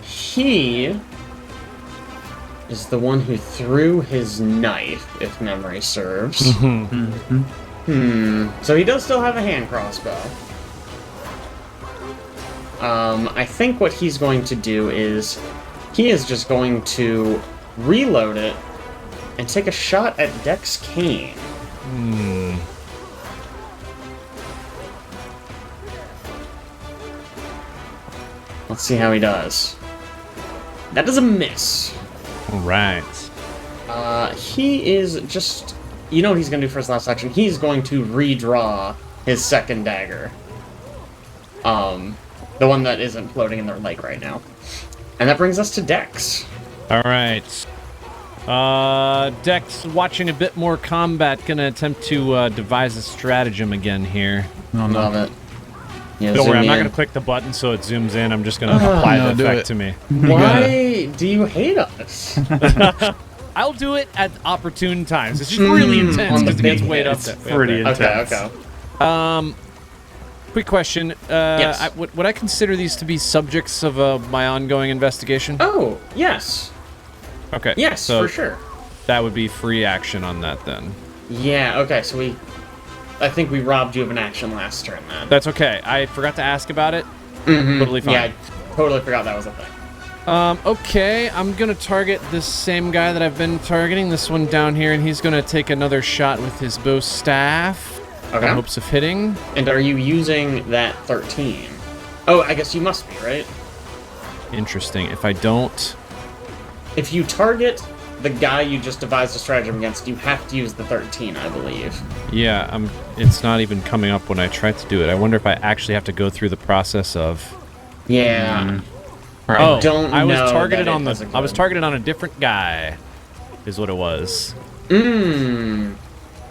He is the one who threw his knife, if memory serves. So he does still have a hand crossbow. I think what he's going to do is he is just going to reload it and take a shot at Dex Kane. Let's see how he does. That is a miss. All right. He is just... You know what he's going to do for his last action? He's going to redraw his second dagger. The one that isn't floating in the lake right now. And that brings us to Dex. All right. Dex, watching a bit more combat, gonna attempt to devise a stratagem again here. Love it. Yeah, Don't worry, I'm zoom not in. gonna click the button so it zooms in. I'm just gonna apply no, the do effect it. to me. Why do you hate us? I'll do it at opportune times. It's just really intense on the because it gets big weighed up. hits. That way up Pretty there. intense. Okay. Quick question. Yes. Would I consider these to be subjects of my ongoing investigation? Oh, yes. Okay. Yes, so for sure. that would be free action on that then. Yeah, okay, so I think we robbed you of an action last turn, then. That's okay. I forgot to ask about it. Totally fine. Yeah, I totally forgot that was a thing. Okay, I'm gonna target this same guy that I've been targeting, this one down here, and he's gonna take another shot with his bow staff. Okay. In hopes of hitting. And are you using that 13? Oh, I guess you must be, right? Interesting. If I don't... If you target the guy you just devised a stratagem against, you have to use the 13, I believe. Yeah, it's not even coming up when I try to do it. I wonder if I actually have to go through the process of... Yeah. Oh, don't I was know targeted that it on does a I was good- targeted on a different guy, is what it was. Mmm.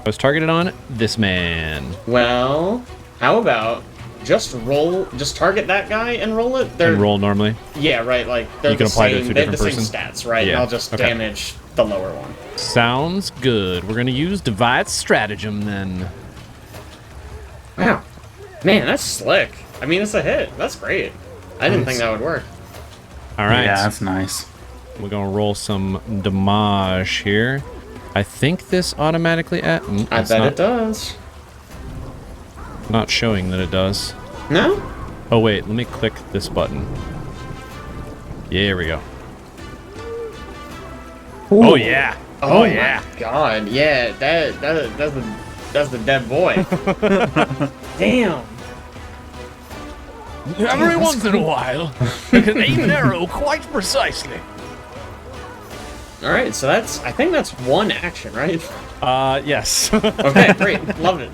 I was targeted on this man. Well, how about just target that guy and roll it. And roll normally. Yeah, right. Like they're You can the apply to a same. few They have the different same person? stats, right? Yeah, And I'll just okay. damage the lower one. Sounds good. We're gonna use divide stratagem then. Wow, man, that's slick. I mean, it's a hit. That's great. I didn't think that would work. All right. Yeah, that's nice. We're gonna roll some damage here. I think this automatically I bet it does. Not showing that it does. No? Oh wait, let me click this button. Yeah, here we go. Oh yeah. Oh yeah. My God, yeah, that's the dead boy. Damn. Every once in a while, I can aim an arrow quite precisely. All right, so I think that's one action, right? Yes. Okay, great, love it.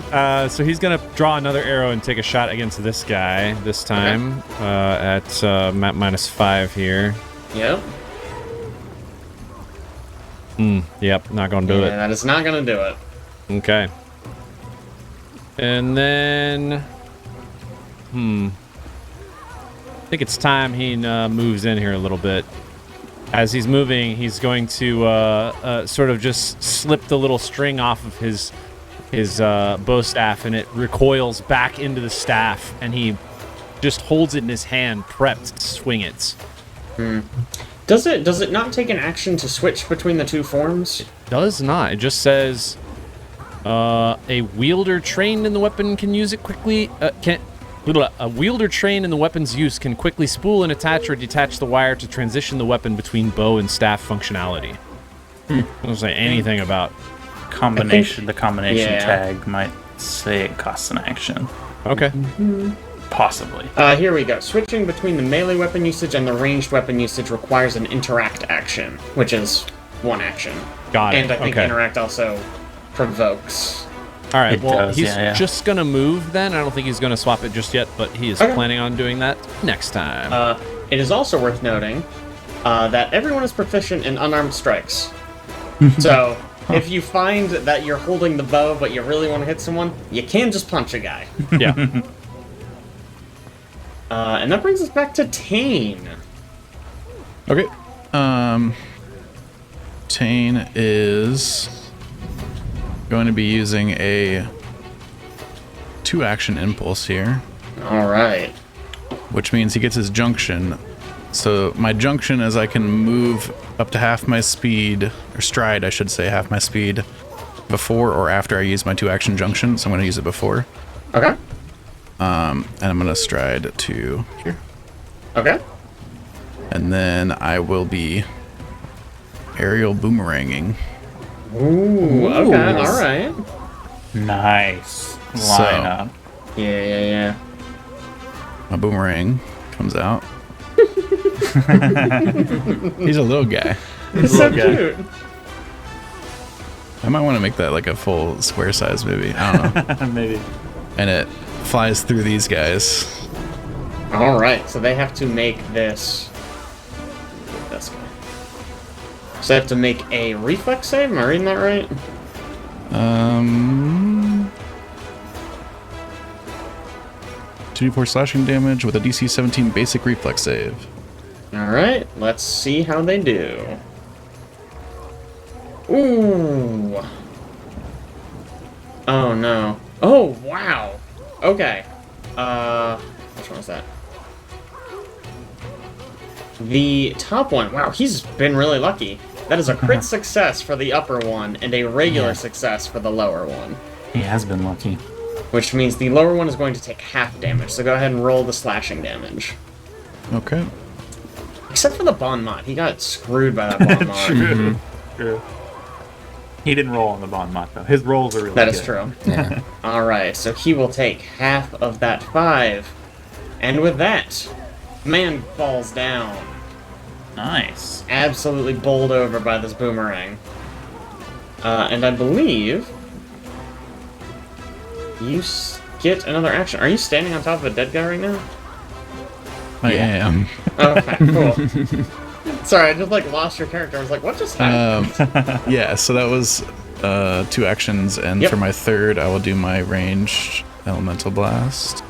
So he's gonna draw another arrow and take a shot against this guy this time at -5 here. Yep. Yep, not gonna do Yeah, it. that is not gonna do it. Okay. And then, I think it's time he moves in here a little bit. As he's moving, he's going to sort of just slip the little string off of his bow staff, and it recoils back into the staff, and he just holds it in his hand, prepped to swing it. Does it not take an action to switch between the two forms? Does not. It just says a wielder trained in the weapon can use it quickly. A wielder trained in the weapon's use can quickly spool and attach or detach the wire to transition the weapon between bow and staff functionality. I don't say anything about. The combination yeah. tag might say it costs an action. Okay. Possibly. Here we go. Switching between the melee weapon usage and the ranged weapon usage requires an interact action, which is one action. Got it. And I think okay. interact also provokes. All right. It Well, does, he's yeah. just gonna move then. I don't think he's gonna swap it just yet, but he is Okay. planning on doing that next time. It is also worth noting that everyone is proficient in unarmed strikes. So, if you find that you're holding the bow but you really want to hit someone, you can just punch a guy. Yeah. And that brings us back to Taenn. Okay. Taenn is going to be using a 2-action impulse here, Alright. which means he gets his junction. So my junction is I can move up to half my speed, or stride, I should say, half my speed before or after I use my 2-action junction. So I'm going to use it before. Okay. And I'm going to stride to here. Okay. And then I will be aerial boomeranging. Ooh, okay, alright. Nice. So- Line up. Yeah. My boomerang comes out. He's a little guy. It's so Little guy. cute. I might want to make that like a full square size movie. I don't know. Maybe. And it flies through these guys. Alright, so they have to make this. This guy. So they have to make a reflex save? Am I reading that right? 2d4 slashing damage with a DC 17 basic reflex save. Alright, let's see how they do. Ooh. Oh no. Oh, wow. Okay. Which one was that? The top one. Wow, he's been really lucky. That is a crit success for the upper one and a regular success for the lower one. He has been lucky. Which means the lower one is going to take half damage, so go ahead and roll the slashing damage. Okay. Except for the Bon Mot. He got screwed by that Bon Mot. True. He didn't roll on the bond mot though. His rolls are really That good. is true. Yeah. Alright, so he will take half of that 5. And with that, man falls down. Nice. Absolutely bowled over by this boomerang. And I believe you get another action. Are you standing on top of a dead guy right now? I am. Okay, cool. Sorry, I just lost your character. I was like, what just happened? Yeah, so that was 2 actions, and Yep. for my third, I will do my ranged elemental blast.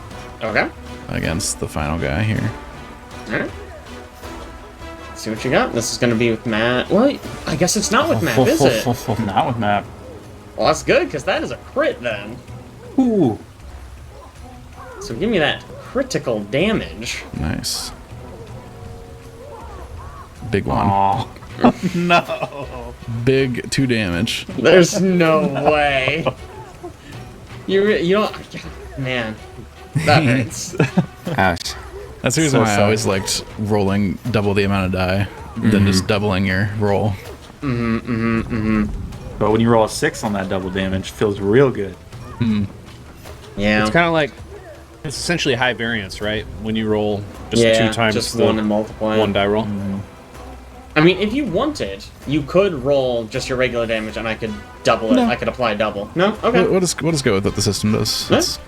Okay. against the final guy here. Alright. See what you got. This is going to be with Matt. Well, I guess it's not with Matt, is it? Not with map. Well, that's good, because that is a crit then. Ooh. So give me that critical damage. Nice. Big one. Aw. No. Big 2 damage. There's no way. You don't... Man. That hurts. Ouch. That's the reason So why I sorry. always liked rolling double the amount of die than just doubling your roll. But when you roll a 6 on that double damage, it feels real good. Yeah. It's kind of like it's essentially high variance, right? When you roll just yeah, 2 times just the one and multiply. one die roll. I mean, if you wanted, you could roll just your regular damage, and I could double it. No. I could apply double. No, okay, We'll just go with what the system does. Yeah. That's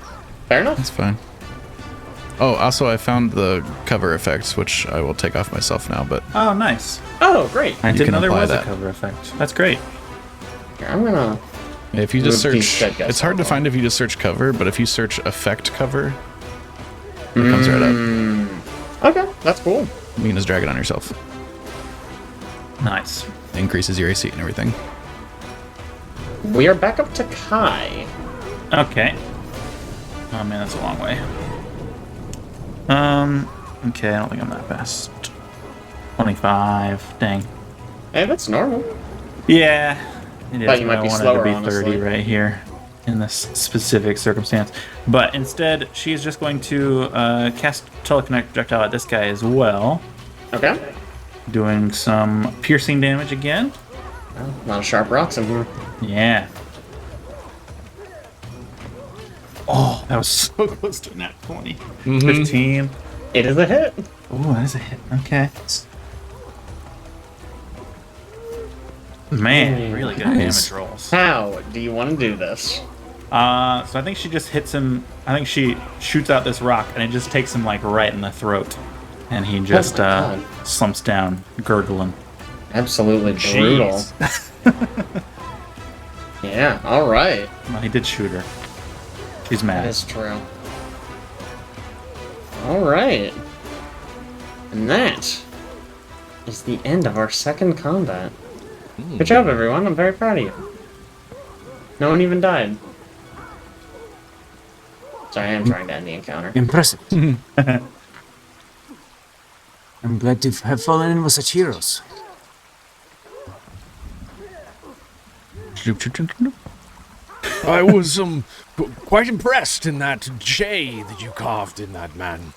fair enough. fine. Oh, also I found the cover effect, which I will take off myself now, but Oh, nice. Oh, great. I You didn't can know there apply was that. a cover effect. That's great. Here, I'm gonna. if you just Move these search, dead guys it's hard to out. find if you just search cover, but if you search effect cover, it comes right up. Okay, that's cool. You can just drag it on yourself. Nice. Increases your AC and everything. We are back up to Kai. Okay. Oh man, that's a long way. Okay, I don't think I'm that fast. 25. Dang. Hey, that's normal. Yeah. It is, Thought you but might I be wanted slower, to be honestly. 30 right here in this specific circumstance. But instead, she's just going to cast telekinetic projectile at this guy as well, Okay. doing some piercing damage again. Well, a lot of sharp rocks in here. Yeah. Oh, that was so close to a nat 20. 15. It is a hit. Oh, that is a hit. Okay. Man, really good Nice. damage rolls. How do you want to do this? So I think she just hits him. I think she shoots out this rock, and it just takes him like right in the throat, and he just my God. slumps down, gurgling. Absolutely brutal. Jeez. Yeah, alright. Well, he did shoot her. She's That mad. is true. Alright. And that is the end of our second combat. Good job, everyone. I'm very proud of you. No one even died. Sorry, I am trying to end the encounter. Impressive. I'm glad to have fallen in with such heroes. I was quite impressed in that J that you carved in that man.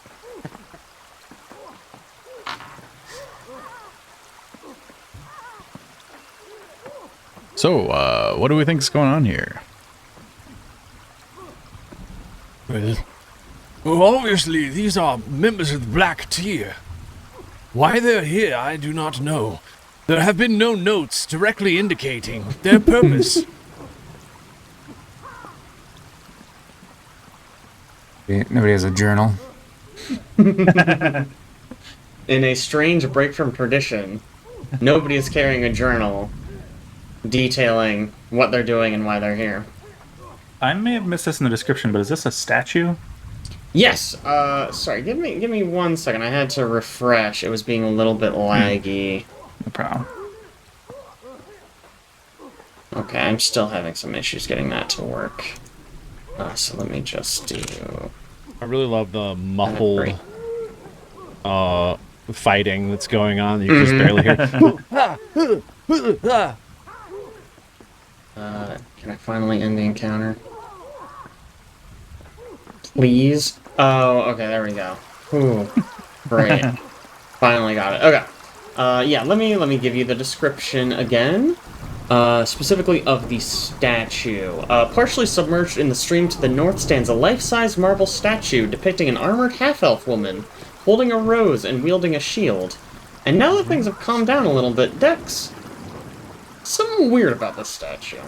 So, what do we think is going on here? Well, obviously, these are members of the Black Tier. Why they're here, I do not know. There have been no notes directly indicating their purpose. Nobody has a journal. In a strange break from tradition, nobody is carrying a journal detailing what they're doing and why they're here. I may have missed this in the description, but is this a statue? Yes, sorry, give me 1 second. I had to refresh. It was being a little bit laggy. No problem. Okay, I'm still having some issues getting that to work. So let me just do... I really love the muffled fighting that's going on. You can just barely hear. Can I finally end the encounter? Please? Oh, okay, there we go. Ooh, great. Finally got it. Okay. Yeah, let me give you the description again. Specifically of the statue. Partially submerged in the stream to the north stands a life-size marble statue depicting an armored half-elf woman holding a rose and wielding a shield. And now that things have calmed down a little bit, Dex, something weird about this statue.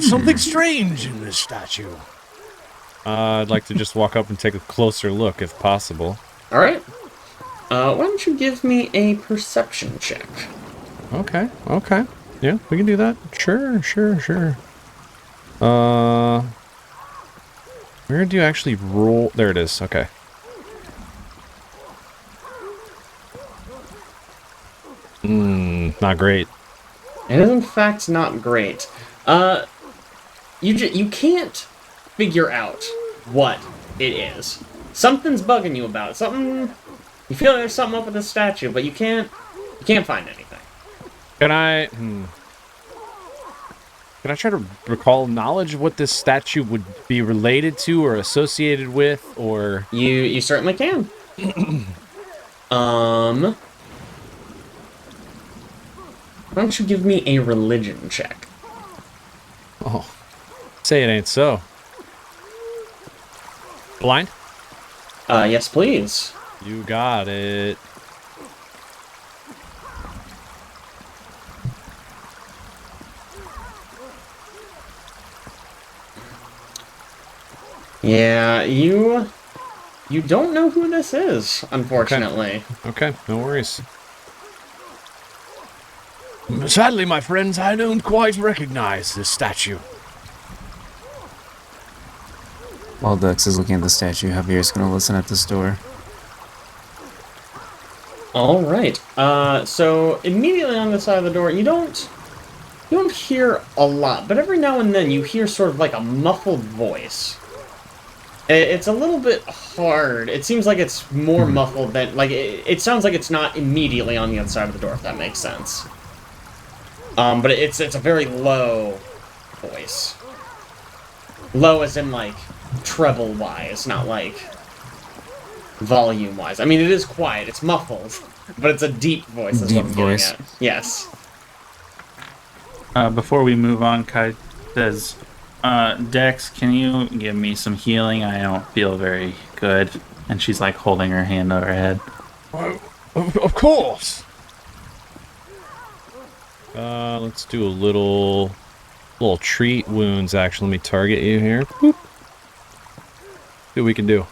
Something strange in this statue. I'd like to just walk up and take a closer look, if possible. Alright. Why don't you give me a perception check? Okay. Yeah, we can do that. Sure. Where do you actually roll? There it is. Okay. Not great. It is in fact not great. You can't figure out what it is. Something's bugging you about it. Something you feel there's something up with the statue, but you can't find anything. Can I? Can I try to recall knowledge of what this statue would be related to or associated with, or? You certainly can. Why don't you give me a religion check? Oh, say it ain't so. Blind? Yes, please. You got it. Yeah, you don't know who this is, unfortunately. Okay, no worries. Sadly, my friends, I don't quite recognize this statue. While Dex is looking at the statue, Javier's going to listen at this door. All right. So immediately on the side of the door, you don't hear a lot, but every now and then you hear sort of like a muffled voice. It's a little bit hard. It seems like it's more muffled than like it sounds like it's not immediately on the other side of the door, if that makes sense. But it's a very low voice. Low as in like treble wise, not like volume wise. I mean, it is quiet. It's muffled, but it's a deep voice. That's Deep what I'm getting voice. at. Yes. Before we move on, Kai says, Dex, can you give me some healing? I don't feel very good. And she's like holding her hand over her head. Of course. Let's do a little treat wounds. Actually, let me target you here. Boop. See what we can do.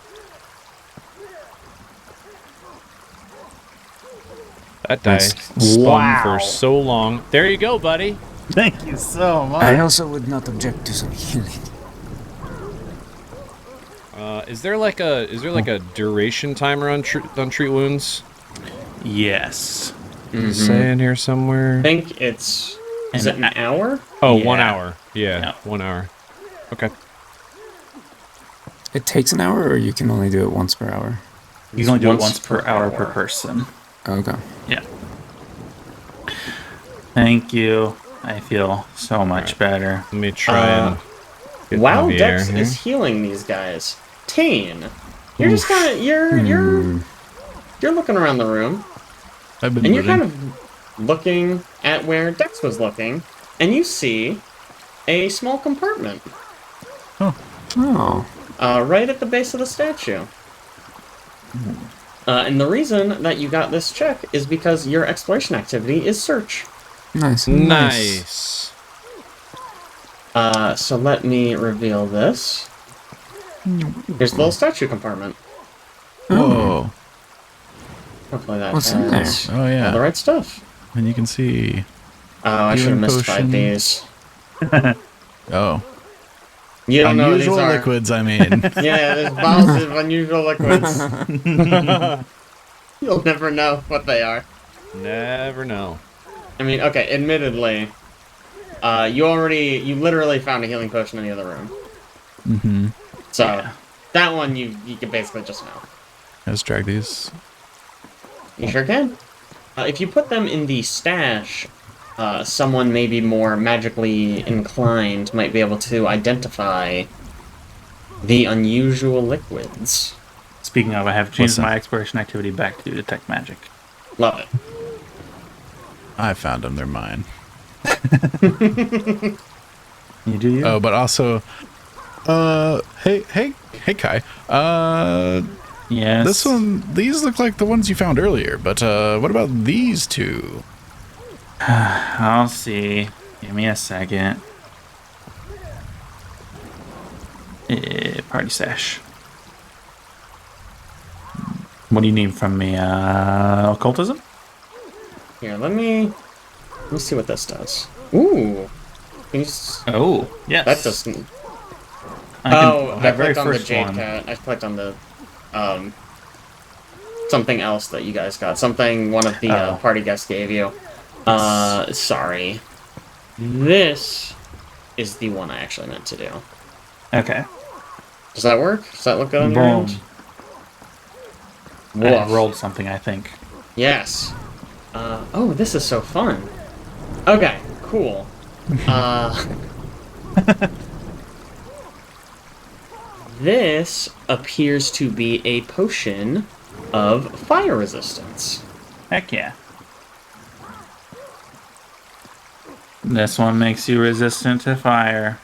That die spun for so long. There you go, buddy. Thank you so much. I also would not object to some healing. Is there like a duration timer on treat wounds? Yes. Say in here somewhere. I think it's... Is it an hour? Oh, Yeah. 1 hour. Yeah, Yeah. 1 hour. Okay. It takes an hour, or you can only do it once per hour? You can only do it once per hour per person. Okay. Yeah. Thank you. I feel so much better. Let me try and get While Javier Dex here. is healing these guys, Taenn, you're just kind of you're looking around the room, I've been and you're living. kind of looking at where Dex was looking, and you see a small compartment Oh. right at the base of the statue. And the reason that you got this check is because your exploration activity is search. Nice. Nice. So let me reveal this. Here's the little statue compartment. Whoa. Hopefully that What's in has Oh all the yeah. right stuff. And you can see. Oh, I should have Healing mystified potion. these. Oh. You don't know what these Unusual are. liquids, I mean. Yeah, there's bottles of unusual liquids. You'll never know what they are. Never know. I mean, okay, admittedly, you literally found a healing potion in the other room. Mm-hmm. So, that one you can basically just know. Let's drag these. You sure can. If you put them in the stash, someone maybe more magically inclined might be able to identify the unusual liquids. Speaking of, I have changed What's that? my exploration activity back to detect magic. Love it. I found them. They're mine. You do you? Oh, but also, hey, Kai. Yes. These look like the ones you found earlier. But what about these two? I'll see. Give me a second. Party stash. What do you need from me? Occultism? Here, let me see what this does. Ooh. Can you Oh, yes. that doesn't... I very clicked on the first Jade one. Cat. I clicked on the something else that you guys got. Something one of the party guests gave you. Sorry. This is the one I actually meant to do. Okay. Does that work? Does that look good on your Boom. end? I Woof. rolled something, I think. Yes. Oh, this is so fun. Okay, cool. This appears to be a potion of fire resistance. Heck yeah. This one makes you resistant to fire.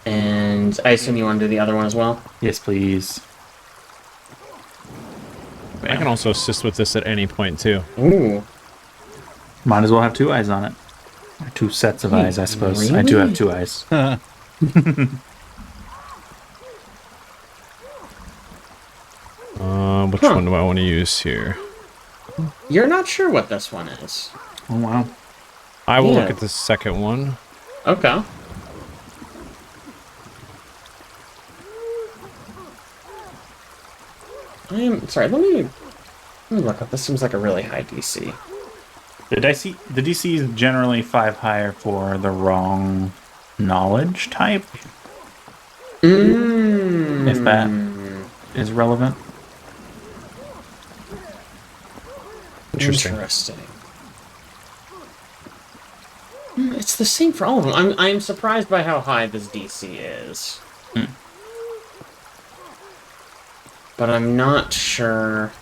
And I assume you want to do the other one as well? Yes, please. I can also assist with this at any point too. Ooh. Might as well have 2 eyes on it. Or 2 sets of eyes, I suppose. I do have 2 eyes. Which one do I want to use here? You're not sure what this one is. Oh, wow. I will Yeah. look at the second one. Okay. Sorry, let me look up. This seems like a really high DC. The DC is generally 5 higher for the wrong knowledge type, if that is relevant. Interesting. It's the same for all of them. I'm surprised by how high this DC is. But I'm not sure.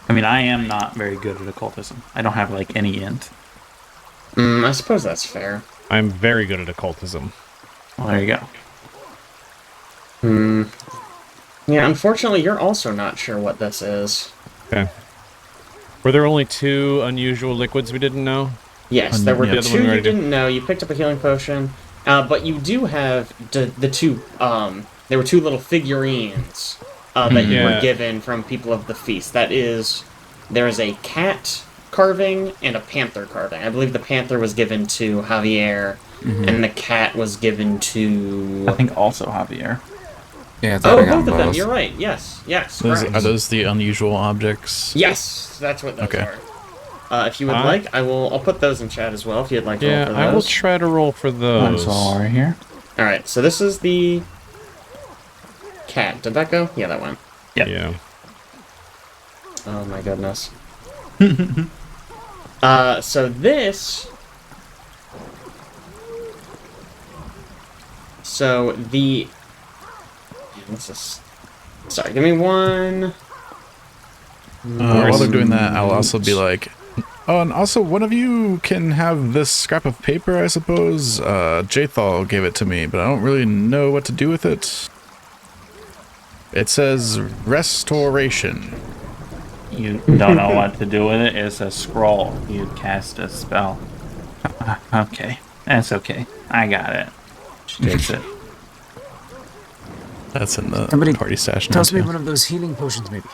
I mean, I am not very good at occultism. I don't have, like, any int. I suppose that's fair. I'm very good at occultism. Well, there you go. Yeah, unfortunately, you're also not sure what this is. Okay. Were there only 2 unusual liquids we didn't know? Yes, there were yeah, the 2 one we you already did. didn't know. You picked up a healing potion, but you do have the 2. There were 2 little figurines that you were Yeah. given from people of the feast. There is a cat carving and a panther carving. I believe the panther was given to Javier, and the cat was given to. I think also Javier. Yeah, I thought I got Both of them. both. You're right. Yes. Those, correct. are those the unusual objects? Yes, that's what those Okay. are. If you would like, I'll put those in chat as well. If you'd like to roll Yeah, for those. I will try to roll for those. That's all right here. All right. So this is the cat. Did that go? Yeah, that went. Yep. Yeah. Oh my goodness. So this. So the. This is. Sorry, give me one. While they're doing that, I'll also be like, oh, and also one of you can have this scrap of paper, I suppose. Jathal gave it to me, but I don't really know what to do with it. It says restoration. You don't know what to do with it. It's a scroll. You cast a spell. Okay. That's okay. I got it. She takes it. That's in the Somebody party stash now. Toss me too. one of those healing potions, maybe.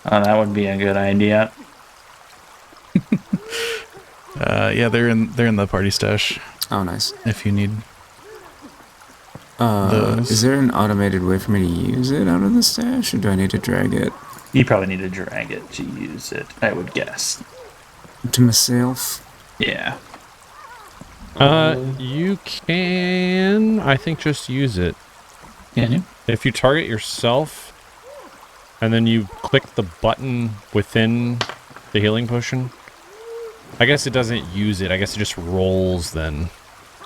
Oh, that would be a good idea. Yeah, they're in the party stash Oh, nice. if you need. Those. Is there an automated way for me to use it out of the stash, or do I need to drag it You probably need to drag it to use it, I would guess. to myself? Yeah. You can, I think, just use it. Can you? If you target yourself, and then you click the button within the healing potion, I guess it doesn't use it. I guess it just rolls then.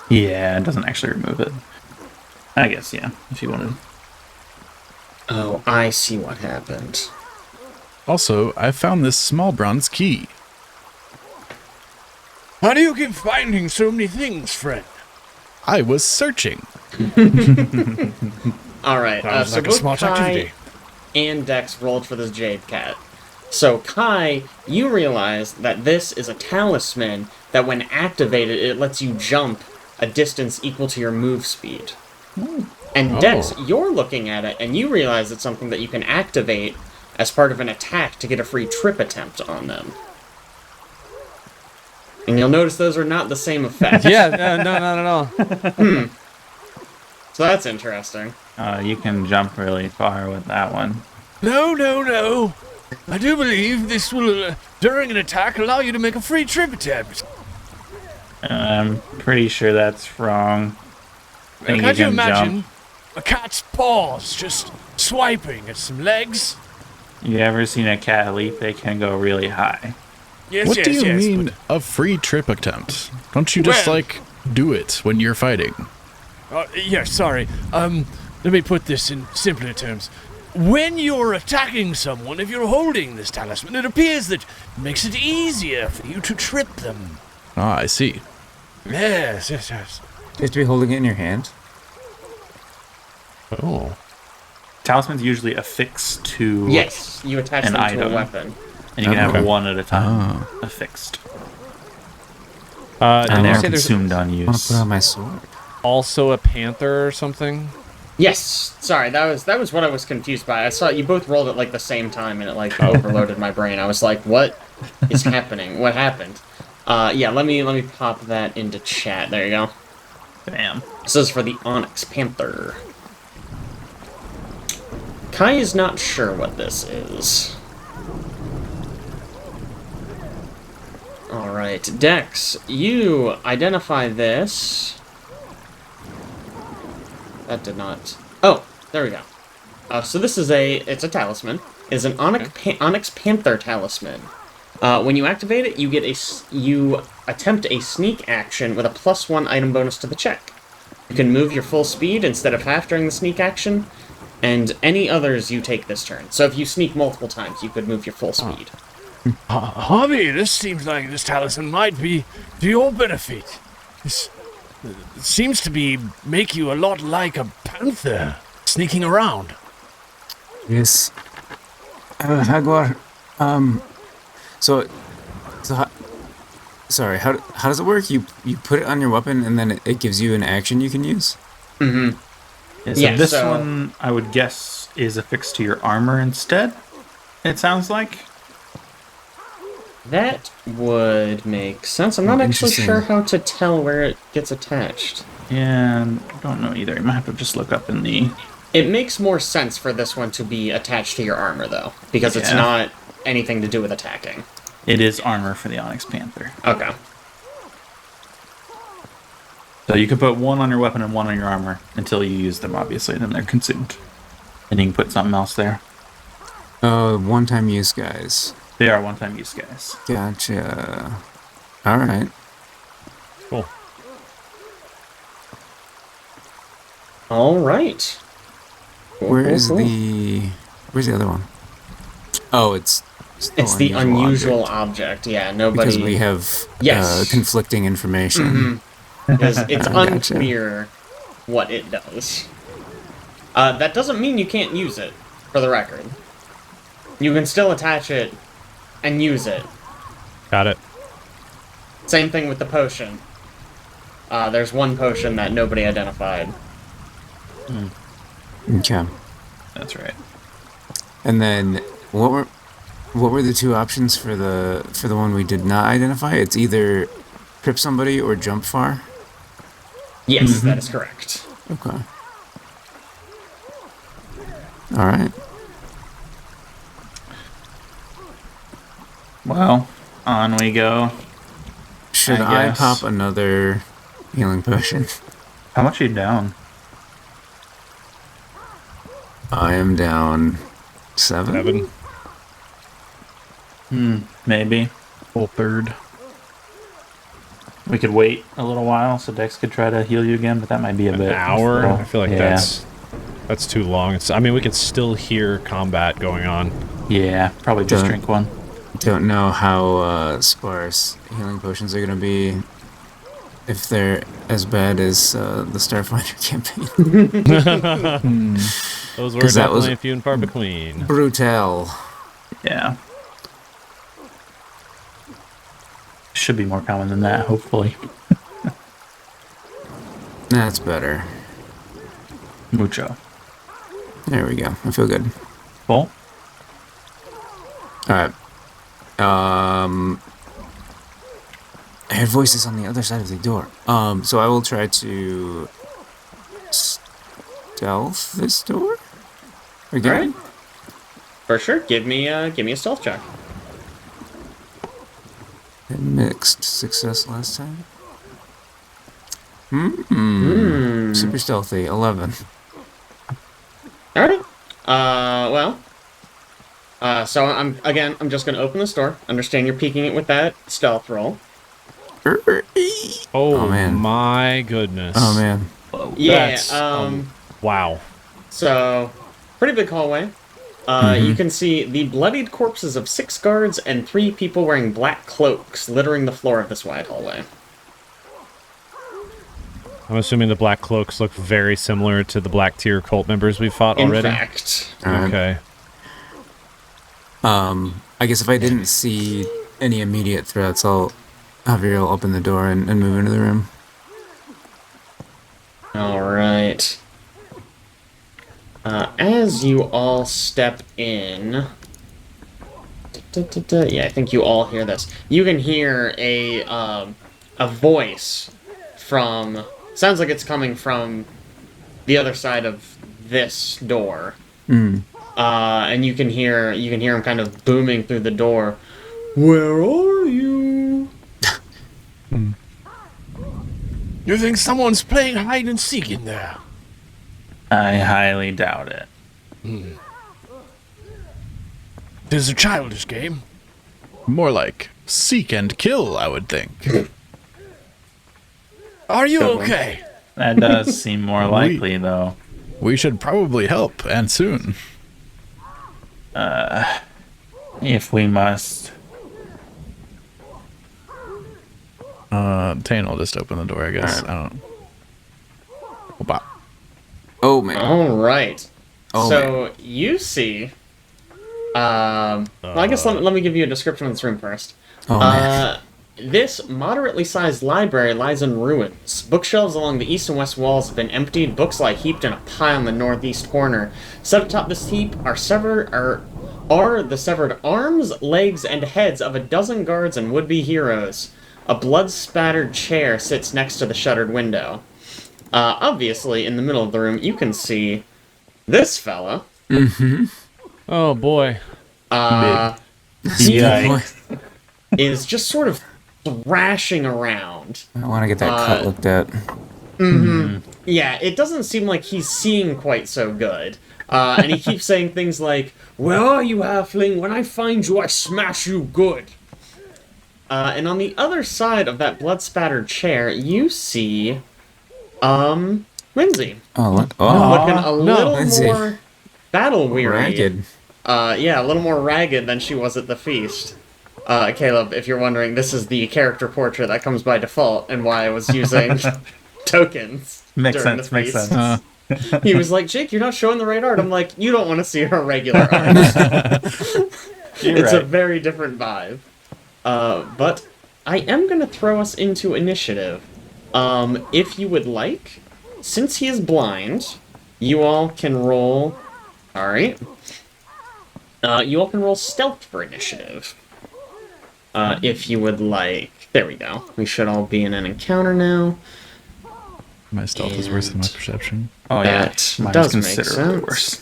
Yeah, it doesn't actually remove it. I guess, yeah, if you wanted. Oh, I see what happened. Also, I found this small bronze key. How do you keep finding so many things, friend? I was searching. All right. Sounds So like a both smart Kai activity. and Dex rolled for this jade cat. So Kai, you realize that this is a talisman that, when activated, it lets you jump a distance equal to your move speed. And Dex, you're looking at it, and you realize it's something that you can activate as part of an attack to get a free trip attempt on them. And you'll notice those are not the same effect. Yeah, no, not at all. So that's interesting. You can jump really far with that one. No. I do believe this will, during an attack, allow you to make a free trip attempt. I'm pretty sure that's wrong. I think Can't you can imagine jump. a cat's paws just swiping at some legs? You ever seen a cat leap? They can go really high. Yes, What do you mean but- a free trip attempt? Don't you just, Well- do it when you're fighting? Sorry. Let me put this in simpler terms. When you're attacking someone, if you're holding this talisman, it appears that it makes it easier for you to trip them. Ah, I see. Yes. You have to be holding it in your hand. Oh. Talismans usually affix to Yes, you attach An them to item. a weapon. and you can Okay. have one at a time affixed. Did And you they're say there's consumed on I want to use. put on my sword. also a panther or something? Yes, sorry, that was what I was confused by. I saw you both rolled at like the same time, and it overloaded my brain. I was like, "What is happening? What happened?" Yeah, let me pop that into chat. There you go. Bam. This is for the Onyx Panther. Kai is not sure what this is. Alright, Dex, you identify this. That did not... Oh, there we go. So this is it's a talisman. It's an Onyx Panther talisman. When you activate it, you attempt a sneak action with a +1 item bonus to the check. You can move your full speed instead of half during the sneak action, and any others you take this turn. So if you sneak multiple times, you could move your full speed. Hobby, this seems like this talisman might be to your benefit. This seems to make you a lot like a panther, sneaking around. Yes. Jaguar. Sorry, how does it work? You put it on your weapon and then it gives you an action you can use? Yeah, so Yeah, this so- one, I would guess, is affixed to your armor instead. It sounds like. That would make sense. I'm not actually interesting. sure how to tell where it gets attached. Yeah, I don't know either. You might have to just look up in the. It makes more sense for this one to be attached to your armor, though, because it's Yeah. not anything to do with attacking. It is armor for the Onyx Panther. Okay. So you can put one on your weapon and one on your armor until you use them, obviously, then they're consumed. And you can put something else there. One-time use, guys. They are one-time use, guys. Gotcha. Alright. Cool. All right. Where's the other one? Oh, it's still It's the unusual object. object. Yeah, nobody. Because we have Yes. conflicting information. Because it's Gotcha. unclear what it does. That doesn't mean you can't use it, for the record. You can still attach it and use it. Got it. Same thing with the potion. There's one potion that nobody identified. Okay. That's right. And then what were the two options for the one we did not identify? It's either trip somebody or jump far. Yes, that is correct. Okay. All right. Well, on we go. Should I I guess. pop another healing potion? How much are you down? I am down 7. Maybe. Full third. We could wait a little while so Dex could try to heal you again, but that might be a bit. An hour? slow. I feel like Yeah. that's too long. We can still hear combat going on. Yeah, probably just Done. drink one. Don't know how sparse healing potions are gonna be if they're as bad as the Starfinder campaign. Those were 'Cause that was- definitely few and far between. Brutal. Yeah. Should be more common than that, hopefully. That's better. Mucho. There we go. I feel good. Full? All right. I heard voices on the other side of the door. So I will try to stealth this door again. Alright. For sure. Give me a stealth check. It mixed success last time. Super stealthy, 11. Alright. So I'm just gonna open this door. Understand you're peeking it with that stealth roll. Oh, man. my goodness. Oh man. Yeah. That's, wow. So, pretty big hallway. You can see the bloodied corpses of 6 guards and 3 people wearing black cloaks littering the floor of this wide hallway. I'm assuming the black cloaks look very similar to the black tier cult members we've fought already. In fact. Okay. I guess if I didn't see any immediate threats, Javier will open the door and move into the room. Alright. As you all step in... Yeah, I think you all hear this. You can hear a voice from... Sounds like it's coming from the other side of this door. And you can hear him kind of booming through the door. Where are you? You think someone's playing hide and seek in there? I highly doubt it. This is a childish game. More like seek and kill, I would think. Are you Good one. okay? That does seem more likely, though. We should probably help, and soon. If we must. Taenn will just open the door, I guess. I don't... Bop. Oh man. Alright. Oh, So, you see... well, I guess let me give you a description of this room first. Oh man. This moderately sized library lies in ruins. Bookshelves along the east and west walls have been emptied, books lie heaped in a pile in the northeast corner. Set atop this heap are the severed arms, legs, and heads of a dozen guards and would-be heroes. A blood-spattered chair sits next to the shuttered window. Obviously, in the middle of the room, you can see this fella. Oh boy. Yikes. Is just sort of thrashing around. I want to get that cut looked at. Yeah, it doesn't seem like he's seeing quite so good. And he keeps saying things like, "Where are you, halfling? When I find you, I smash you good." And on the other side of that blood-spattered chair, you see, Lindsay. Oh look! Looking a little Lindsay. more battle-weary. Ragged. Yeah, a little more ragged than she was at the feast. Caleb, if you're wondering, this is the character portrait that comes by default and why I was using tokens. Makes during sense, the makes feast. sense. He was like, Jake, you're not showing the right art. I'm like, you don't want to see her regular art. It's a right. very different vibe. But I am going to throw us into initiative. If you would like, since he is blind, you all can roll... Alright. You all can roll stealth for initiative. If you would like. There we go. We should all be in an encounter now. My stealth is worse than my perception. Oh, yeah. That Mine's does make considerably sense. worse.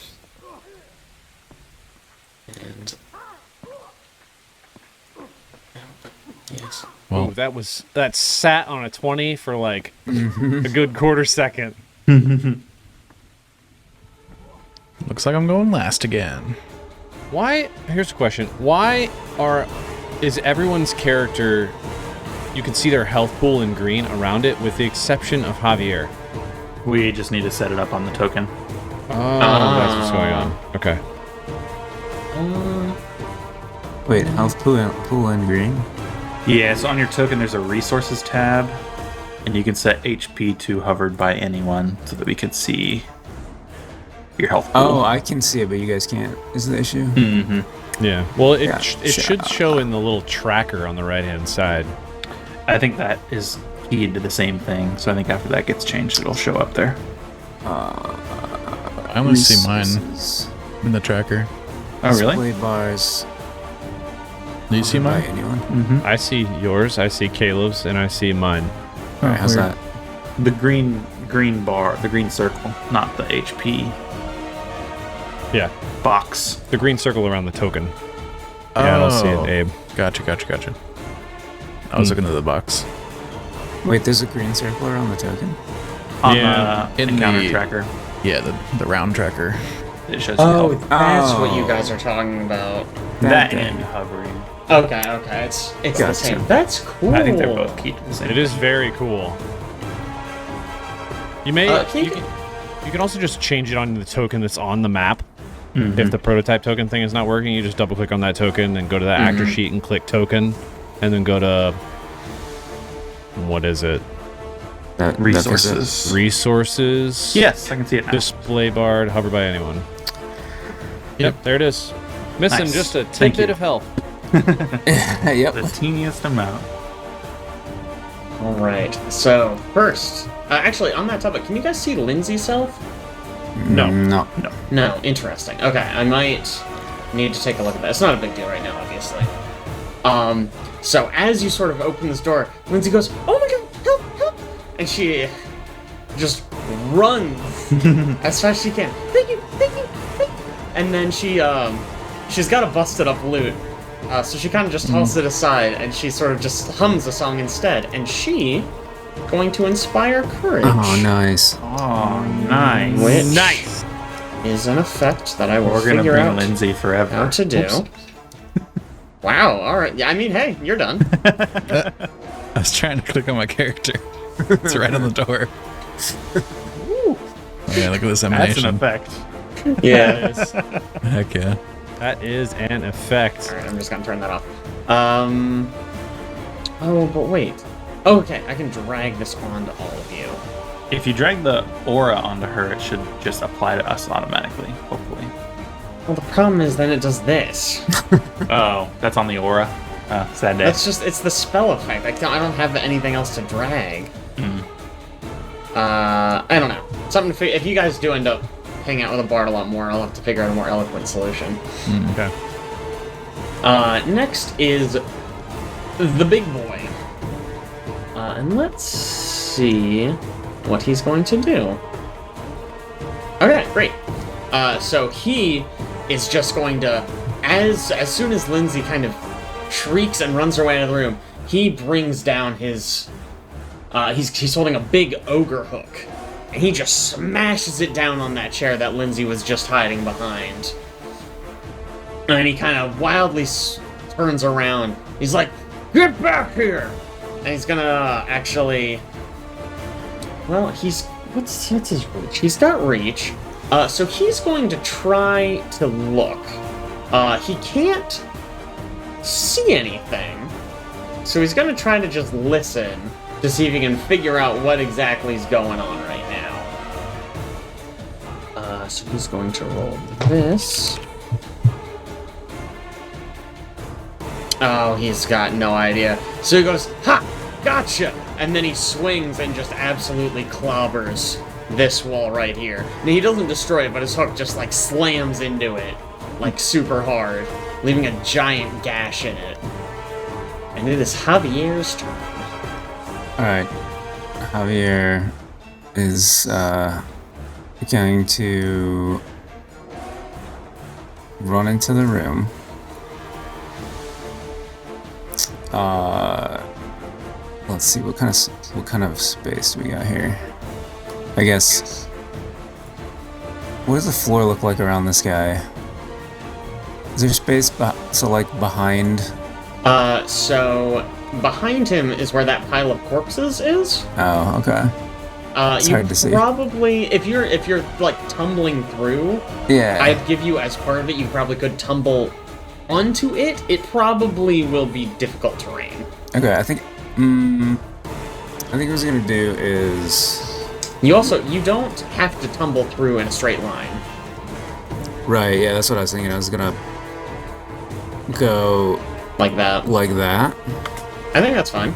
And... Yes. Oh, that sat on a 20 for like a good quarter second. Looks like I'm going last again. Why? Here's a question. Why is everyone's character? You can see their health pool in green around it, with the exception of Javier. We just need to set it up on the token. Oh, that's what's going on. Okay. Wait, health pool and green. Yeah, so on your token, there's a resources tab, and you can set HP to hovered by anyone so that we can see your health pool. Oh, I can see it, but you guys can't. Is the issue? Yeah. Well, it Yeah, should show in the little tracker on the right-hand side. I think that is keyed to the same thing, so I think after that gets changed, it'll show up there. I only see mine Resources. in the tracker. Oh, really? Display bars. Do you see By mine? anyone? I see yours, I see Caleb's, and I see mine. All right, how's weird. that? The green bar, the green circle, not the HP Yeah, box. the green circle around the token. Yeah, I don't see it, Abe. Gotcha. I was looking at the box. Wait, there's a green circle around the token? On Yeah, the in encounter the- tracker, Yeah, the round tracker. it shows Oh, you that's Oh. what you guys are talking about. that thing. and hovering. Okay, it's the Gotcha. same. That's cool. I think they're both key to the same. It is very cool. You may can you- you can also just change it on the token that's on the map. Mhm. If the prototype token thing is not working, you just double click on that token, then go to that actor sheet and click token, and then go to what is it? That Resources. Resources. Yes, I can see it now. Display bar to hover by anyone. Yep, there it is. Missing Nice. just a Thank tidbit you. of health. Yep. The teeniest amount. All right. So first, actually, on that topic, can you guys see Lindsay's self? No. No. No. Interesting. Okay, I might need to take a look at that. It's not a big deal right now, obviously. So as you sort of open this door, Lindsay goes, "Oh my god, help! And she just runs as fast as she can. Thank you. And then she's got a busted up lute. So she kind of just tosses it aside, and she sort of just hums a song instead. And she going to inspire courage. Oh, nice. Oh, nice. Which Nice. is an effect that I will We're gonna figure bring out Lindsay forever. how to do. Oops. Wow. All right. Yeah. I mean, hey, you're done. I was trying to click on my character. It's right on the door. Oh, yeah, look at this That's an animation. effect. Yeah. Heck yeah. That is an effect. All right. I'm just gonna turn that off. Oh, but wait. Okay, I can drag this onto all of you. If you drag the aura onto her, it should just apply to us automatically, hopefully. Well, the problem is then it does this. Oh, that's on the aura. Sad day. It's the spell effect. I don't have anything else to drag. I don't know. Something to if you guys do end up hanging out with a bard a lot more, I'll have to figure out a more eloquent solution. Okay. Next is the big boy. And let's see what he's going to do. Okay, great. So he is just going to, as soon as Lindsay kind of shrieks and runs her way out of the room, he brings down his, he's holding a big ogre hook, and he just smashes it down on that chair that Lindsay was just hiding behind. And he kind of wildly turns around. He's like, "Get back here!" And he's gonna actually, well, what's his reach? He's got reach. So he's going to try to look. He can't see anything. So he's going to try to just listen to see if he can figure out what exactly is going on right now. So he's going to roll this. Oh, he's got no idea. So he goes, "Ha! Gotcha!" And then he swings and just absolutely clobbers this wall right here. Now, he doesn't destroy it, but his hook just, like, slams into it, like, super hard, leaving a giant gash in it. And it is Javier's turn. Alright. Javier is going to run into the room. Let's see what kind of space we got here. I guess. What does the floor look like around this guy? Is there space behind? So behind him is where that pile of corpses is. Oh, okay. It's hard to see. Probably, if you're like tumbling through, Yeah. I'd give you as part of it. You probably could tumble onto it. It probably will be difficult terrain. Okay, I think what I was gonna do is You don't have to tumble through in a straight line. right. Yeah, that's what I was thinking. I was gonna go Like that. like that. I think that's fine.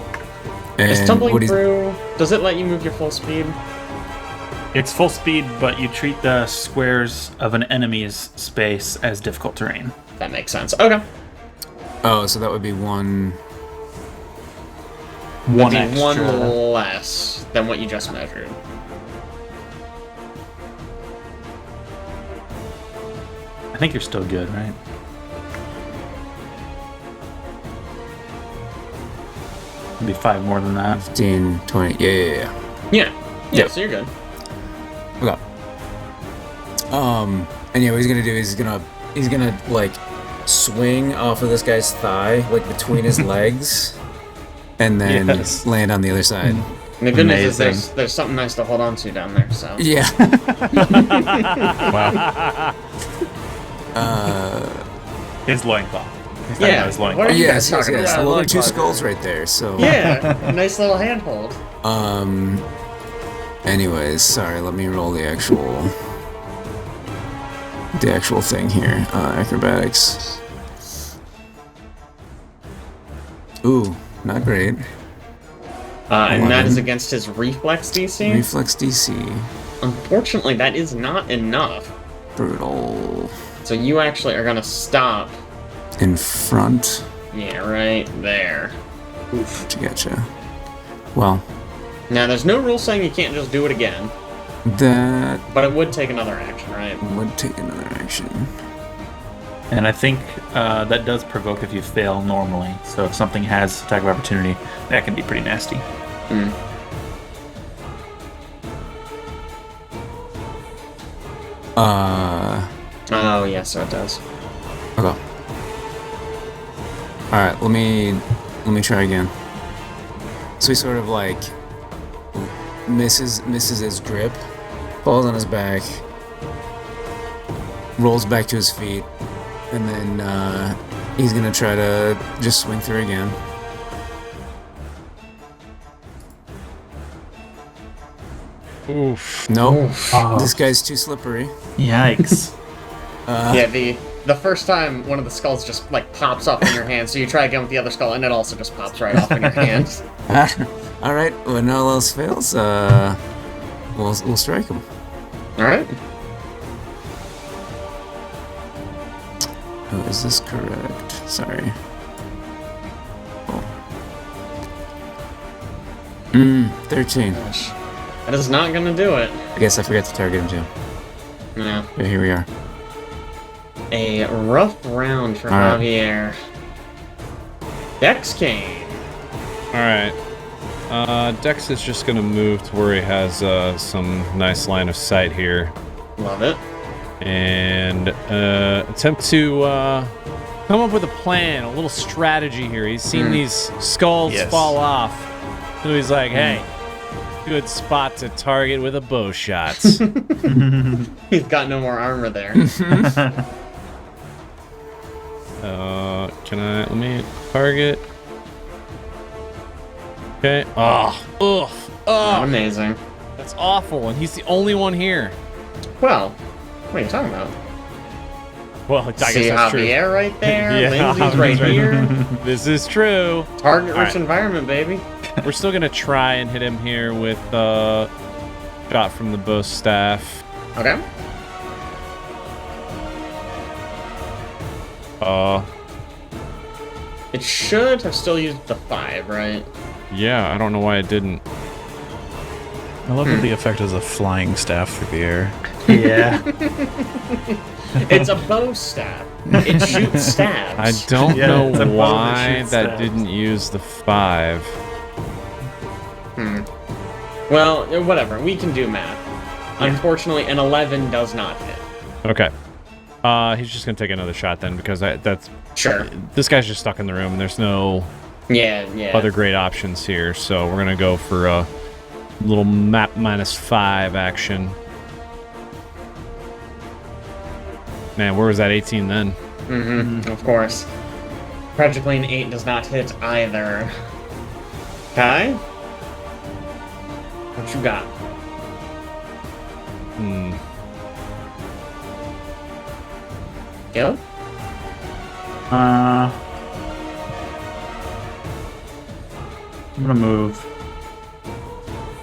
And Is tumbling what he's- through, does it let you move your full speed? It's full speed, but you treat the squares of an enemy's space as difficult terrain. That makes sense. Okay. Oh, so that would be one. One That'd be one extra. less than what you just measured. I think you're still good, right? It'd be 5 more than that. 15, 20. Yeah. Yeah. Yep. So you're good. Okay. And yeah, what he's gonna do is he's gonna like swing off of this guy's thigh, like between his legs, and then Yes. land on the other side. And the good news is Amazing. there's something nice to hold on to down there, so. Yeah. Wow. His loincloth. He's talking Yeah. about his What are loincloth. you yes, guys yes, talking yes. about? Well, there are 2 Loincloth. skulls right there, so. Yeah, nice little handhold. Anyways, sorry. Let me roll the actual thing here. Acrobatics. Ooh, not great. And that 11. is against his reflex DC. Reflex DC. Unfortunately, that is not enough. Brutal. So you actually are gonna stop. In front. Yeah, right there. Oof. Gotcha. Well, Now, there's no rule saying you can't just do it again, that but it would take another action, right? would take another action. And I think that does provoke if you fail normally. So if something has attack of opportunity, that can be pretty nasty. Oh, yeah, so it does. Okay. Alright, let me try again. So he sort of like misses his grip, falls on his back, rolls back to his feet, and then he's gonna try to just swing through again. Oof. Nope. Oh, This guy's too slippery. yikes. Yeah, the first time one of the skulls just like pops up in your hand, so you try again with the other skull, and it also just pops right off in your hand. Alright, when all else fails, we'll strike him. All right. Oh, is this correct? Sorry. Oh. 13. That is not gonna do it. I guess I forgot to target him too. No. Yeah, here we are. A rough round for All right. Javier. Dex King. All right. Dex is just gonna move to where he has some nice line of sight here, Love it. and attempt to come up with a plan, a little strategy here. He's seen these skulls Yes. fall off, so he's like, "Hey, good spot to target with a bow shot." He's got no more armor there. Let me target? Okay. Ugh. Not amazing. That's awful, and he's the only one here. Well, what are you talking about? Well, I guess See that's true. Javier right there. Yeah, Lindsay's right here. This is true. Target-rich All right. environment, baby. We're still gonna try and hit him here with shot from the bow staff. Okay. It should have still used the 5, right? Yeah, I don't know why it didn't. I love that the effect is a flying staff through the air. Yeah. It's a bow staff. It shoots stabs. I don't Yeah, know it's a bow that why shoots that stabs. didn't use the 5. Well, whatever. We can do math. Unfortunately, an 11 does not hit. Okay. He's just gonna take another shot then, because that's Sure. this guy's just stuck in the room and there's no Yeah. other great options here, so we're gonna go for a little map -5 action. Man, where was that 18 then? Of course. Practically an 8 does not hit either. Kai? What you got? Caleb? I'm gonna move.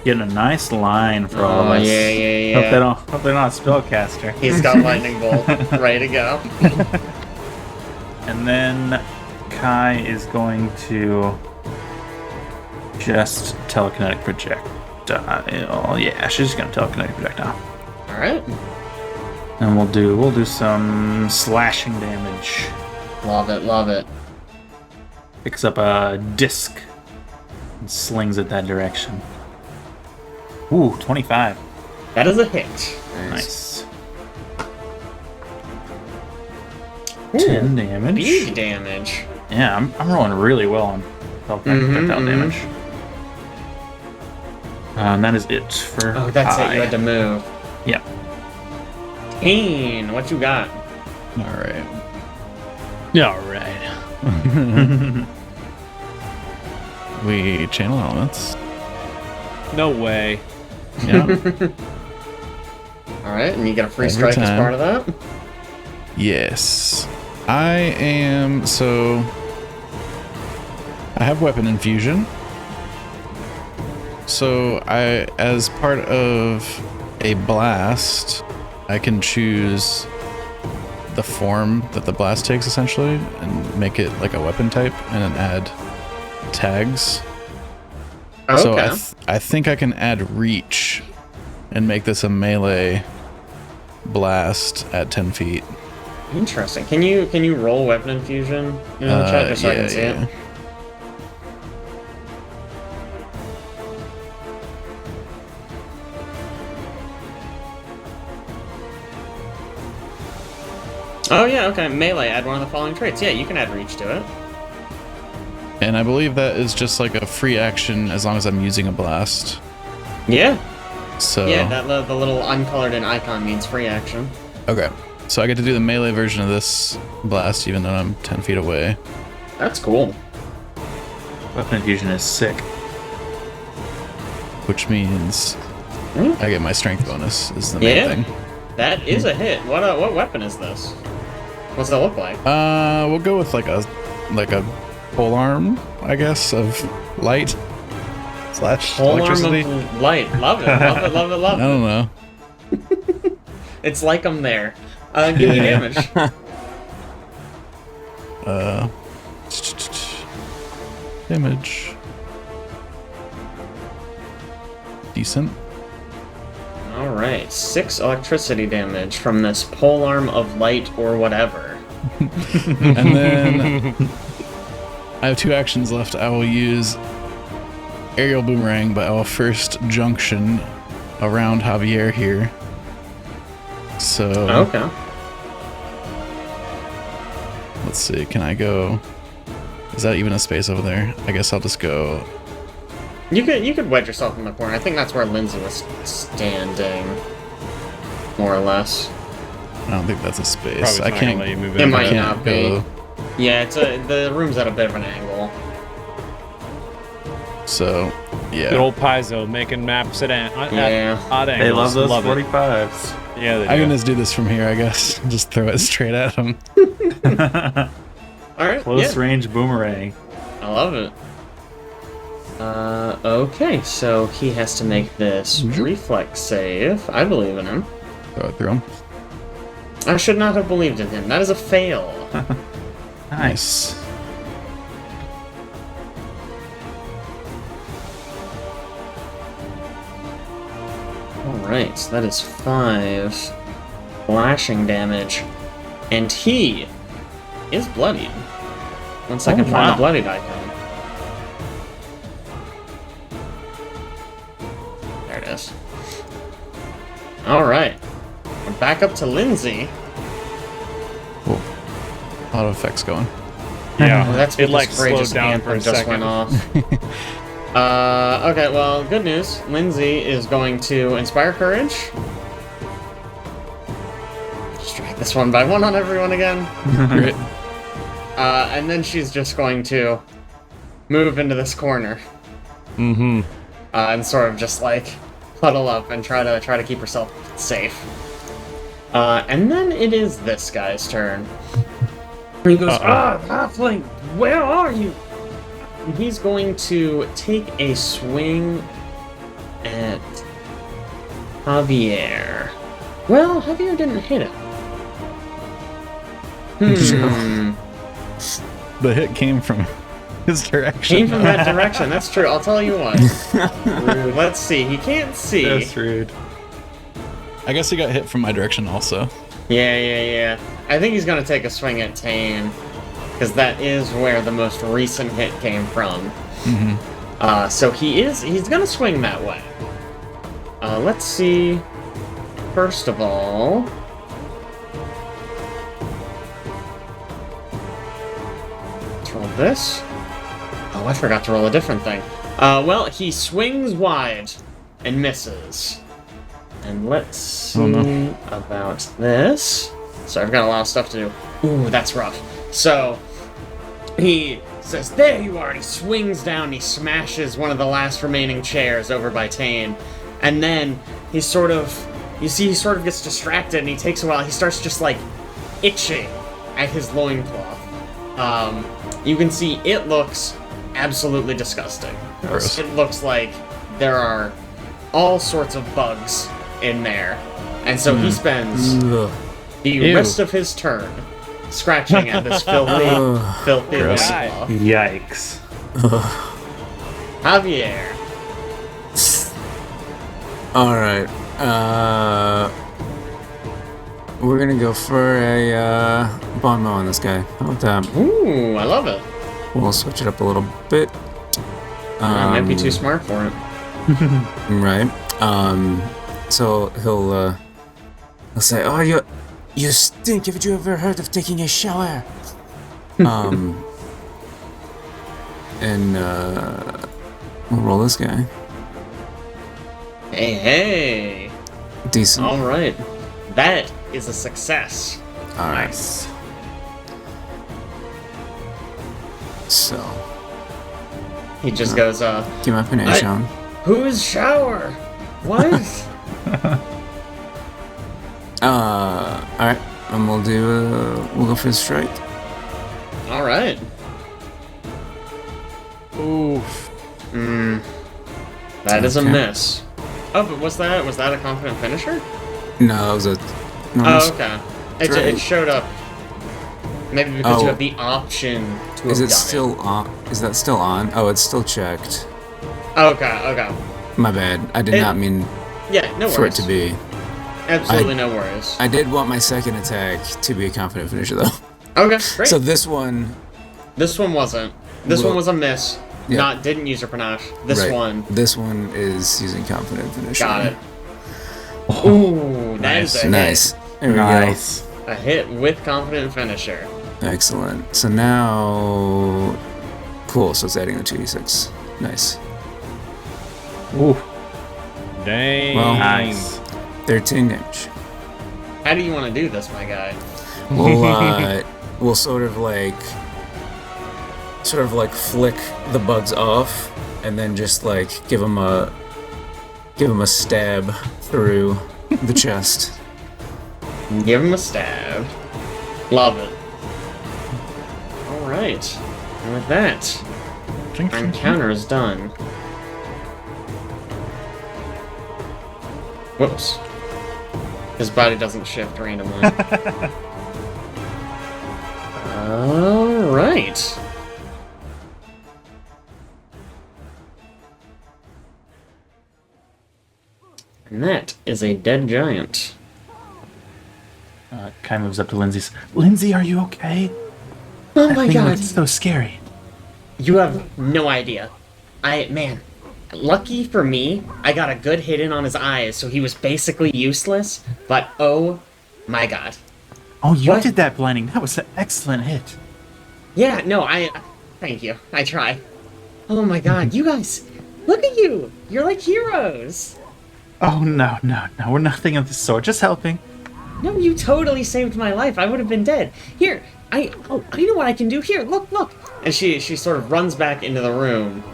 Getting a nice line for all of us. Yeah. Hope they're not a spellcaster. He's got lightning bolt ready to go. And then Kai is going to just telekinetic projectile. Yeah, she's just gonna telekinetic projectile. All right. And we'll do some slashing damage. Love it, love it. Picks up a disc and slings it that direction. Ooh, 25. That is a hit. Nice. Ooh, 10 damage. Big damage. Yeah, I'm rolling really well on projectile damage. And that is it for Oh, that's Kai. it. You had to move. Yeah. Taenn, what you got? All right. All right. We channel elements. No way. Yeah. All right, and you get a free Every strike as time. part of that. Yes. I have weapon infusion. So as part of a blast, I can choose the form that the blast takes essentially and make it like a weapon type and then add tags. Okay. So I think I can add reach and make this a melee blast at 10 feet. Interesting. Can you roll weapon infusion in the chat just so I can see it? Oh yeah, okay. Melee, add one of the following traits. Yeah, you can add reach to it. And I believe that is just like a free action as long as I'm using a blast. Yeah. So Yeah, the little uncolored in icon means free action. okay. So I get to do the melee version of this blast even though I'm 10 feet away. That's cool. Weapon infusion is sick. Which means Hmm? I get my strength bonus is the main Yeah. thing. That is a hit. What weapon is this? What's that look like? We'll go with like a pole arm, I guess, of light / Whole arm electricity. of light. Love it. Love it. Love it. Love I it. don't know. It's like I'm there. Give me damage. Damage. Decent. All right, 6 electricity damage from this polearm of light or whatever. And then I have 2 actions left. I will use aerial boomerang, but I will first junction around Javier here. So Okay. let's see, can I go? Is that even a space over there? I guess I'll just go. You could wedge yourself in the corner. I think that's where Lindsay was standing, more or less. I don't think that's a space. Probably I not can't. gonna let you move It in. might I not can't be. go. Yeah, the room's at a bit of an angle. So yeah. Good old Paizo making maps at Yeah. odd angles. They love those it. 45s. Yeah, they do. I can just do this from here, I guess. Just throw it straight at him. All right. Close Yeah, range boomerang. I love it. Okay, so he has to make this reflex save. I believe in him. Throw it through him. I should not have believed in him. That is a fail. Nice. Alright, so that is 5 slashing damage. And he is bloodied. One second, find wow. the bloodied icon. There it is. Alright. We're back up to Lindsay. Cool. A lot of effects going. Yeah, Oh, that's it because like Courageous slowed down for a Anthem just second. went off. Okay, well, good news. Lindsay is going to inspire courage. Just drag this one by one on everyone again. Great. And then she's just going to move into this corner. Mm-hmm. And sort of just like huddle up and try to keep herself safe. And then it is this guy's turn. He goes, halfling, where are you? And he's going to take a swing at Javier. Well, Javier didn't hit him. the hit came from his direction. Came from that direction. That's true. I'll tell you what. Rude. Let's see. He can't see. That's rude. I guess he got hit from my direction also. Yeah. I think he's gonna take a swing at Taenn, because that is where the most recent hit came from. So he's gonna swing that way. Let's see. First of all, let's roll this. Oh, I forgot to roll a different thing. Well, he swings wide and misses. And let's see about this. So I've got a lot of stuff to do. Ooh, that's rough. So he says, "There you are," and he swings down, he smashes one of the last remaining chairs over by Taenn. And then he sort of gets distracted, and he takes a while. He starts just, like, itching at his loincloth. You can see it looks absolutely disgusting. Gross. It looks like there are all sorts of bugs in there. And so he spends the rest of his turn scratching at this filthy loincloth. Yikes. Javier. Alright. We're gonna go for a bon mot on this guy. How about that? Ooh, I love it. We'll switch it up a little bit. I might be too smart for it. Right. So he'll say, "Oh, you stink. Haven't you ever heard of taking a shower?" And we'll roll this guy. Hey. Decent. All right. That is a success. All right. Nice. So He just goes, keep my panache on. "Whose shower? What?" All right. And we'll go for the strike. All right. Oof. That is a Okay. miss. Oh, but was that a confident finisher? No, it was a. No, Oh, okay. It right. showed up. Maybe because Oh. you have the option to Is have it done still on? Is that still on? Oh, it's still checked. Okay. My bad. I did not mean Yeah, no worries. for it to be. Absolutely no worries. I did want my second attack to be a confident finisher, though. Okay, great. So this one. This one wasn't. This Well, one was a miss. yeah. Didn't use your panache. This Right. one. This one is using confident finisher. Got it. Ooh, that is a hit. Nice. There we Nice. A hit with confident finisher. go. Excellent. So now. Cool. So it's adding the 2d6. Nice. Ooh. Dang. Well, Nice. 13 damage. How do you want to do this, my guy? We'll sort of like flick the bugs off, and then just like give him a stab through the chest. Give him a stab. Love it. Alright. And with that, our encounter is done. Whoops. His body doesn't shift randomly. Alright. And that is a dead giant. Kai moves up to Lindsay. Lindsay, are you okay? Oh That my thing god. looked so scary. You have no idea. Man, lucky for me, I got a good hit in on his eyes, so he was basically useless, but oh my god. Oh, you What? did that blinding. That was an excellent hit. Yeah, no, thank you. I try. Oh my god, you guys, look at you! You're like heroes! Oh, no. We're nothing of the sort. Just helping. No, you totally saved my life. I would have been dead. Here, I know what I can do. Here, look. And she sort of runs back into the room,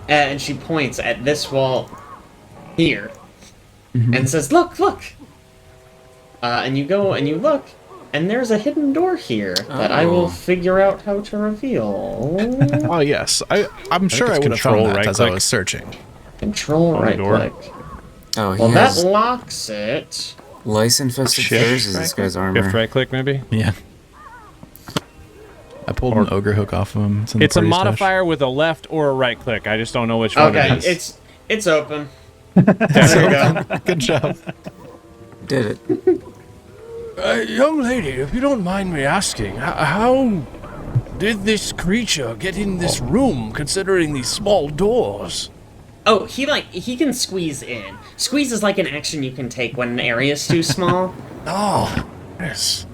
and she points at this wall here, and says, "Look." And you go and you look, and there's a hidden door here that I will figure out how to reveal. Oh yes, I'm sure I would have control found that right as I click. was searching. Control On the right door. click. Oh, he Well, that has locks it. lice infested Shift furs is this guy's armor. Shift right click maybe. Yeah. I pulled an ogre hook off of him. It's a modifier with a left or a right click. I just don't know which one it Okay, is. it's open. There you go. Good job. Did it. Young lady, if you don't mind me asking, how did this creature get in this room, considering these small doors? Oh, he can squeeze in. Squeeze is like an action you can take when an area is too small. Oh, yes.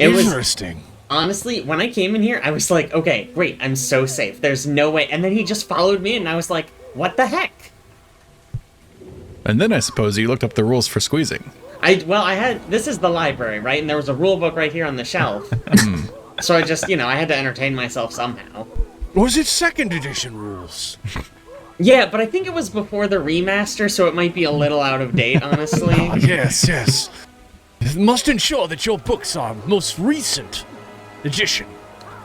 It was Interesting. honestly, when I came in here, I was like, okay, great, I'm so safe. There's no way. And then he just followed me, and I was like, what the heck? And then I suppose you looked up the rules for squeezing. This is the library, right? And there was a rule book right here on the shelf. So I just, I had to entertain myself somehow. Was it second edition rules? Yeah, but I think it was before the remaster, so it might be a little out of date, honestly. Yes. Must ensure that your books are most recent edition.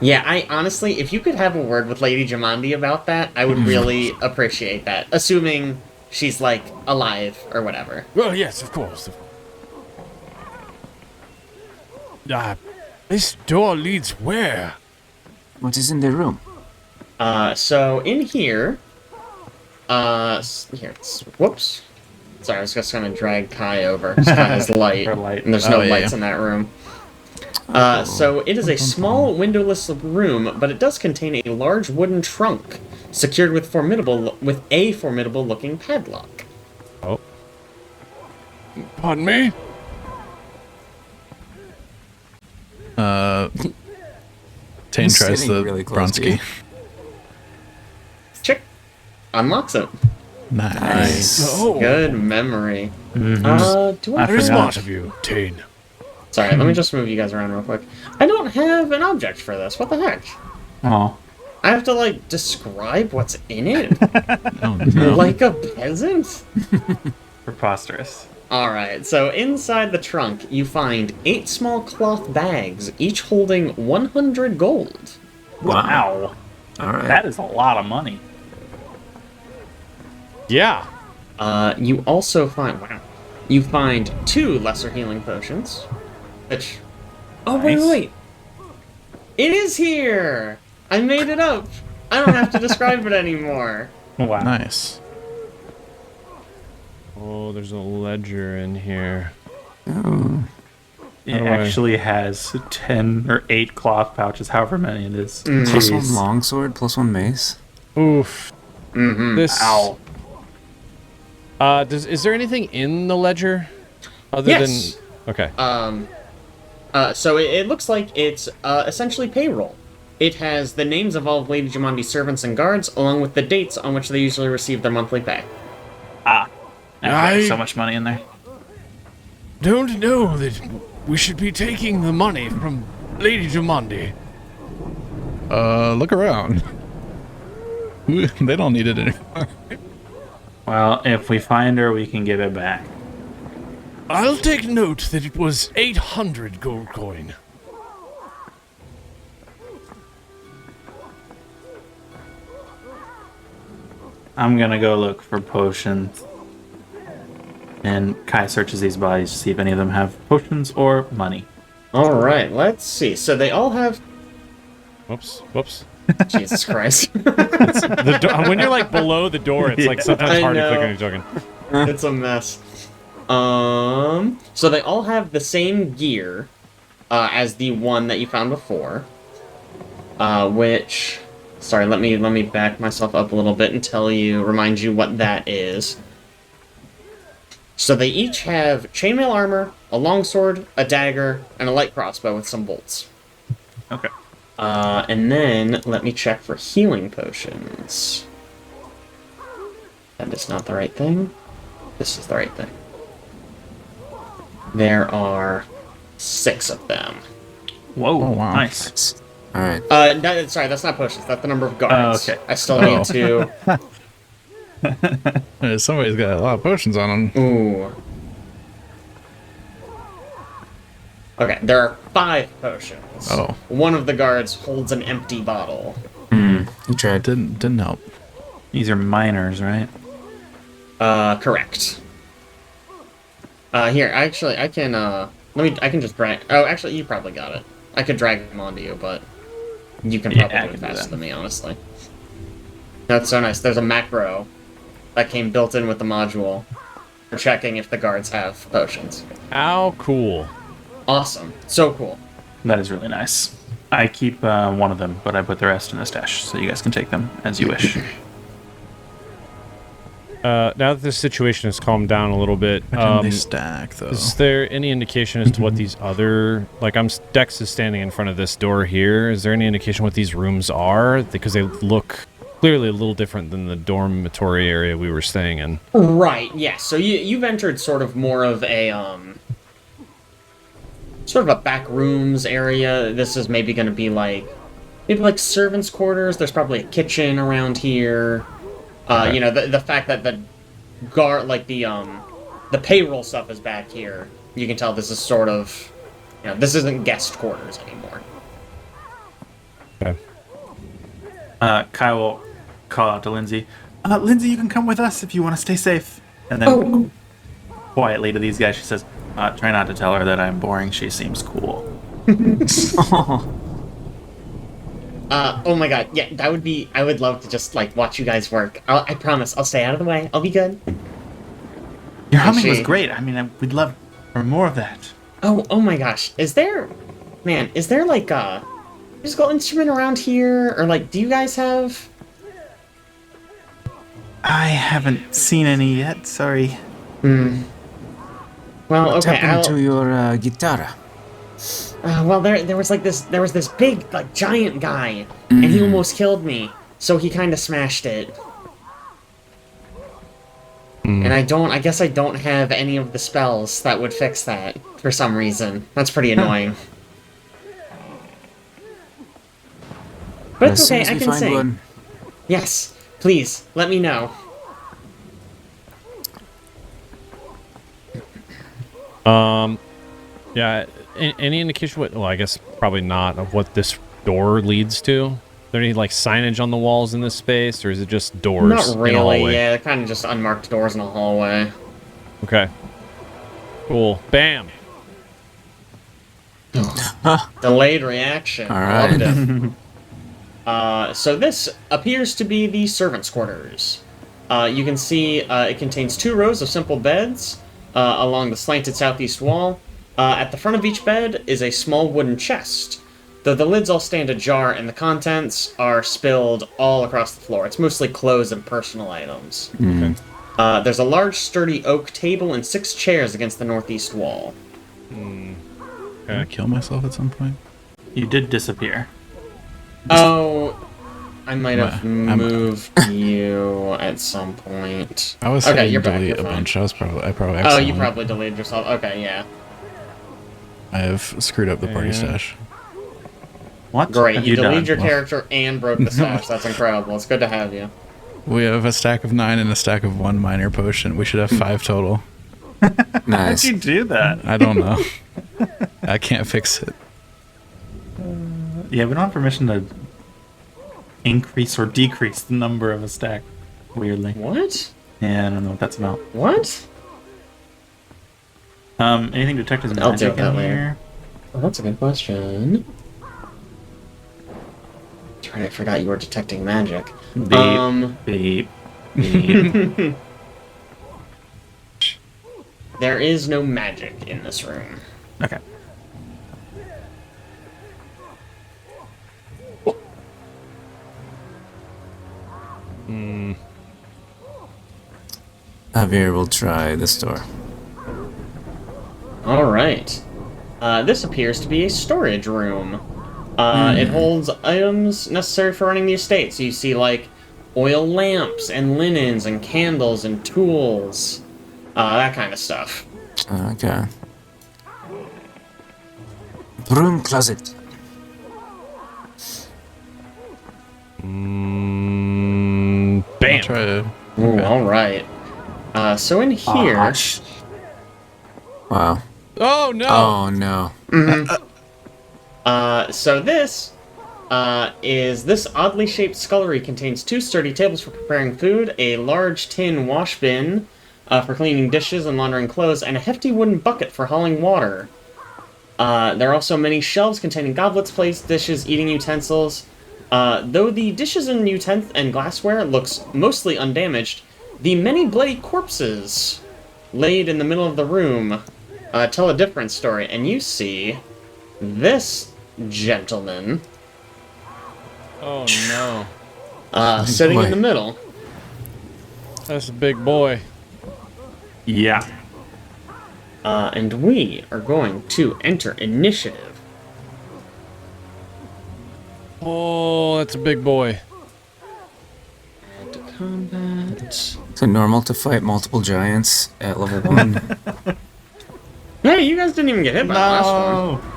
Yeah, I honestly, if you could have a word with Lady Jamandi about that, I would really appreciate that. Assuming she's, like, alive or whatever. Well, yes, of course. This door leads where? What is in the room? So in here, whoops. Sorry, I was just gonna drag Kai over. Kai has light, Her light. and there's no yeah, lights yeah. in that room. So it is a small, windowless room, but it does contain a large wooden trunk secured with a formidable-looking padlock. Oh. Pardon me? Taenn He's tries sitting the really close to you. Bronski. Check. Unlocks it. Nice. Oh, Good memory. Mhm. Do I? I very forgot. smart of you, Taenn. Sorry, let me just move you guys around real quick. I don't have an object for this. What the heck? Oh. I have to, like, describe what's in it? Oh, no. Like a peasant? Preposterous. Alright, so inside the trunk, you find 8 small cloth bags, each holding 100 gold. Wow. Alright. That is a lot of money. Yeah. You also find... Wow. You find 2 lesser healing potions, which... Oh, Nice. wait. It is here! I made it up! I don't have to describe it anymore. Wow. Nice. Oh, there's a ledger in here. Oh. It do I- actually has 10 or 8 cloth pouches, however many it is. Plus Jeez. 1 longsword, plus 1 mace. Oof. Mm-hmm. This. Ow. Is there anything in the ledger other Yes. than? Okay. So it looks like it's essentially payroll. It has the names of all of Lady Jamandi's servants and guards, along with the dates on which they usually receive their monthly pay. There's so much money in there. Don't know that we should be taking the money from Lady Jamandi. Look around. They don't need it anymore. Well, if we find her, we can give it back. I'll take note that it was 800 gold coin. I'm gonna go look for potions. And Kai searches these bodies to see if any of them have potions or money. Alright, let's see. So they all have... Whoops. Jesus Christ. When you're like below the door, it's like sometimes I hard to click know. on your token. It's a mess. So they all have the same gear as the one that you found before. Which... Sorry, let me back myself up a little bit and remind you what that is. So they each have chainmail armor, a longsword, a dagger, and a light crossbow with some bolts. Okay. And then let me check for healing potions. That is not the right thing. This is the right thing. There are 6 of them. Whoa, Oh, wow. nice. Alright. Sorry, that's not potions. That's the number of guards. Oh, okay. I still need to... Somebody's got a lot of potions on them. Ooh. Okay, there are 5 potions. Oh. One of the guards holds an empty bottle. You tried. Didn't help. These are miners, right? Correct. Here, actually, I can just drag... Oh, actually, you probably got it. I could drag them onto you, but... You can Yeah, probably I do it can do faster that. than me, honestly. That's so nice. There's a macro that came built in with the module for checking if the guards have potions. How cool. Awesome. So cool. That is really nice. I keep one of them, but I put the rest in the stash, so you guys can take them as you wish. Now that this situation has calmed down a little bit, Why didn't they stack, though? is there any indication as to what these other, like Dex is standing in front of this door here. Is there any indication what these rooms are? Because they look clearly a little different than the dormitory area we were staying in. Right, yes. So you've entered sort of more of a, sort of a back rooms area. This is maybe going to be maybe servants' quarters. There's probably a kitchen around here. Okay. You know, the fact that the guard, the payroll stuff is back here. You can tell this is sort of, this isn't guest quarters anymore. Okay. Kai will call out to Lindsay. Lindsay, you can come with us if you want to stay safe. And then quietly to these guys, she says, try not to tell her that I'm boring. She seems cool. Oh my god, yeah, that would be, I would love to just, watch you guys work. I promise, I'll stay out of the way. I'll be good. Your humming was Actually- great. I mean, we'd love for more of that. Oh my gosh, is there a musical instrument around here? Or, do you guys have... I haven't seen any yet, sorry. Well, What okay, happened to your guitar? well, there was this big, giant guy, and he almost killed me, so he kind of smashed it. And I guess I don't have any of the spells that would fix that, for some reason. That's pretty annoying. But As it's soon okay, as I we can find sing. one. Yes, please, let me know. Yeah, any indication what, well, I guess probably not, of what this door leads to? Is there any, signage on the walls in this space, or is it just doors Not in a really, hallway? yeah, kind of just unmarked doors in a hallway. Okay. Cool. Bam! Delayed reaction. All I right. loved it. So this appears to be the servants' quarters. You can see it contains 2 rows of simple beds along the slanted southeast wall. At the front of each bed is a small wooden chest, though the lids all stand ajar and the contents are spilled all across the floor. It's mostly clothes and personal items. There's a large, sturdy oak table and 6 chairs against the northeast wall. Can I kill myself at some point? You did disappear. Oh, I might have I'm- moved you at some point. I was Okay, saying you're back, delete you're a fine. bunch. I probably Oh, accidentally. you probably deleted yourself. Okay, yeah. I have screwed up the party Yeah. stash. What? Great, have you done? deleted your Well- character and broke the stash. That's incredible. It's good to have you. We have a stack of 9 and a stack of 1 minor potion. We should have 5 total. How'd Nice. you do that? I don't know. I can't fix it. Yeah, we don't have permission to increase or decrease the number of a stack. Weirdly. What? Yeah, I don't know what that's about. What? Anything detect as I'll magic deal with that in later. here? Oh, that's a good question. That's right, I forgot you were detecting magic. Beep, beep, beep. There is no magic in this room. Okay. Javier will try this door. Alright. This appears to be a storage room. It holds items necessary for running the estate. So you see, oil lamps and linens and candles and tools. That kind of stuff. Okay. Broom closet. Bam! I'll try to. Ooh, alright. So in here... Wow. Oh, no! Oh no. So this is this oddly shaped scullery contains 2 sturdy tables for preparing food, a large tin wash bin for cleaning dishes and laundering clothes, and a hefty wooden bucket for hauling water. There are also many shelves containing goblets, plates, dishes, eating utensils. Though the dishes and glassware looks mostly undamaged, the many bloody corpses laid in the middle of the room tell a different story. And you see this gentleman Oh no. sitting in boy. the middle. That's a big boy. Yeah. And we are going to enter initiative. Oh, that's a big boy. Add to combat. So normal to fight multiple giants at level 1. Hey, you guys didn't even get hit by the last one.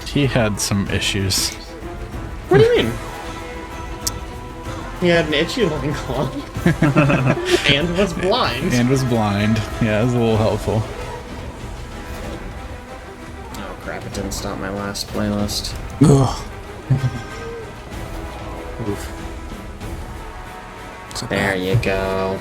He had some issues. What do you mean? He had an itchy loincloth. And was blind. And was blind. Yeah, it was a little helpful. Oh crap, it didn't stop my last playlist. Ugh. Oof. So There bad. you go.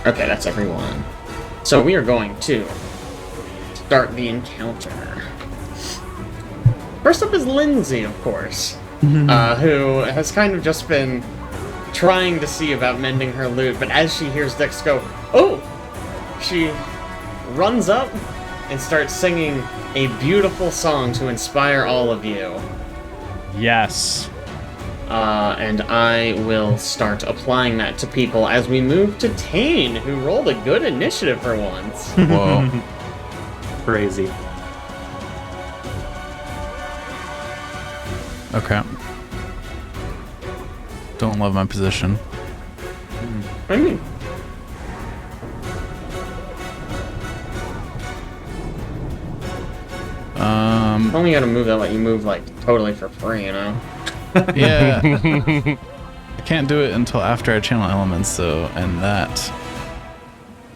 Okay, that's everyone. So we are going to start the encounter. First up is Lindsay, of course, who has kind of just been trying to see about mending her loot, but as she hears Dix go, oh! She runs up and starts singing a beautiful song to inspire all of you. Yes. And I will start applying that to people as we move to Taenn, who rolled a good initiative for once. Whoa. Crazy. Okay. Don't love my position. I mean, only got a move that let you move like totally for free, you know? Yeah. I can't do it until after I channel elements, though, and that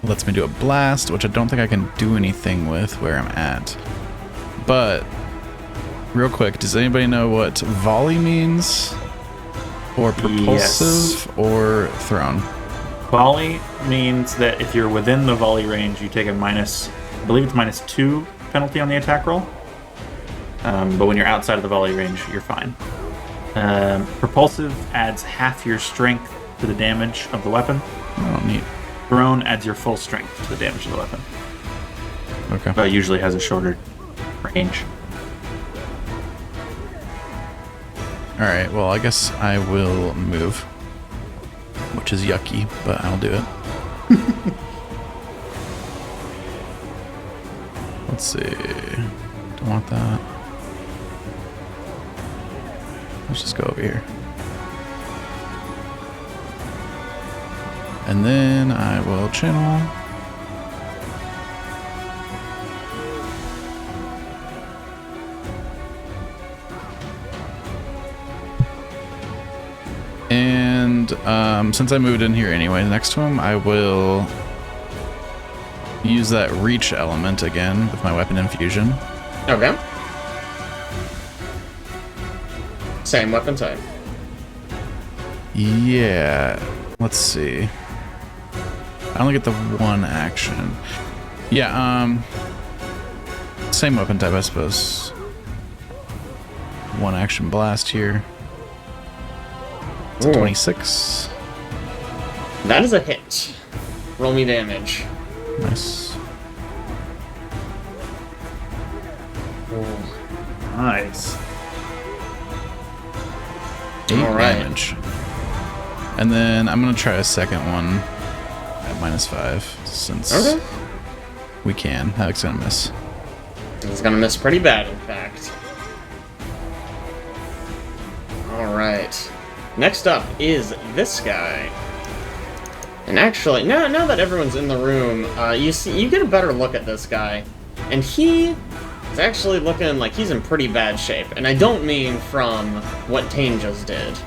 lets me do a blast, which I don't think I can do anything with where I'm at. But, real quick, does anybody know what volley means? Or propulsive or thrown? Volley means that if you're within the volley range, you take a minus, I believe it's -2 penalty on the attack roll. But when you're outside of the volley range, you're fine. Propulsive adds half your strength to the damage of the weapon. Oh, neat. Thrown adds your full strength to the damage of the weapon. Okay. But usually has a shorter range. Alright, well, I guess I will move. Which is yucky, but I'll do it. Let's see. Don't want that. Let's just go over here. And then I will channel. And since I moved in here anyway, next to him, I will use that reach element again with my weapon infusion. Okay. Same weapon type. Yeah, let's see. I only get the one action. Yeah, same weapon type, I suppose. One action blast here. It's a Ooh. 26. That is a hit. Roll me damage. Nice. Nice. 8 All right. damage. And then I'm gonna try a second one at -5 since Okay. we can. Havik's gonna miss. He's gonna miss pretty bad, in fact. Alright. Next up is this guy. And actually, now that everyone's in the room, you get a better look at this guy. And he is actually looking like he's in pretty bad shape. And I don't mean from what Taenn just did.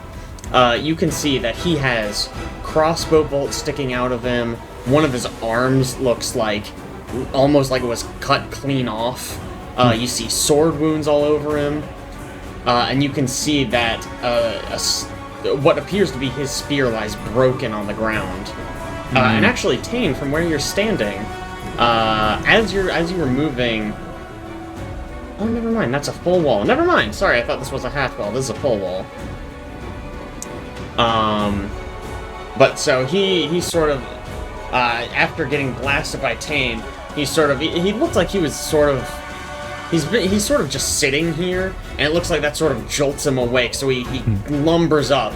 You can see that he has crossbow bolts sticking out of him. One of his arms looks like almost like it was cut clean off. You see sword wounds all over him. And you can see that what appears to be his spear lies broken on the ground. And actually, Taenn, from where you're standing, as you were moving... Oh, never mind, that's a full wall. Never mind, sorry, I thought this was a half wall. This is a full wall. But so he sort of, after getting blasted by Taenn, he looked like he was sort of... He's sort of just sitting here, and it looks like that sort of jolts him awake, so he lumbers up,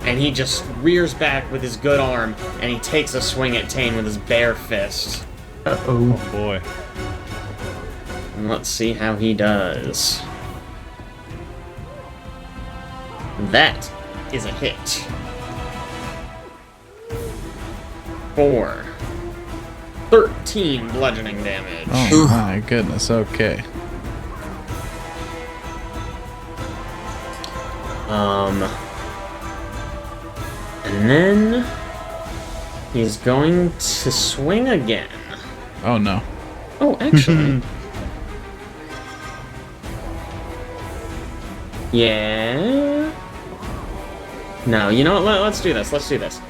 and he just rears back with his good arm, and he takes a swing at Taenn with his bare fist. Uh-oh. Oh boy. And let's see how he does. That is a hit. 4. 13 bludgeoning damage. Oh my goodness, okay. And then he's going to swing again. Oh no. Oh, actually. Yeah. No, you know what? Let's do this. Let's do this.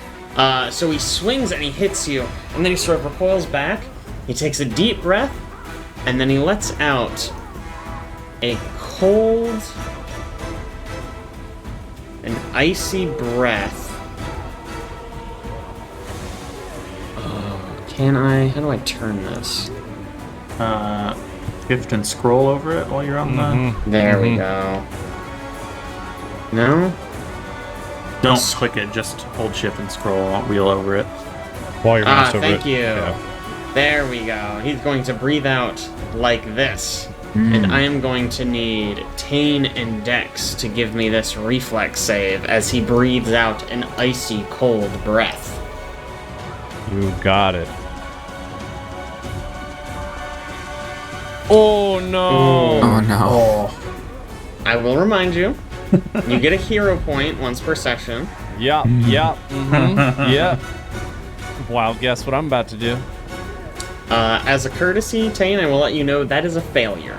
So he swings and he hits you, and then he sort of recoils back. He takes a deep breath, and then he lets out a cold and icy breath. How do I turn this? Shift and scroll over it while you're on the... There we go. No? Don't click it, just hold shift and scroll, I'll wheel over it. While you're mouse over thank it. you. Yeah. There we go. He's going to breathe out like this. And I am going to need Taenn and Dex to give me this reflex save as he breathes out an icy cold breath. You got it. Oh no! Oh no. I will remind you, you get a hero point once per session. Yep, yep, yep. Wild guess what I'm about to do. As a courtesy, Taenn, I will let you know that is a failure.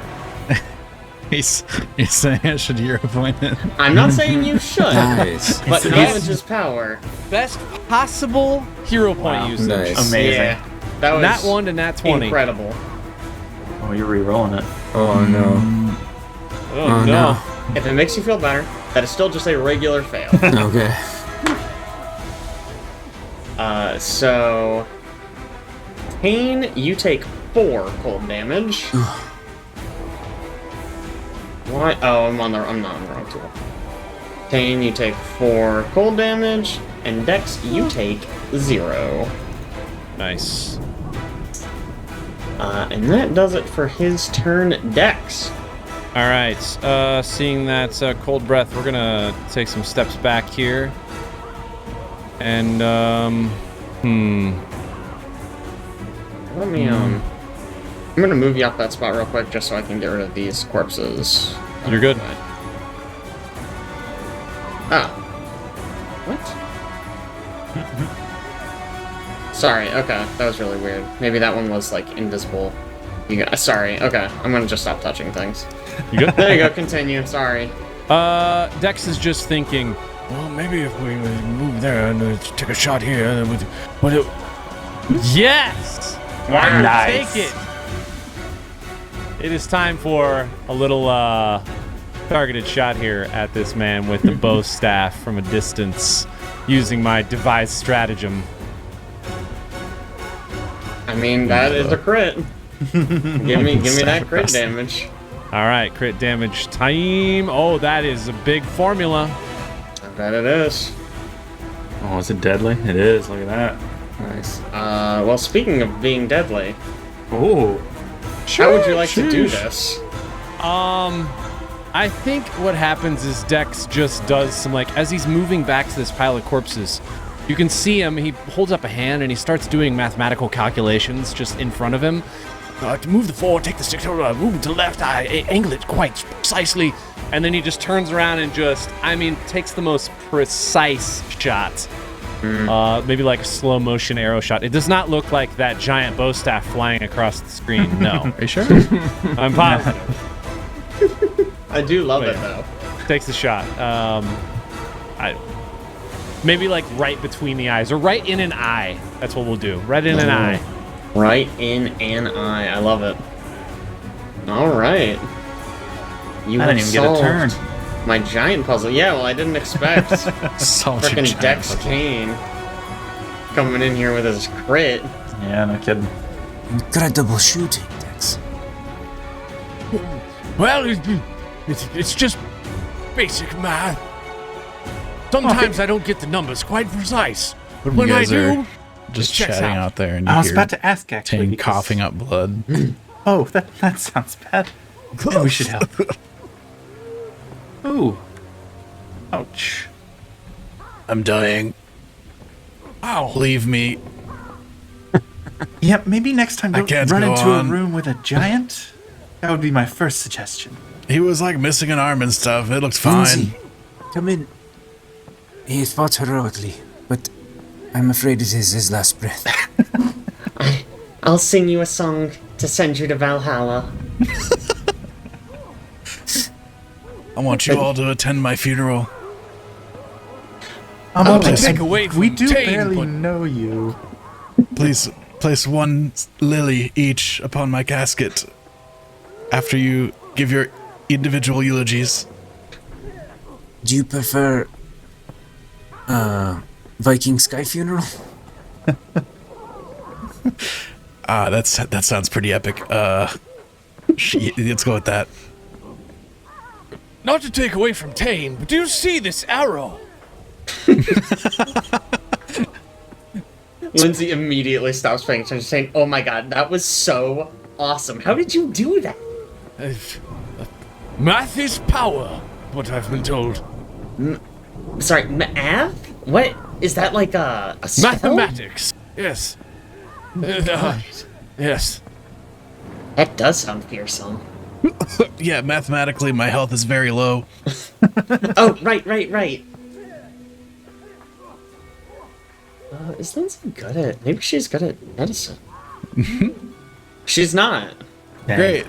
He's saying I should hero point it. I'm not saying you should, Nice. but knowledge is power. Best possible hero point usage. Nice. Amazing. Yeah, that was Nat 1 to nat 20. incredible. Oh, you're re-rolling it. Oh no. Oh, no. If it makes you feel better, that is still just a regular fail. Okay. So... Taenn, you take 4 cold damage. Why? Oh, I'm not on the wrong tool. Taenn, you take 4 cold damage, and Dex, you take 0. Nice. And that does it for his turn. Dex. All right. Seeing that cold breath, we're gonna take some steps back here, and Let me I'm gonna move you off that spot real quick just so I can get rid of these corpses. You're good. Ah. What? Sorry, okay. That was really weird. Maybe that one was, like, invisible. Sorry, okay. I'm gonna just stop touching things. You good? There you go, continue. Sorry. Dex is just thinking, well, maybe if we move there and take a shot here, and would it... Yes! Nice. Take it! It is time for a little targeted shot here at this man with the bow staff from a distance, using my devised stratagem. I mean, that is a crit. give me that crit damage. All right, crit damage time. Oh, that is a big formula. I bet it is. Oh, is it deadly? It is, look at that. Nice. Well, speaking of being deadly, Oh. how would you like to do this? I think what happens is Dex just does some, like, as he's moving back to this pile of corpses, you can see him, he holds up a hand and he starts doing mathematical calculations just in front of him. To move the forward, take the stick, move it to the left, angle it quite precisely, and then he just turns around and just, takes the most precise shot Maybe like a slow motion arrow shot. It does not look like that giant bow staff flying across the screen. No. Are you sure? I'm positive. I do love it though. Takes the shot. Maybe like right between the eyes or right in an eye. That's what we'll do. Right in an eye. Right in an eye. I love it. All right. You I didn't even get a turn. My giant puzzle. Yeah, well, I didn't expect Solve your freaking giant Dex puzzle. Kane coming in here with his crit. Yeah, no kidding. Incredible shooting, Dex. Well, it's just basic math. Sometimes I don't get the numbers quite precise, but when You I guys are do, just it checks chatting out. out there, and you I was hear about to ask, actually. Taenn because- coughing up blood. Oh, that sounds bad. Maybe we should help. Ooh. Ouch. I'm dying. Ow. Leave me. Yeah, maybe next time I don't can't run go into on. a room with a giant. That would be my first suggestion. He was like missing an arm and stuff. It looked fine. Lindsay, come in. He fought heroically, but I'm afraid it is his last breath. I'll sing you a song to send you to Valhalla. I want you all to attend my funeral. take away we from do Taenn, barely but- know you. Please place one lily each upon my casket after you give your individual eulogies. Do you prefer Viking sky funeral? That sounds pretty epic. Let's go with that. Not to take away from Taenn, but do you see this arrow? Lindsay immediately stops paying attention, saying, "Oh my god, that was so awesome! How did you do that?" Math is power, what I've been told. Sorry, math? What is that? Like a spell? Mathematics. Yes. Yes. That does sound fearsome. Yeah, mathematically, my health is very low. Oh, right. Is Lindsay good at? Maybe she's good at medicine. She's not. Great.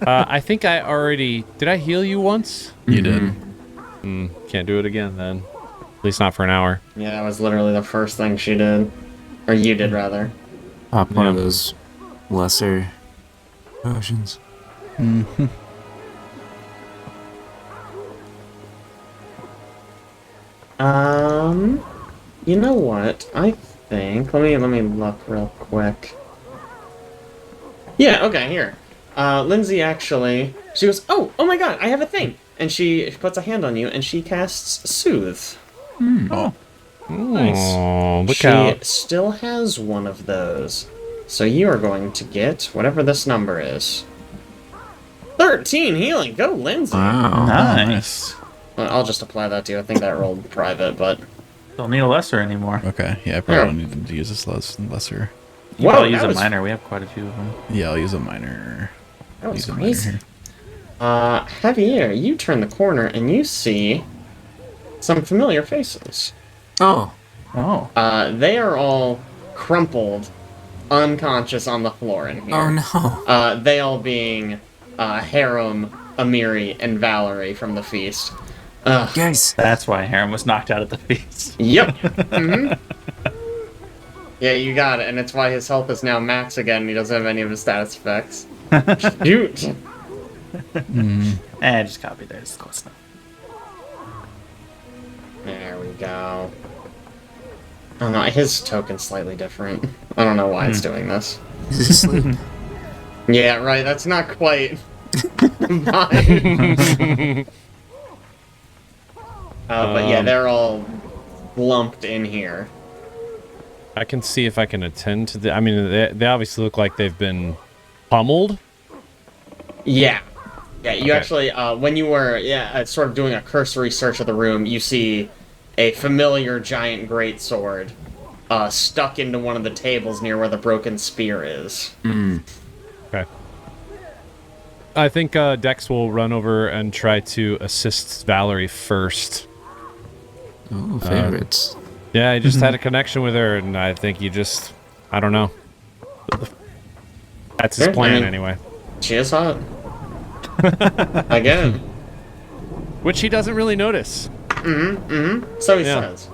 I think I already... Did I heal you once? You did. Can't do it again, then. At least not for an hour. Yeah, that was literally the first thing she did, or you did rather. Pop one of those lesser potions. You know what? I think let me look real quick. Yeah, okay, here. Lindsay actually, she goes, oh my god, I have a thing, and she puts a hand on you and she casts Soothe. Oh, Oh, look She out. still has one of those, so you are going to get whatever this number is. 13 healing. Go, Lindsay. Wow. Nice. Well, I'll just apply that to you. I think that rolled private, but Don't need a lesser anymore. okay. Yeah, I probably don't need to use this lesser. You Whoa, probably use that a was- minor. We have quite a few of them. Yeah, I'll use a minor. that was Use a minor crazy. here. Javier, you turn the corner and you see some familiar faces. Oh, Oh. They are all crumpled, unconscious on the floor in here. oh no. They all being Harem, Amiri, and Valerie from the feast. Guys, That's why Harem was knocked out at the feast. Yep. Yeah, you got it, and it's why his health is now max again and he doesn't have any of his status effects. Shoot! Just copy there. It's close enough. There we go. Oh no, his token's slightly different. I don't know why it's doing this. is this asleep? Yeah, right, that's not quite mine. But yeah, they're all lumped in here. I can see if I can attend to the... I mean, they obviously look like they've been pummeled. Yeah. Yeah, you Okay. actually, when you were sort of doing a cursory search of the room, you see a familiar giant greatsword stuck into one of the tables near where the broken spear is. Okay. I think Dex will run over and try to assist Valerie first. Oh, favorites. Yeah, I just had a connection with her, and I think I don't know. That's his plan, anyway. She is hot. Again. Which he doesn't really notice. So he says.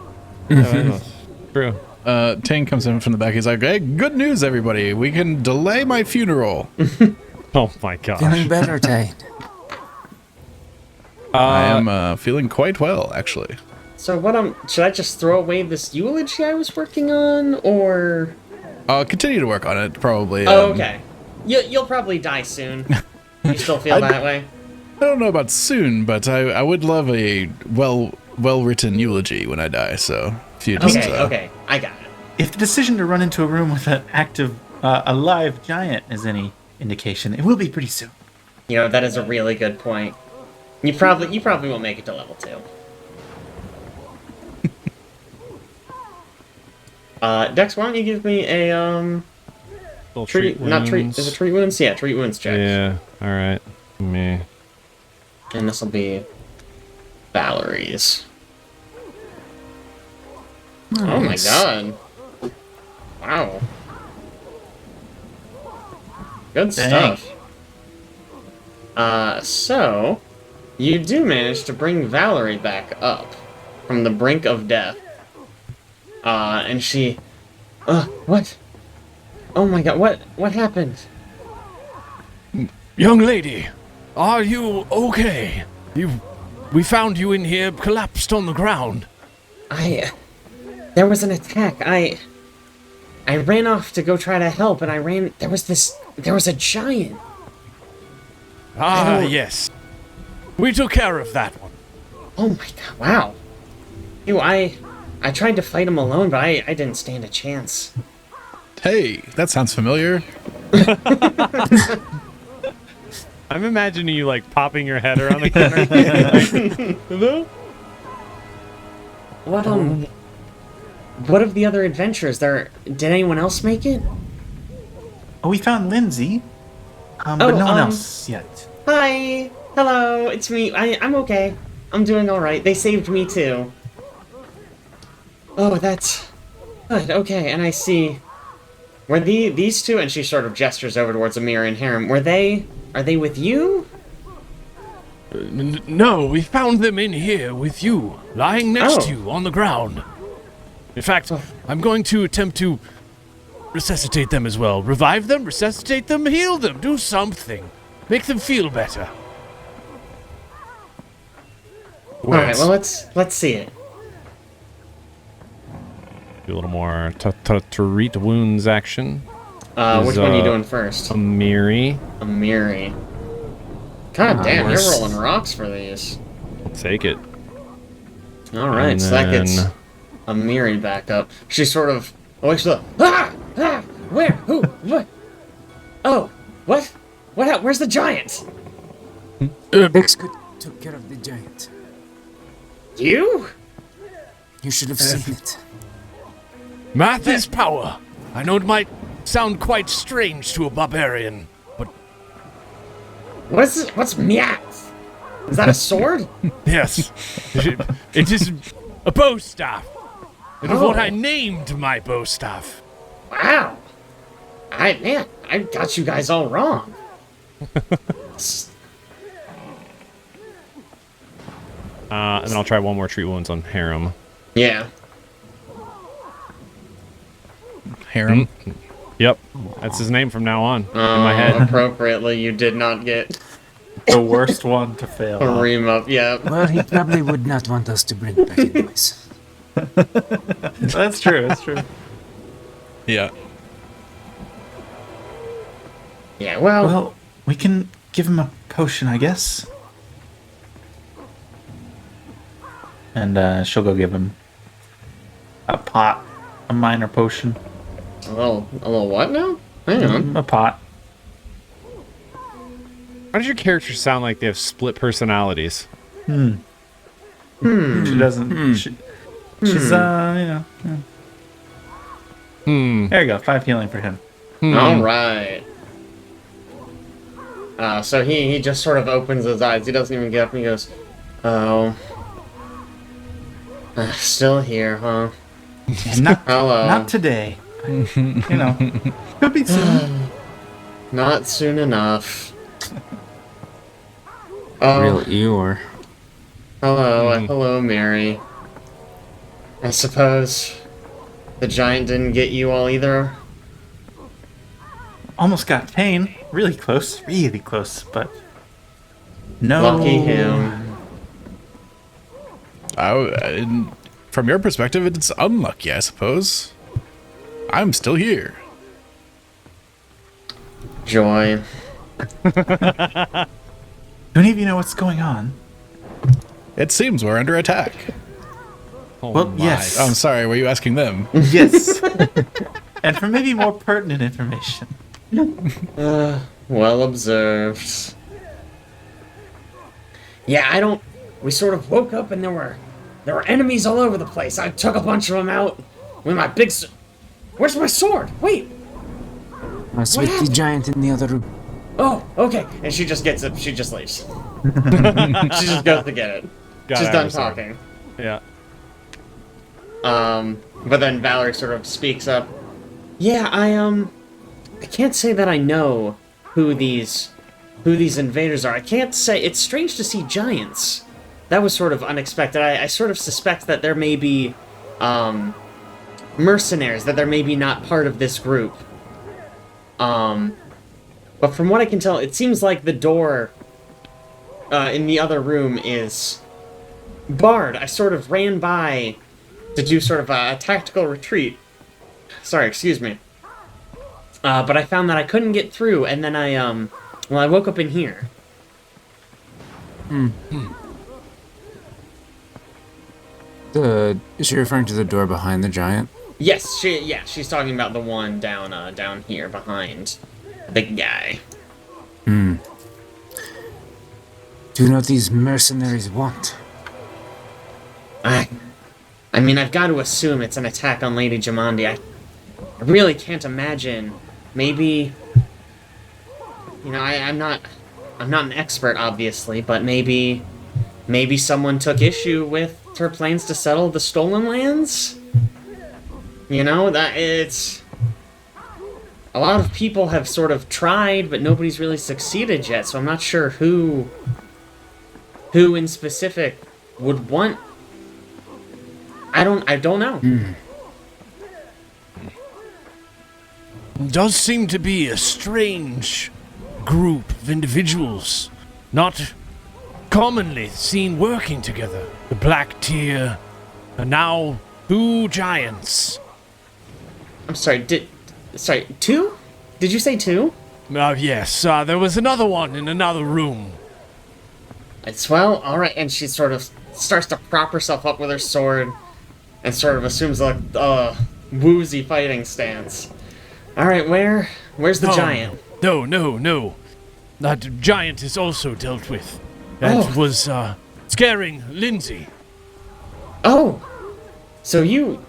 True. Taenn comes in from the back. He's like, "Hey, good news, everybody! We can delay my funeral." Oh my gosh. Feeling better, Taenn. I am feeling quite well, actually. So should I just throw away this eulogy I was working on, or? I'll continue to work on it, probably. Oh, okay. You'll probably die soon. You still feel that way? I don't know about soon, but I would love a well-written eulogy when I die, so if you just... Okay, I got it. If the decision to run into a room with an active, alive giant is any indication, it will be pretty soon. You know, that is a really good point. You probably won't make it to level 2. Dex, why don't you give me a, treat wounds? Yeah, treat wounds check. Yeah, alright. Me. And this will be Valerie's. Nice. Oh my god. Wow. Good stuff. So, you do manage to bring Valerie back up from the brink of death. And she... what? Oh my god, what happened? Young lady, are you okay? We found you in here, collapsed on the ground. There was an attack. I ran off to go try to help, and there was a giant. Ah, yes. We took care of that one. Oh my god, wow. I tried to fight him alone, but I didn't stand a chance. Hey, that sounds familiar. I'm imagining you, like, popping your head around the corner. Hello? What of the other adventures? Did anyone else make it? Oh, we found Lindsay, but no one else yet. Hi! Hello, it's me. I'm okay. I'm doing alright. They saved me too. Oh, that's good. Okay, and I see. Were these two, and she sort of gestures over towards Amira and Harem, are they with you? No, we found them in here with you, lying next to you on the ground. In fact, I'm going to attempt to resuscitate them as well. Revive them, resuscitate them, heal them, do something. Make them feel better. Alright, well, let's see it. Do a little more treat wounds action. Which one are you doing first? Amiri. God damn, you're rolling rocks for these. I'll take it. Alright, so that gets Amiri back up. She sort of wakes up. Where? Who? What? Oh, what? Where's the giant? Dex took care of the giant. You? You should have seen it. Math is power. I know it might sound quite strange to a barbarian, but... What's math? Is that a sword? Yes. It is a bow staff. It is what I named my bow staff. Wow. I got you guys all wrong. And then I'll try one more treat wounds on Harem. Yeah. Harem. Yep. That's his name from now on in my head. Appropriately, you did not get The worst one to fail. a ream up. Yeah. Well, he probably would not want us to bring it back anyways. That's true. Yeah. Yeah. Well. Well, we can give him a potion, I guess. And she'll go give him a minor potion. A little what now? Hang on. A pot. Why does your character sound like they have split personalities? She doesn't. She's There you go. 5 healing for him. All right. So he just sort of opens his eyes. He doesn't even get up and he goes, "Oh, still here, huh? And not Hello. not today. You know, could be soon. Not soon enough. Oh, Real Eeyore. hello, Mary. I suppose the giant didn't get you all either. Almost got Taenn. Really close, but no. Lucky him. From your perspective, it's unlucky, I suppose. I'm still here. Joy. Don't even know what's going on. It seems we're under attack. Oh Well, my. yes. Oh, I'm sorry, were you asking them? Yes. And for maybe more pertinent information. Well observed. Yeah, we sort of woke up and there were enemies all over the place. I took a bunch of them out with my big Where's my sword? Wait. I was with the happened? giant in the other room. Oh, okay. And she just gets it. She just leaves. She just goes to get it. She's done talking. Yeah. But then Valerie sort of speaks up. Yeah, I can't say that I know who these invaders are. I can't say. It's strange to see giants. That was sort of unexpected. I sort of suspect that there may be mercenaries, that they're maybe not part of this group. But from what I can tell, it seems like the door in the other room is barred. I sort of ran by to do sort of a tactical retreat. Sorry, excuse me. But I found that I couldn't get through, and then I woke up in here. Is she referring to the door behind the giant? Yes, she's talking about the one down here behind the guy. Do you know what these mercenaries want? I mean, I've got to assume it's an attack on Lady Jamandi. I really can't imagine. Maybe, you know, I'm not an expert, obviously, but maybe someone took issue with her plans to settle the stolen lands. You know, that it's a lot of people have sort of tried, but nobody's really succeeded yet. So I'm not sure who in specific would want. I don't know. Does seem to be a strange group of individuals, not commonly seen working together. The Black Tier, and now 2 giants. I'm sorry. Sorry, 2? Did you say 2? Yes, there was another one in another room. It's well, all right. And she sort of starts to prop herself up with her sword, and sort of assumes like woozy fighting stance. All right, where's the giant? No. That giant is also dealt with. That was scaring Lindsay. Oh, so you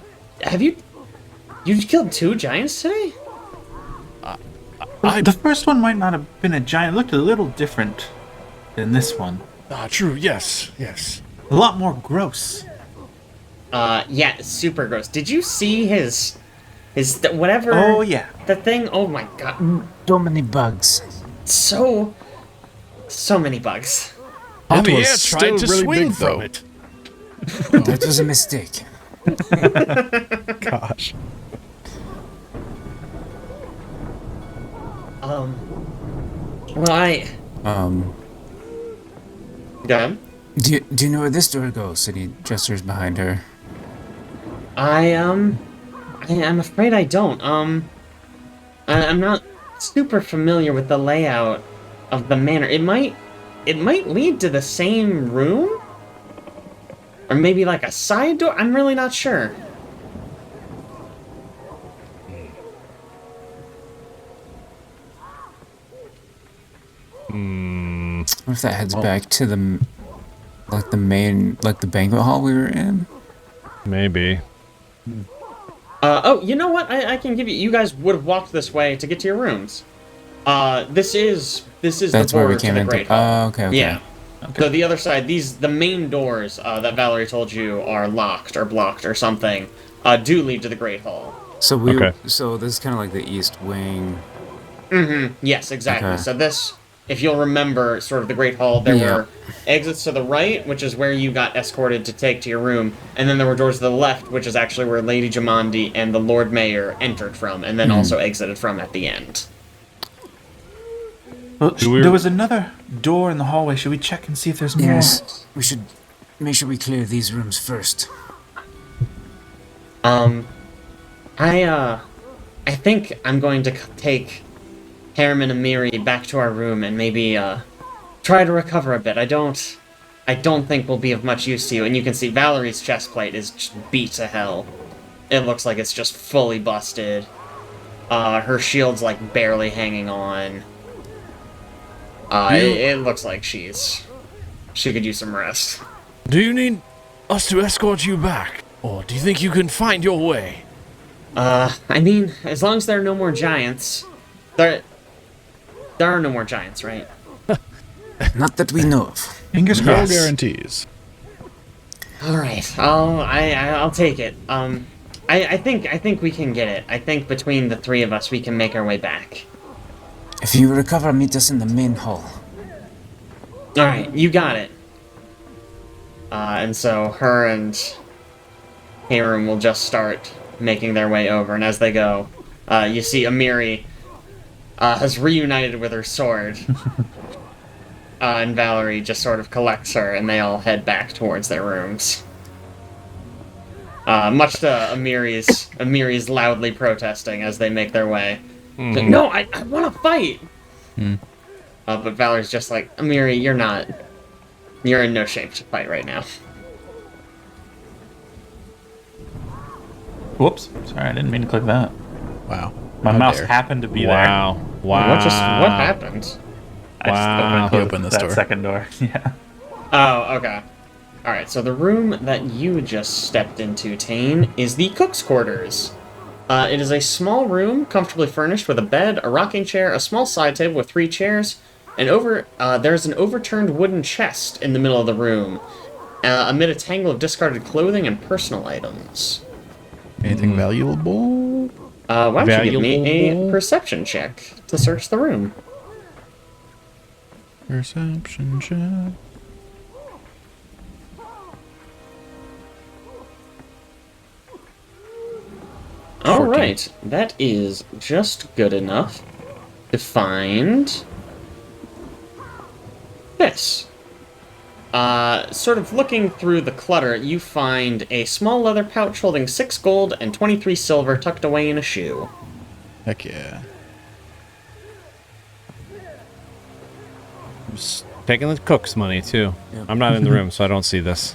killed 2 giants today? The first one might not have been a giant. It looked a little different than this one. True. Yes. A lot more gross. Yeah, super gross. Did you see his whatever? Oh yeah. The thing. Oh my god. So many bugs. So many bugs. Javier tried to really swing big, from though. it. That was a mistake. Gosh. Well, Go ahead. Do you know where this door goes? And he gestures behind her. I'm afraid I don't. I'm not super familiar with the layout of the manor. It might lead to the same room? Or maybe like a side door? I'm really not sure. What if that heads back to the main, like the banquet hall we were in? Maybe. Oh, you know what? I can give you. You guys would have walked this way to get to your rooms. This is That's the where we border came to the in. Great Hall. Oh, okay. Yeah. So the other side, the main doors that Valerie told you are locked or blocked or something, do lead to the Great Hall. So Okay. So this is kind of like the east wing. Mm-hmm. Yes, exactly. Okay. So this, if you'll remember, sort of the Great Hall, there were exits to the right, which is where you got escorted to take to your room, and then there were doors to the left, which is actually where Lady Jamandi and the Lord Mayor entered from, and then also exited from at the end. Well, there was another door in the hallway. Should we check and see if there's more? Yes. We should make sure we clear these rooms first. I think I'm going to take Harriman and Miri back to our room and maybe try to recover a bit. I don't think we'll be of much use to you. And you can see Valerie's chest plate is just beat to hell. It looks like it's just fully busted. Her shield's like barely hanging on. It looks like she could use some rest. Do you need us to escort you back? Or do you think you can find your way? I mean, as long as there are no more giants. There are no more giants, right? Not that we know of. Fingers No crossed. guarantees. Alright, I'll take it. I think we can get it. I think between the three of us we can make our way back. If you recover, meet us in the main hall. Alright, you got it. And so her and Hiram will just start making their way over, and as they go, you see Amiri has reunited with her sword. And Valerie just sort of collects her, and they all head back towards their rooms. Much to Amiri's loudly protesting as they make their way. Like, no, I want to fight! But Valerie's just like, Amiri, you're in no shape to fight right now. Whoops. Sorry, I didn't mean to click that. Wow. My How mouse dare. happened to be Wow. Wow. What happened? there. I Wow. just opened and He closed opened this that door. second door. Yeah. Oh, okay. Alright, so the room that you just stepped into, Taenn, is the cook's quarters. It is a small room, comfortably furnished with a bed, a rocking chair, a small side table with 3 chairs, and there's an overturned wooden chest in the middle of the room, amid a tangle of discarded clothing and personal items. Anything valuable? Why don't you give me a Valuable? perception check to search the room? Perception check. Alright, that is just good enough to find this. Sort of looking through the clutter, you find a small leather pouch holding 6 gold and 23 silver tucked away in a shoe. Heck yeah. Just taking the cook's money too. Yep. I'm not in the room, so I don't see this.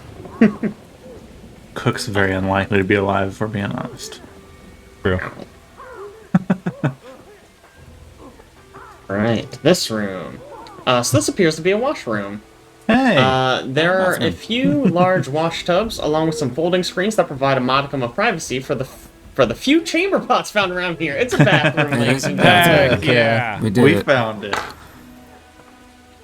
Cook's very unlikely to be alive, if we're being honest. True. Right, this room. So this appears to be a washroom. Hey! There are a few large wash tubs, along with some folding screens that provide a modicum of privacy for the few chamber pots found around here. It's a bathroom, ladies and gentlemen. Heck yeah. We did we it. found it.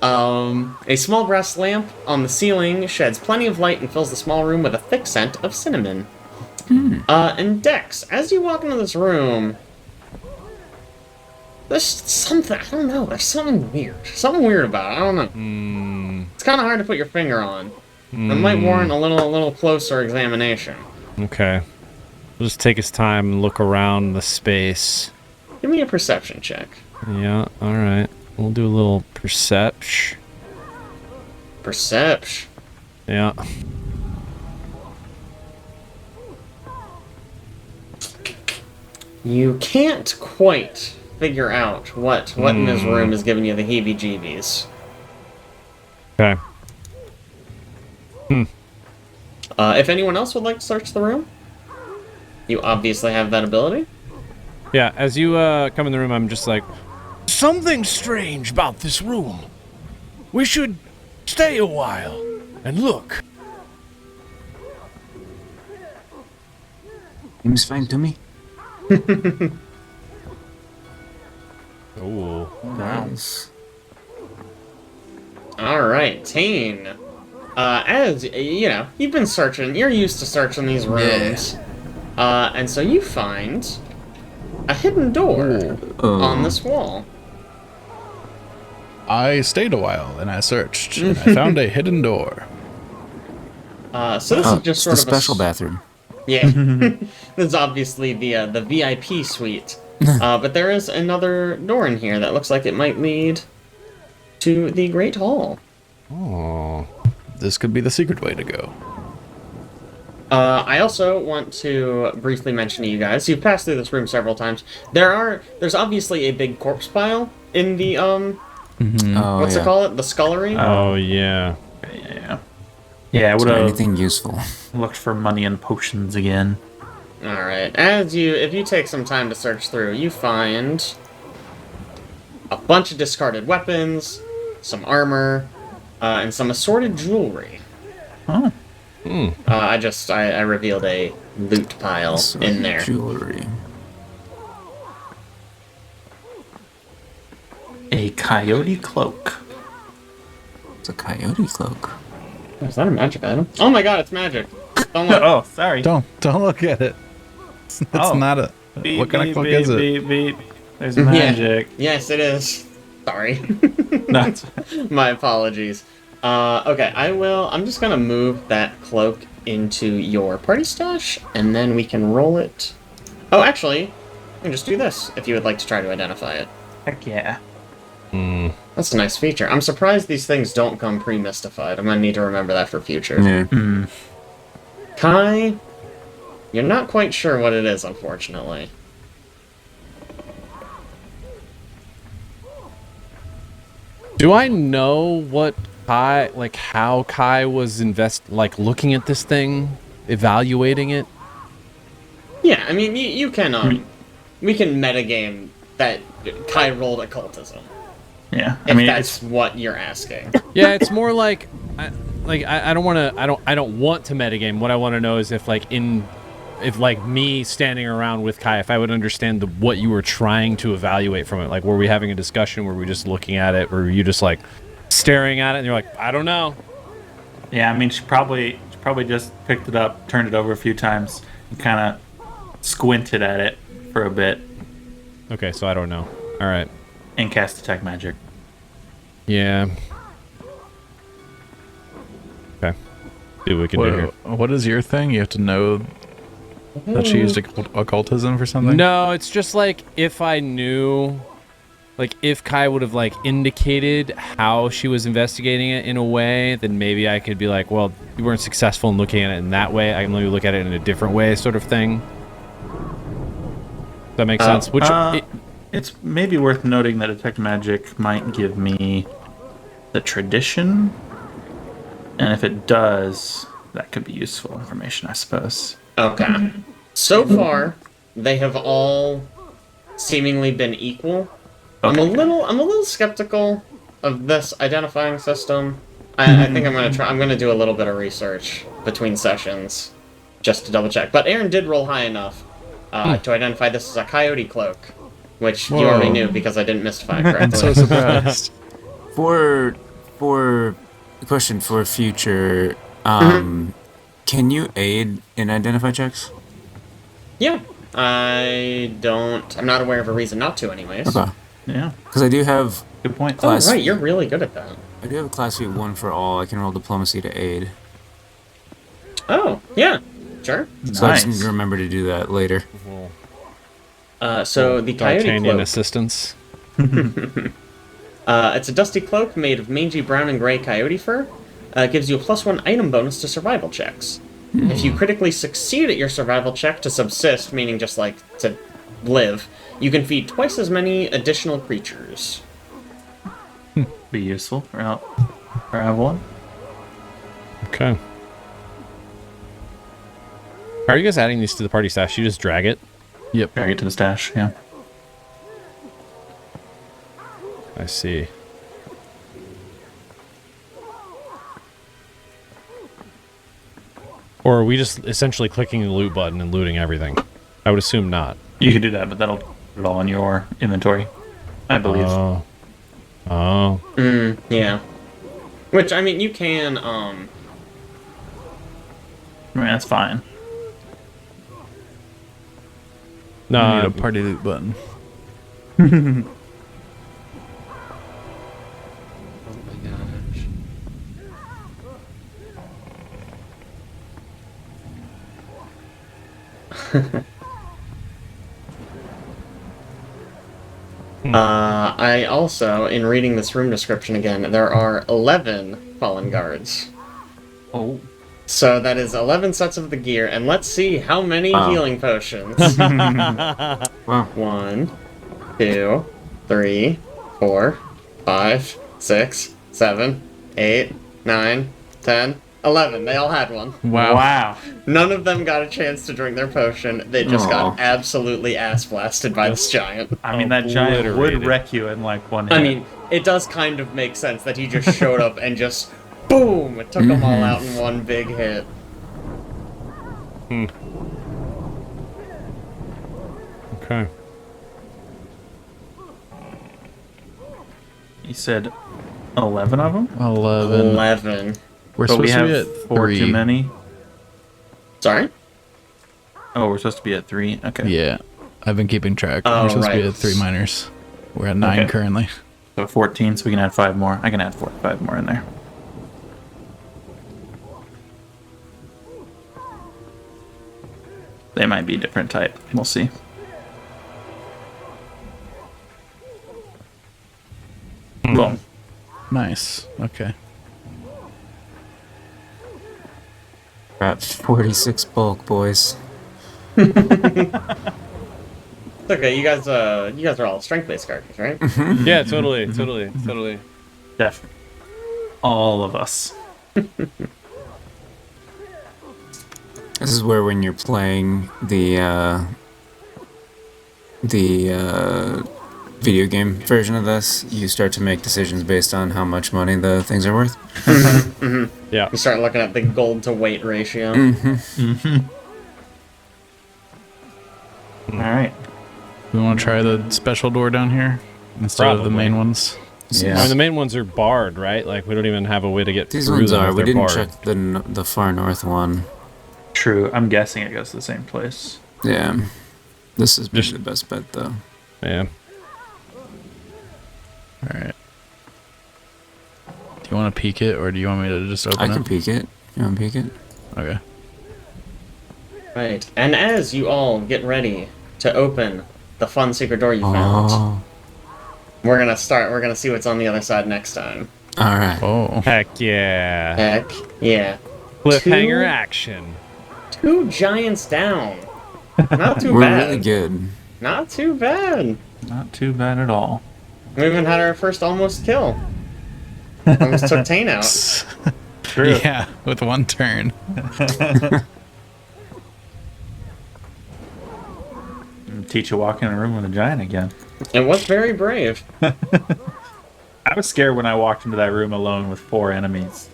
A small brass lamp on the ceiling sheds plenty of light and fills the small room with a thick scent of cinnamon. And Dex, as you walk into this room, there's something, I don't know, there's something weird. Something weird about it, I don't know. It's kind of hard to put your finger on. It might warrant a little closer examination. Okay. We'll just take his time and look around the space. Give me a perception check. Yeah, alright. We'll do a little perception. Perception. Yeah. You can't quite figure out what in this room is giving you the heebie-jeebies. Okay. If anyone else would like to search the room, you obviously have that ability. Yeah, as you come in the room, I'm just like, Something strange about this room. We should stay a while and look. Seems fine to me. ooh. Nice. Alright, Taenn. As, you know, you've been searching, you're used to searching these rooms. And so you find a hidden door on this wall. I stayed a while and I searched and I found a hidden door. So this is just it's sort the of special bathroom. Yeah, this is obviously the VIP suite. But there is another door in here that looks like it might lead to the Great Hall. Oh, this could be the secret way to go. I also want to briefly mention to you guys, you've passed through this room several times. There's obviously a big corpse pile in the what's it called? The scullery. Oh yeah. Yeah, I would have anything useful. looked for money and potions again. All right. If you take some time to search through, you find a bunch of discarded weapons, some armor, and some assorted jewelry. Oh. I revealed a loot pile in there. Jewelry. A coyote cloak. It's a coyote cloak. Is that a magic item? Oh my god, it's magic. Don't look. Oh, sorry. Don't look at it. It's not a. Beep, what kind beep, of cloak beep, is it? Beep, beep. There's magic. Yes, it is. Sorry. That's My apologies. Okay, I'm just gonna move that cloak into your party stash, and then we can roll it. Oh, actually, we can just do this if you would like to try to identify it. heck yeah. That's a nice feature. I'm surprised these things don't come pre-mystified. I'm gonna need to remember that for future. Yeah. Kai, you're not quite sure what it is, unfortunately. Do I know what Kai, like how Kai was looking at this thing, evaluating it? Yeah, I mean, you can, we can metagame that Kai rolled occultism. Yeah. If that's what you're asking. Yeah, it's more like, I don't want to metagame. What I want to know is if me standing around with Kai, if I would understand what you were trying to evaluate from it. Like, were we having a discussion? Were we just looking at it? Were you just like staring at it and you're like, I don't know? Yeah, I mean, she probably just picked it up, turned it over a few times, and kind of squinted at it for a bit. Okay, so I don't know. All right. And cast Detect Magic. Yeah. Okay. See what we can do here. What is your thing? You have to know that she used occultism for something? No, it's just like if I knew, like if Kai would have like indicated how she was investigating it in a way, then maybe I could be like, well, you weren't successful in looking at it in that way. I can maybe look at it in a different way, sort of thing. Does that make sense? It's maybe worth noting that Detect Magic might give me the tradition, and if it does, that could be useful information, I suppose. Okay. So far, they have all seemingly been equal. Okay. I'm a little skeptical of this identifying system. I think I'm gonna do a little bit of research between sessions just to double check. But Aaron did roll high enough to identify this as a coyote cloak, which you already knew because I didn't mystify it correctly. I'm so surprised. For a question for future, can you aid in identify checks? Yeah. I'm not aware of a reason not to anyways. Okay. Yeah, Because I do have good point. Oh, right, you're really good at that. I do have a class feat 1 for all. I can roll diplomacy to aid. Oh, yeah. Sure. So I just need Nice. to remember to do that later. So the coyote D'Artagnan cloak. assistance. It's a dusty cloak made of mangy brown and gray coyote fur. Gives you a +1 item bonus to survival checks. If you critically succeed at your survival check to subsist, meaning just like to live, you can feed twice as many additional creatures. Be useful for Avalon. Okay. How are you guys adding these to the party stash? You just drag it? Yep. Drag it to the stash. Yeah. I see. Or are we just essentially clicking the loot button and looting everything? I would assume not. You can do that, but that'll put it all in your inventory, I believe. Oh. Yeah. Which, I mean, you can, I mean, that's fine. I No, need a party loot button. Oh my gosh. I also, in reading this room description again, there are 11 fallen guards. Oh. So that is 11 sets of the gear, and let's see how many healing potions. Wow. 1, 2, 3, 4, 5, 6, 7, 8, 9, 10, 11. They all had one. Wow. None of them got a chance to drink their potion. They just Aw. got absolutely ass blasted by this giant. I mean, that giant would Obliterated. wreck you in like one hit. I mean, it does kind of make sense that he just showed up and just, boom, it took them all out in one big hit. Okay. you said 11 of them? 11. 11. We're But we supposed to have be at 4 3. too many. Sorry? Oh, we're supposed to be at 3? Okay. Yeah, I've been keeping track. Oh, We're supposed to be right. at 3 miners. We're at 9 Okay. currently. So 14, so we can add 5 more. I can add 5 more in there. They might be different type. We'll see. Boom. Nice. Okay. Got 46 bulk, boys. It's okay, you guys are all strength-based characters, right? Yeah, totally. Definitely. All of us. This is where when you're playing the video game version of this, you start to make decisions based on how much money the things are worth. Yeah. You start looking at the gold to weight ratio. All right. We want to try the special door down here instead of the Probably. main ones. I mean, the main ones are barred, right? Like, we don't even have a way to get These through ones them are. if We they're didn't barred. check the far north one. True. I'm guessing it goes to the same place. Yeah. This is the best bet, though. Yeah. All right. Do you want to peek it, or do you want me to just open I it? can peek it. You want to peek it? Okay. Right. And as you all get ready to open the fun secret door you found, Oh. we're gonna see what's on the other side next time. All right. Oh. Heck yeah. Heck, yeah. Cliffhanger Two- action. 2 giants down. Not too We're bad. really good. Not too bad. Not too bad at all. We even had our first almost kill. Almost took Taenn out. True. Yeah, with one turn. Teach you walk in a room with a giant again. It was very brave. I was scared when I walked into that room alone with 4 enemies.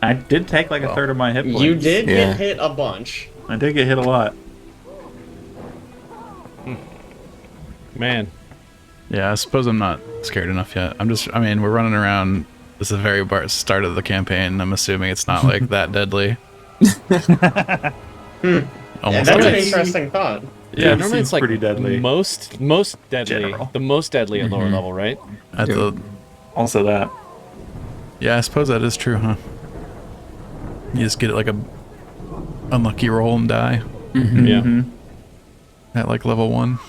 I did take like a third of my hit points. You did Yeah. get hit a bunch. I did get hit a lot. Man. Yeah, I suppose I'm not scared enough yet. I mean, we're running around. This is the very start of the campaign. I'm assuming it's not like that deadly. Yeah, Almost that's an like interesting thought. Yeah, it normally seems it's like pretty deadly. most deadly. General. The most deadly at lower level, right? at the. Also that. Yeah, I suppose that is true, huh? You just get it like a unlucky roll and die Yeah. at like level 1.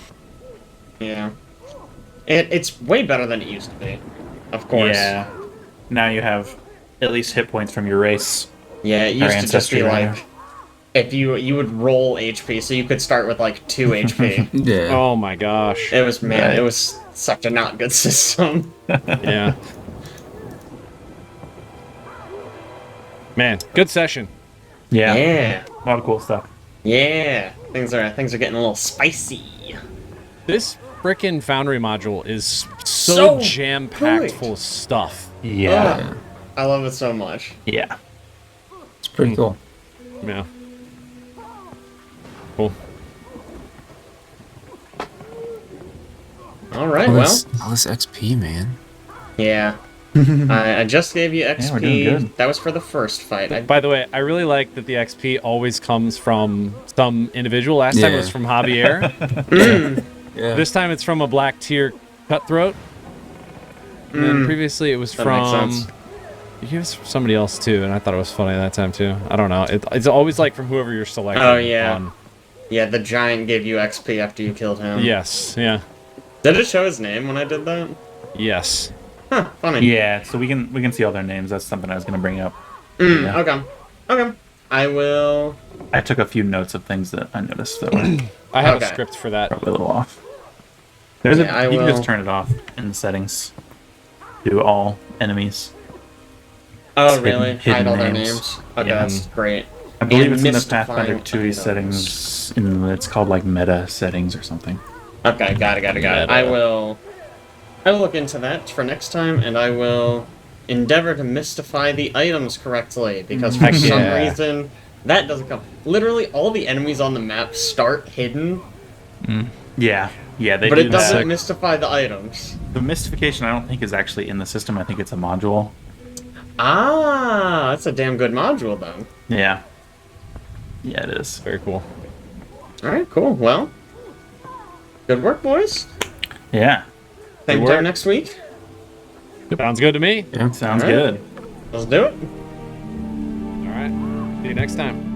Yeah. It's way better than it used to be. Of course. Yeah. Now you have at least hit points from your race. Yeah, it Or used to just be ancestry, rather. like, if you would roll HP, so you could start with like 2 HP. Yeah. Oh my gosh. It was, man, Right. it was such a not good system. Yeah. Man, good session. Yeah. Yeah. A lot of cool stuff. Yeah. Things are getting a little spicy. This frickin' Foundry module is So so jam-packed good. full of stuff. Yeah. Ugh. I love it so much. Yeah. It's pretty cool. Yeah. Cool. All right, All well, this XP, man. yeah. I just gave you XP. we're doing good. That was for the first fight. By the way, I really like that the XP always comes from some individual. Last time it was from Javier. Yeah. This time it's from a black tier cutthroat. And then previously it was That from... makes sense. He was from somebody else too, and I thought it was funny that time too. I don't know. It's always like from whoever you're selecting. Oh, yeah. on- Yeah, the giant gave you XP after you killed him. Yes. Yeah. Did it show his name when I did that? Yes. Huh, funny. Yeah, so we can see all their names. That's something I was going to bring up. Yeah. Okay. I will... I took a few notes of things that I noticed that were I have Okay. a script for that. probably a little off. There's Yeah, I you can will. just turn it off in the settings. Do all enemies. Oh, Hidden- really? hidden Hide all their names. names? Okay, Yeah. that's great. I believe And it's in the mystifying Pathfinder 2 items. settings. It's called like meta settings or something. Okay, got it. I will look into that for next time, and I will endeavor to mystify the items correctly, because for Heck some yeah. reason, that doesn't come. Literally, all the enemies on the map start hidden, Yeah, they but do it doesn't that. mystify the items. The mystification I don't think is actually in the system. I think it's a module. Ah, that's a damn good module, then. Yeah. Yeah, it is. Very cool. Alright, cool. Well, good work, boys. Yeah. Same Good time work. next week. Sounds good to me. Sounds Alright. good. Let's do it. All right. See you next time.